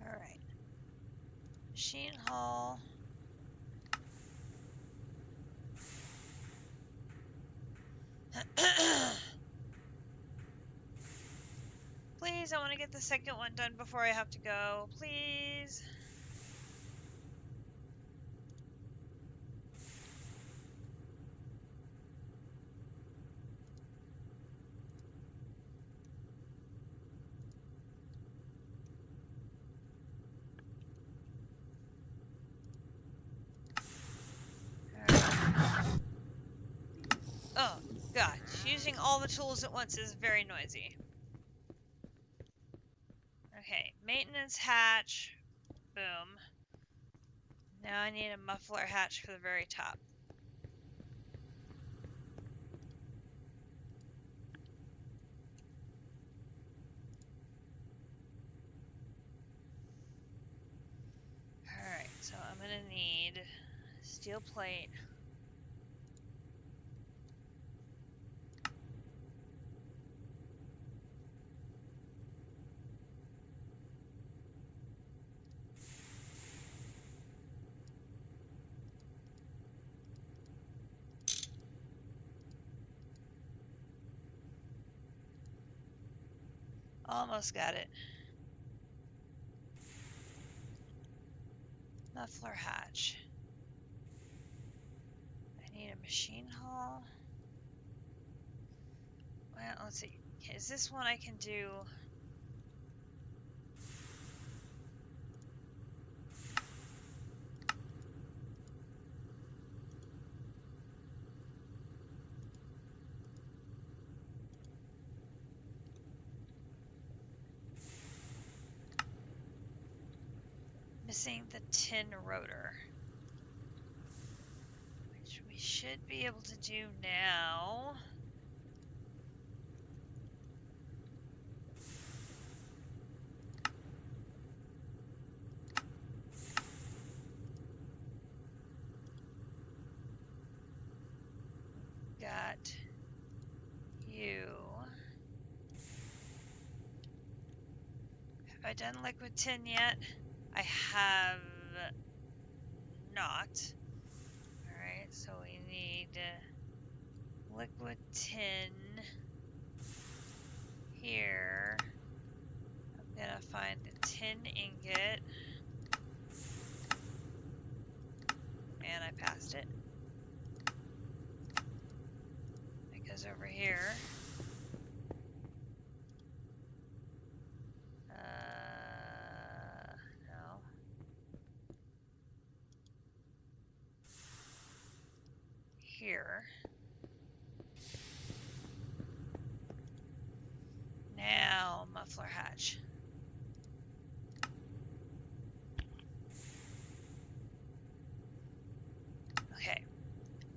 Speaker 1: Alright. Machine hull. Please, I want to get the second one done before I have to go. Please. Oh, gosh. Using all the tools at once is very noisy. Okay, maintenance hatch. Boom. Now I need a muffler hatch for the very top. Alright, so I'm gonna need steel plate. Almost got it. Muffler hatch. I need a machine hull. Well, let's see. Is this one I can do? Missing the tin rotor. Which we should be able to do now. Got you. Have I done liquid tin yet? I have not. Alright, so we need liquid tin here. I'm gonna find the tin ingot. And I passed it. It goes over here. No. Here. Now, muffler hatch. Okay.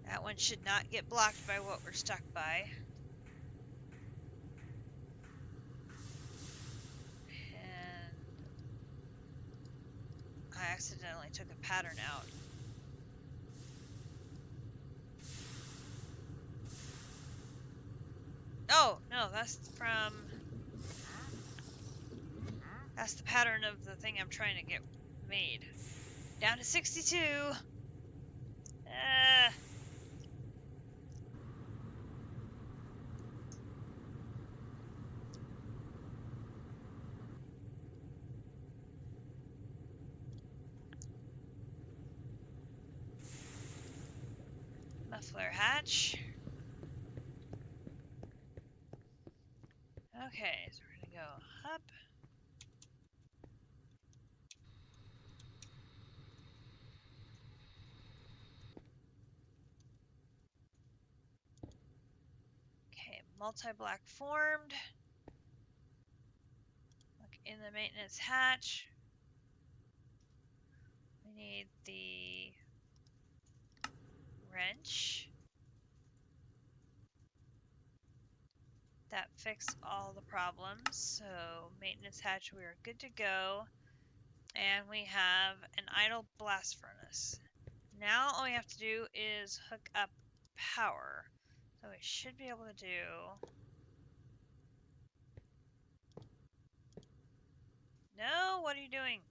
Speaker 1: That one should not get blocked by what we're stuck by. And I accidentally took a pattern out. Oh, no, that's from... That's the pattern of the thing I'm trying to get made. Down to 62! Muffler hatch. Okay, so we're gonna go up. Okay, multi-block formed. Look in the maintenance hatch. We need the wrench. That fixed all the problems. So maintenance hatch, we are good to go. And we have an idle blast furnace. Now all we have to do is hook up power. So we should be able to do... No, what are you doing?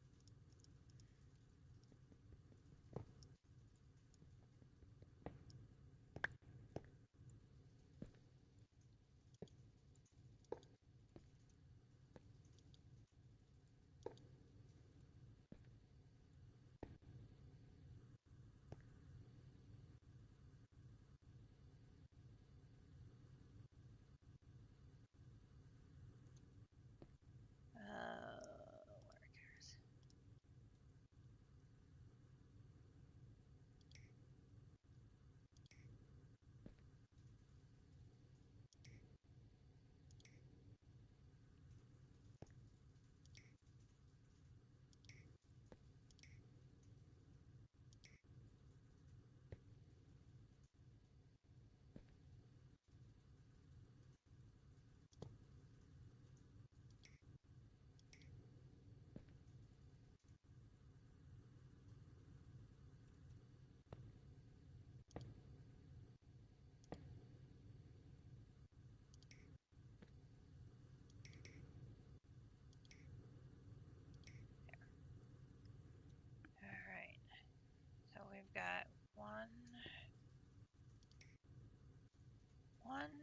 Speaker 1: Workers.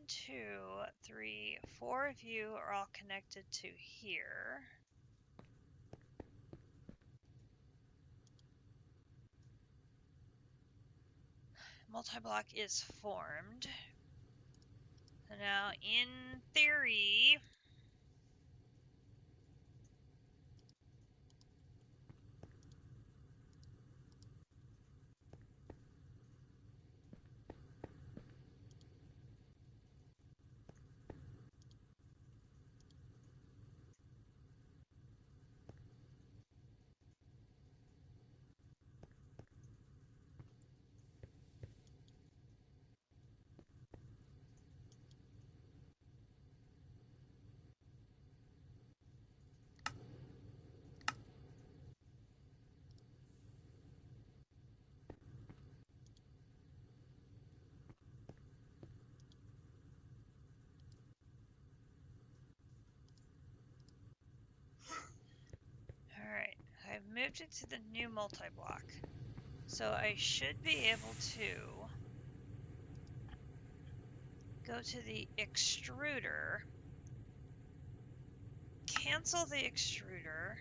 Speaker 1: two, three, four of you are all connected to here. Multi-block is formed. So now, in theory, alright, I've moved it to the new multi-block. So I should be able to go to the extruder, cancel the extruder,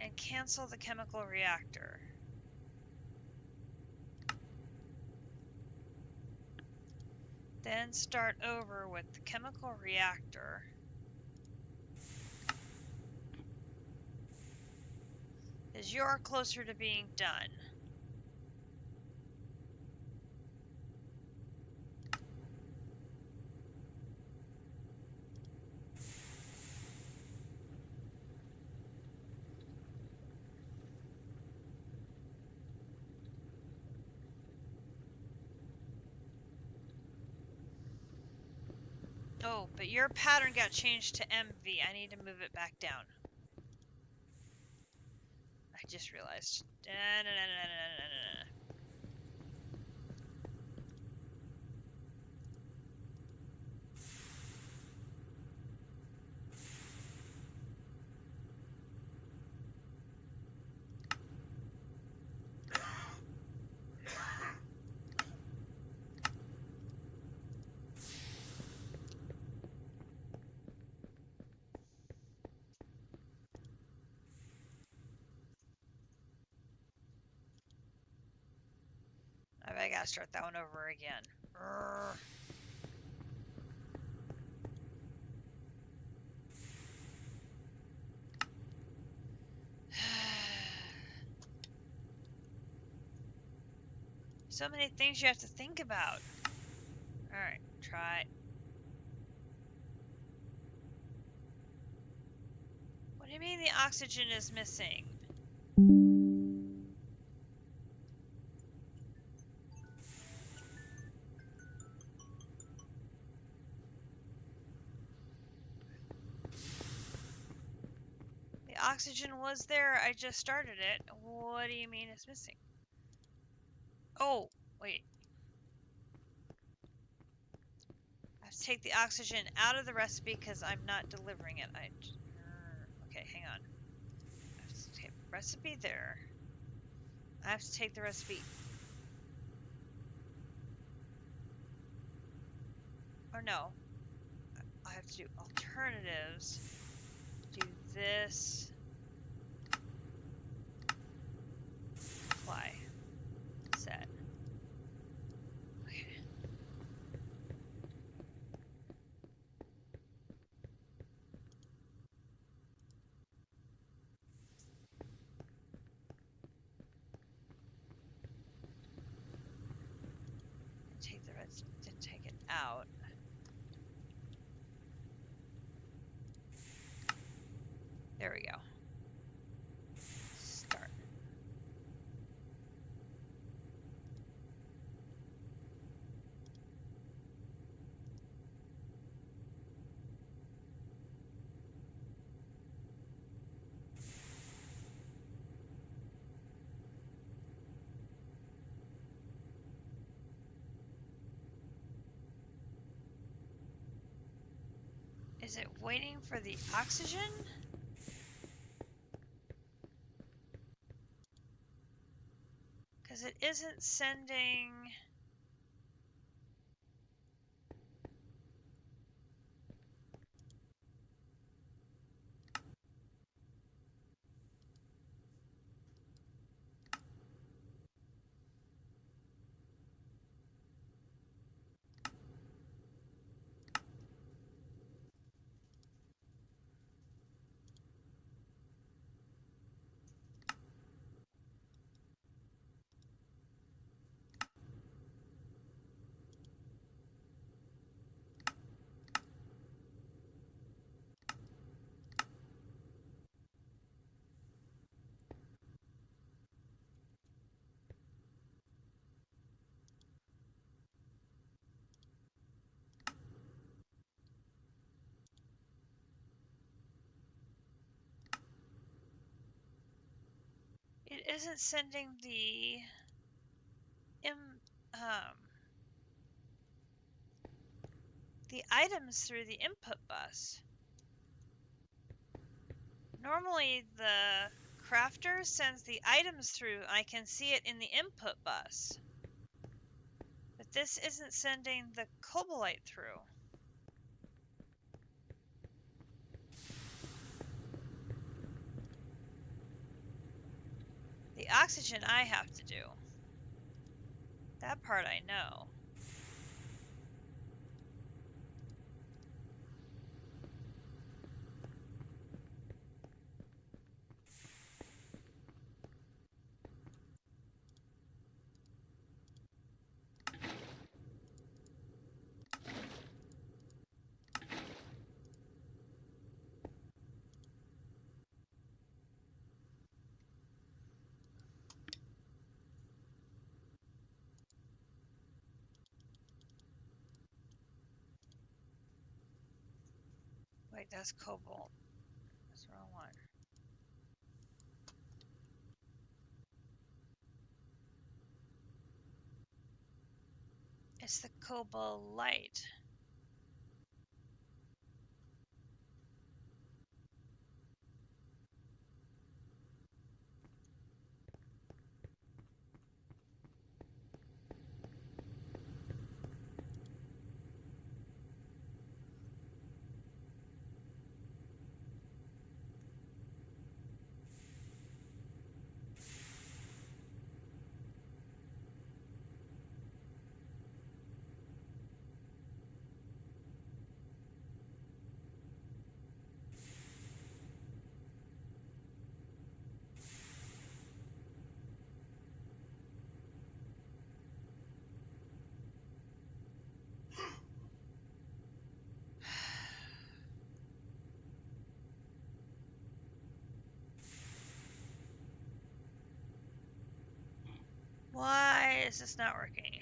Speaker 1: and cancel the chemical reactor. Then start over with the chemical reactor. Because you're closer to being done. Oh, but your pattern got changed to MV. I need to move it back down. I just realized. I gotta start that one over again. Urgh. So many things you have to think about. Alright, try. What do you mean the oxygen is missing? The oxygen was there, I just started it. What do you mean it's missing? Oh, wait. I have to take the oxygen out of the recipe because I'm not delivering it. Okay, hang on. I have to take the recipe there. I have to take the recipe. Or no. I have to do alternatives. Do this. Apply. Set. Okay. Take the recipe. Didn't take it out. There we go. Start. Is it waiting for the oxygen? Because it it isn't sending... It isn't sending um, the items through the input bus. Normally the crafter sends the items through. I can see it in the input bus. But this isn't sending the cobalite through. The oxygen I have to do. That part I know. Wait, that's cobalt. That's the wrong one. It's the cobalite. Why is this not working?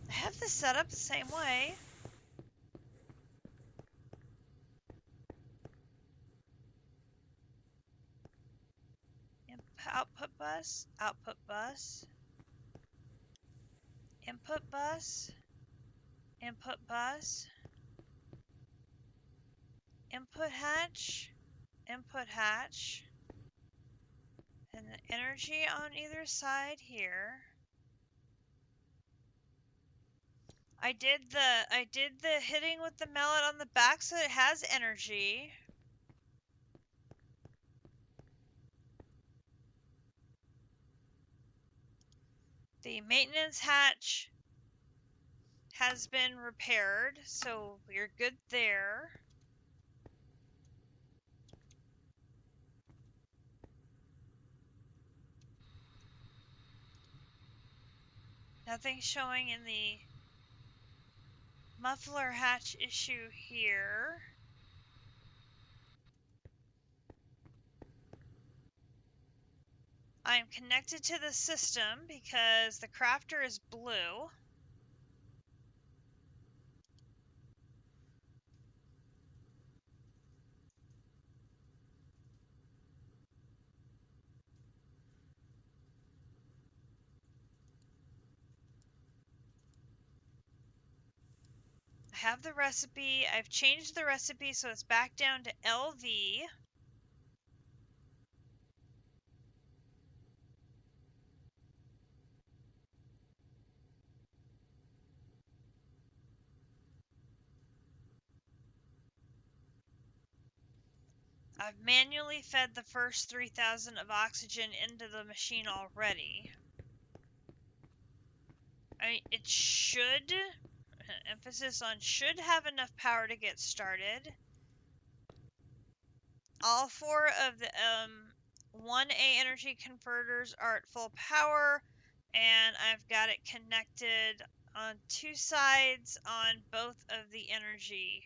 Speaker 1: I have this set up the same way. Output bus, output bus, input bus, input bus, input hatch, and the energy on either side here. I did the hitting with the mallet on the back so it has energy. The maintenance hatch has been repaired, so we're good there. Nothing showing in the muffler hatch issue here. I'm connected to the system because the crafter is blue. have the recipe. I've changed the recipe so it's back down to LV. I've manually fed the first 3,000 of oxygen into the machine already. I mean, it should, emphasis on should, have enough power to get started. All 4 of the 1A energy converters are at full power, and I've got it connected on 2 sides on both of the energy.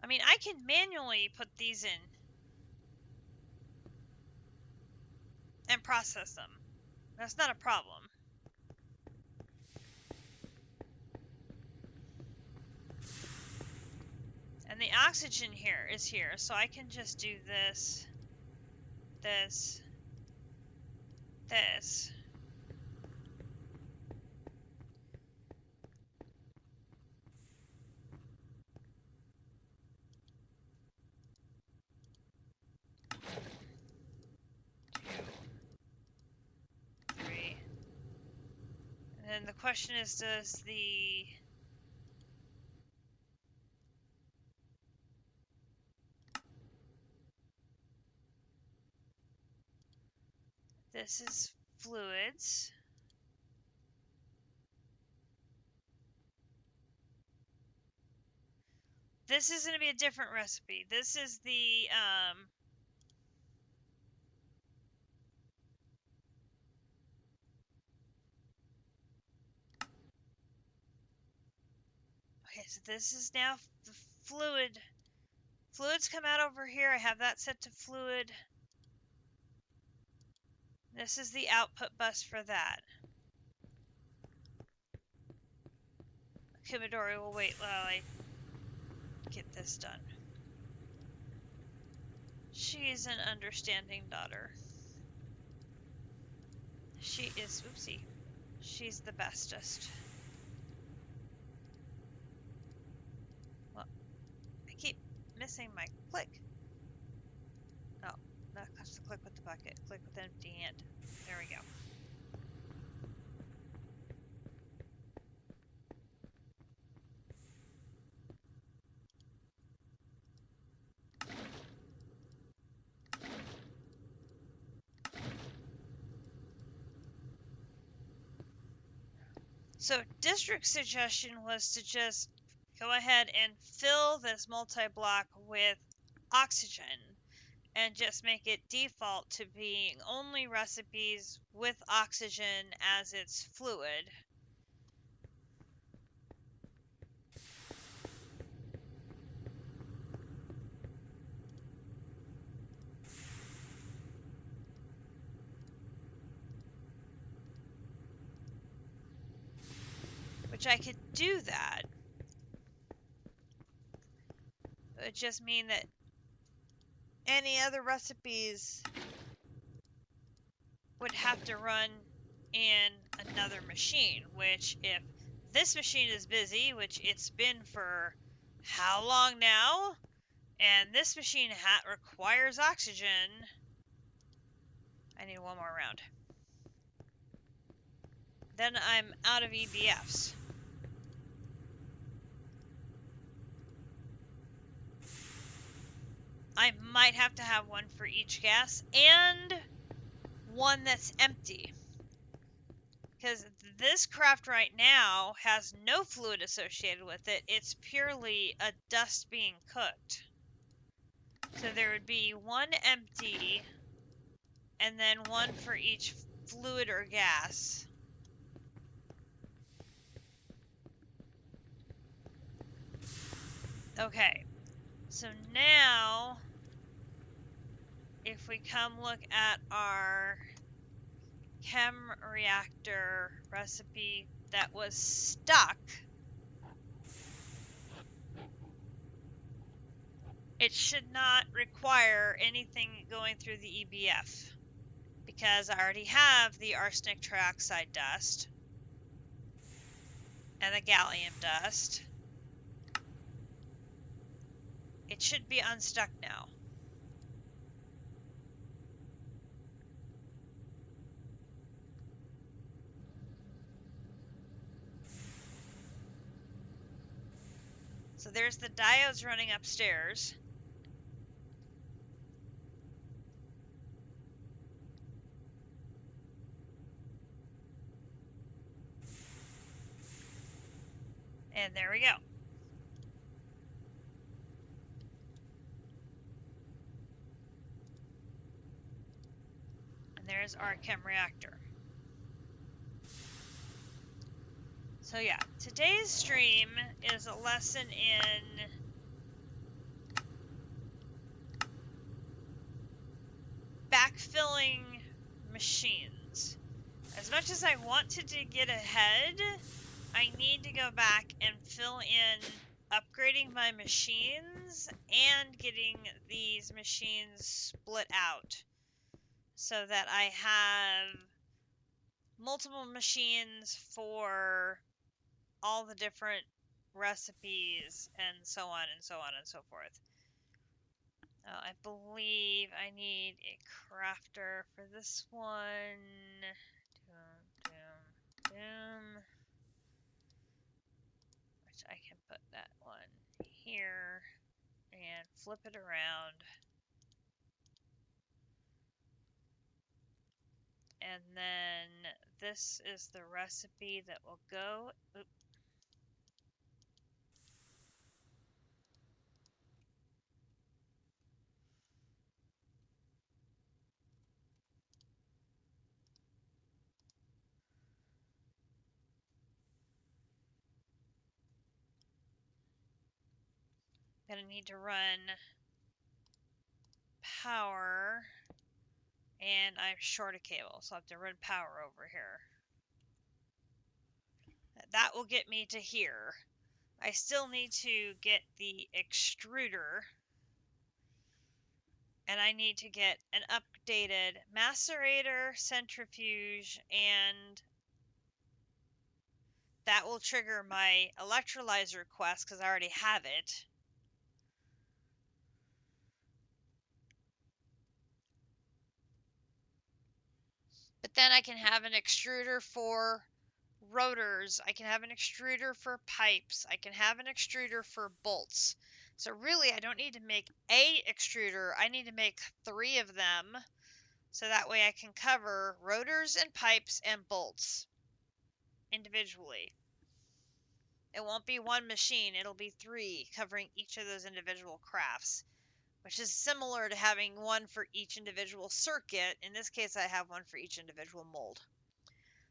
Speaker 1: I mean, I can manually put these in and process them. That's not a problem. And the oxygen here is here, so I can just do this, this, this. And the question is, does the this is fluids. This is going to be a different recipe. This is the okay, so this is now the fluid. Fluids come out over here. I have that set to fluid. This is the output bus for that. Kumidori will wait while I get this done. She's an understanding daughter. She is, oopsie, she's the bestest. Well, I keep missing my click. No, that's the click with the bucket. Click with empty hand. There we go. So district suggestion was to just go ahead and fill this multi-block with oxygen and just make it default to being only recipes with oxygen as its fluid. Which I could do that. It would just mean that any other recipes would have to run in another machine, which if this machine is busy, which it's been for how long now, and this machine requires oxygen, I need one more round. Then I'm out of EBFs. I might have to have one for each gas and one that's empty. Because this craft right now has no fluid associated with it. It's purely a dust being cooked. So there would be one empty and then one for each fluid or gas. Okay, so now if we come look at our chem reactor recipe that was stuck, it should not require anything going through the EBF because I already have the arsenic trioxide dust and the gallium dust. It should be unstuck now. So there's the diodes running upstairs. And there we go. And there's our chem reactor. So yeah, today's stream is a lesson in backfilling machines. As much as I want to get ahead, I need to go back and fill in upgrading my machines and getting these machines split out so that I have multiple machines for all the different recipes and so on and so on and so forth. I believe I need a crafter for this one. Doom, doom, doom. Which I can put that one here and flip it around. And then this is the recipe that will go. Oop. Gonna need to run power, and I'm short a cable, so I have to run power over here. That will get me to here. I still need to get the extruder, and I need to get an updated macerator, centrifuge, and that will trigger my electrolyzer quest because I already have it. But then I can have an extruder for rotors. I can have an extruder for pipes. I can have an extruder for bolts. So really, I don't need to make a extruder. I need to make 3 of them. So that way I can cover rotors and pipes and bolts individually. It won't be one machine. It'll be 3 covering each of those individual crafts, which is similar to having one for each individual circuit. In this case, I have one for each individual mold.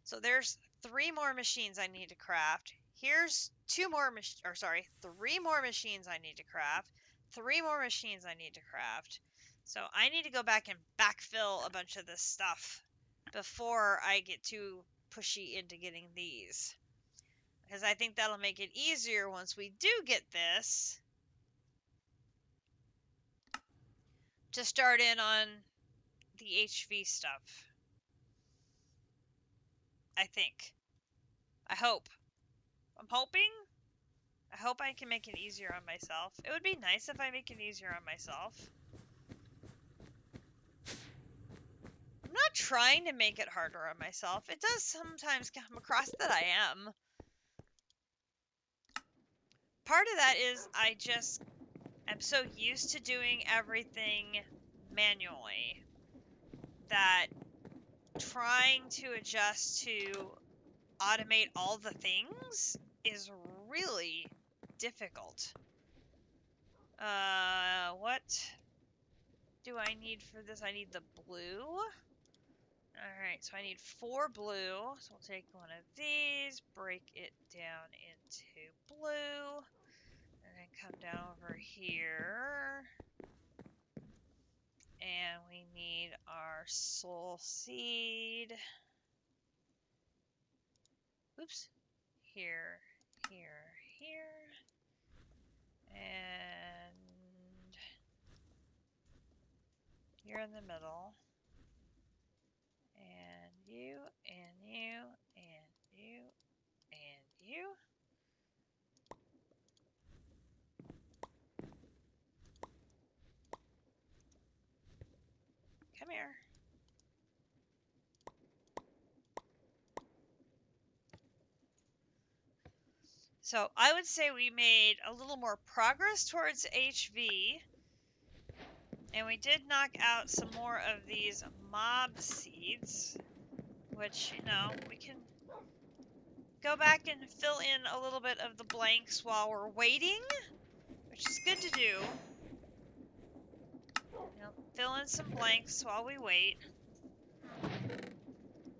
Speaker 1: So there's 3 more machines I need to craft. Here's 3 more machines I need to craft. 3 more machines I need to craft. So I need to go back and backfill a bunch of this stuff before I get too pushy into getting these. Because I think that'll make it easier once we do get this to start in on the HV stuff. I think. I hope. I'm hoping. I hope I can make it easier on myself. It would be nice if I make it easier on myself. I'm not trying to make it harder on myself. It does sometimes come across that I am. Part of that is I just am so used to doing everything manually that trying to adjust to automate all the things is really difficult. What do I need for this? I need the blue. Alright, so I need 4 blue. So we'll take one of these, break it down into blue, and then come down over here. And we need our soul seed. Oops. Here, here, here. And You're in the middle. And you, and you, and you, and you. Come here. So I would say we made a little more progress towards HV. And we did knock out some more of these mob seeds, which, we can go back and fill in a little bit of the blanks while we're waiting, which is good to do. Fill in some blanks while we wait.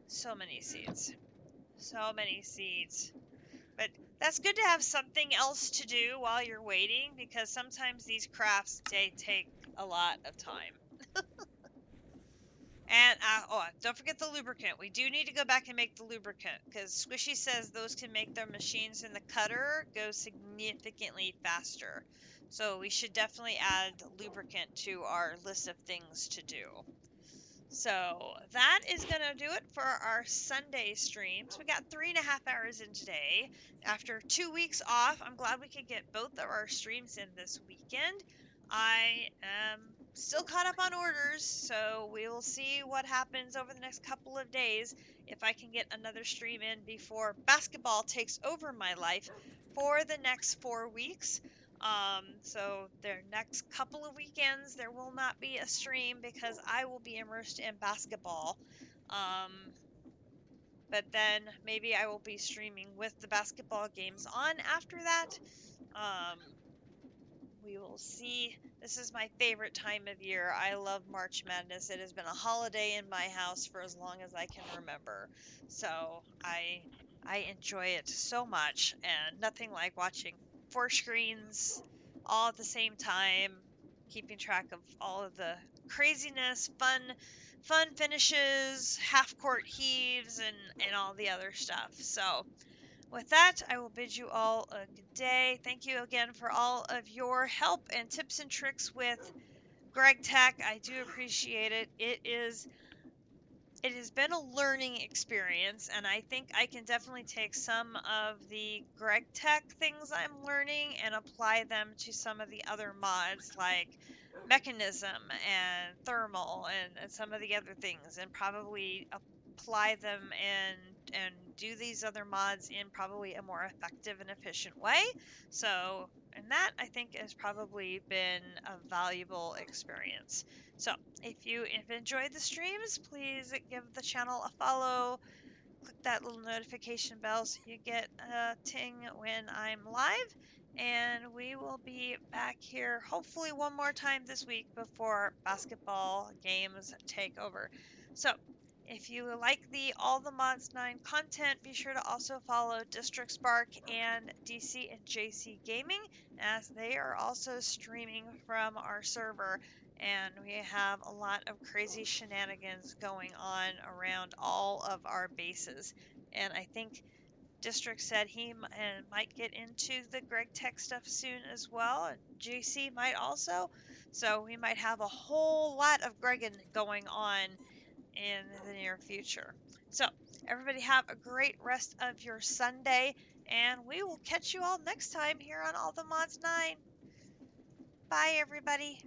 Speaker 1: So many seeds. So many seeds. But that's good to have something else to do while you're waiting, because sometimes these crafts take a lot of time. And, don't forget the lubricant. We do need to go back and make the lubricant, because Squishy says those can make their machines in the cutter go significantly faster. So we should definitely add lubricant to our list of things to do. So that is going to do it for our Sunday streams. We got 3.5 hours in today. After 2 weeks off, I'm glad we could get both of our streams in this weekend. I am still caught up on orders, so we will see what happens over the next couple of days if I can get another stream in before basketball takes over my life for the next 4 weeks. So their next couple of weekends, there will not be a stream because I will be immersed in basketball. But then maybe I will be streaming with the basketball games on after that. We will see. This is my favorite time of year. I love March Madness. It has been a holiday in my house for as long as I can remember. So I enjoy it so much, and nothing like watching 4 screens all at the same time, keeping track of all of the craziness, fun finishes, half court heaves, and all the other stuff. So with that, I will bid you all a good day. Thank you again for all of your help and tips and tricks with Gregtech. I do appreciate it. It has been a learning experience, and I think I can definitely take some of the Gregtech things I'm learning and apply them to some of the other mods like mechanism and thermal and some of the other things, and probably apply them and do these other mods in probably a more effective and efficient way. So, and that I think has probably been a valuable experience. So, if you have enjoyed the streams, please give the channel a follow. Click that little notification bell so you get a ting when I'm live. And we will be back here hopefully one more time this week before basketball games take over. So, if you like the All the Mods 9 content, be sure to also follow District Spark and DC and JC Gaming, as they are also streaming from our server. And we have a lot of crazy shenanigans going on around all of our bases. And I think District said he might get into the Gregtech stuff soon as well, and JC might also. So we might have a whole lot of Gregan going on in the near future. So everybody have a great rest of your Sunday, and we will catch you all next time here on All the Mods 9. Bye, everybody.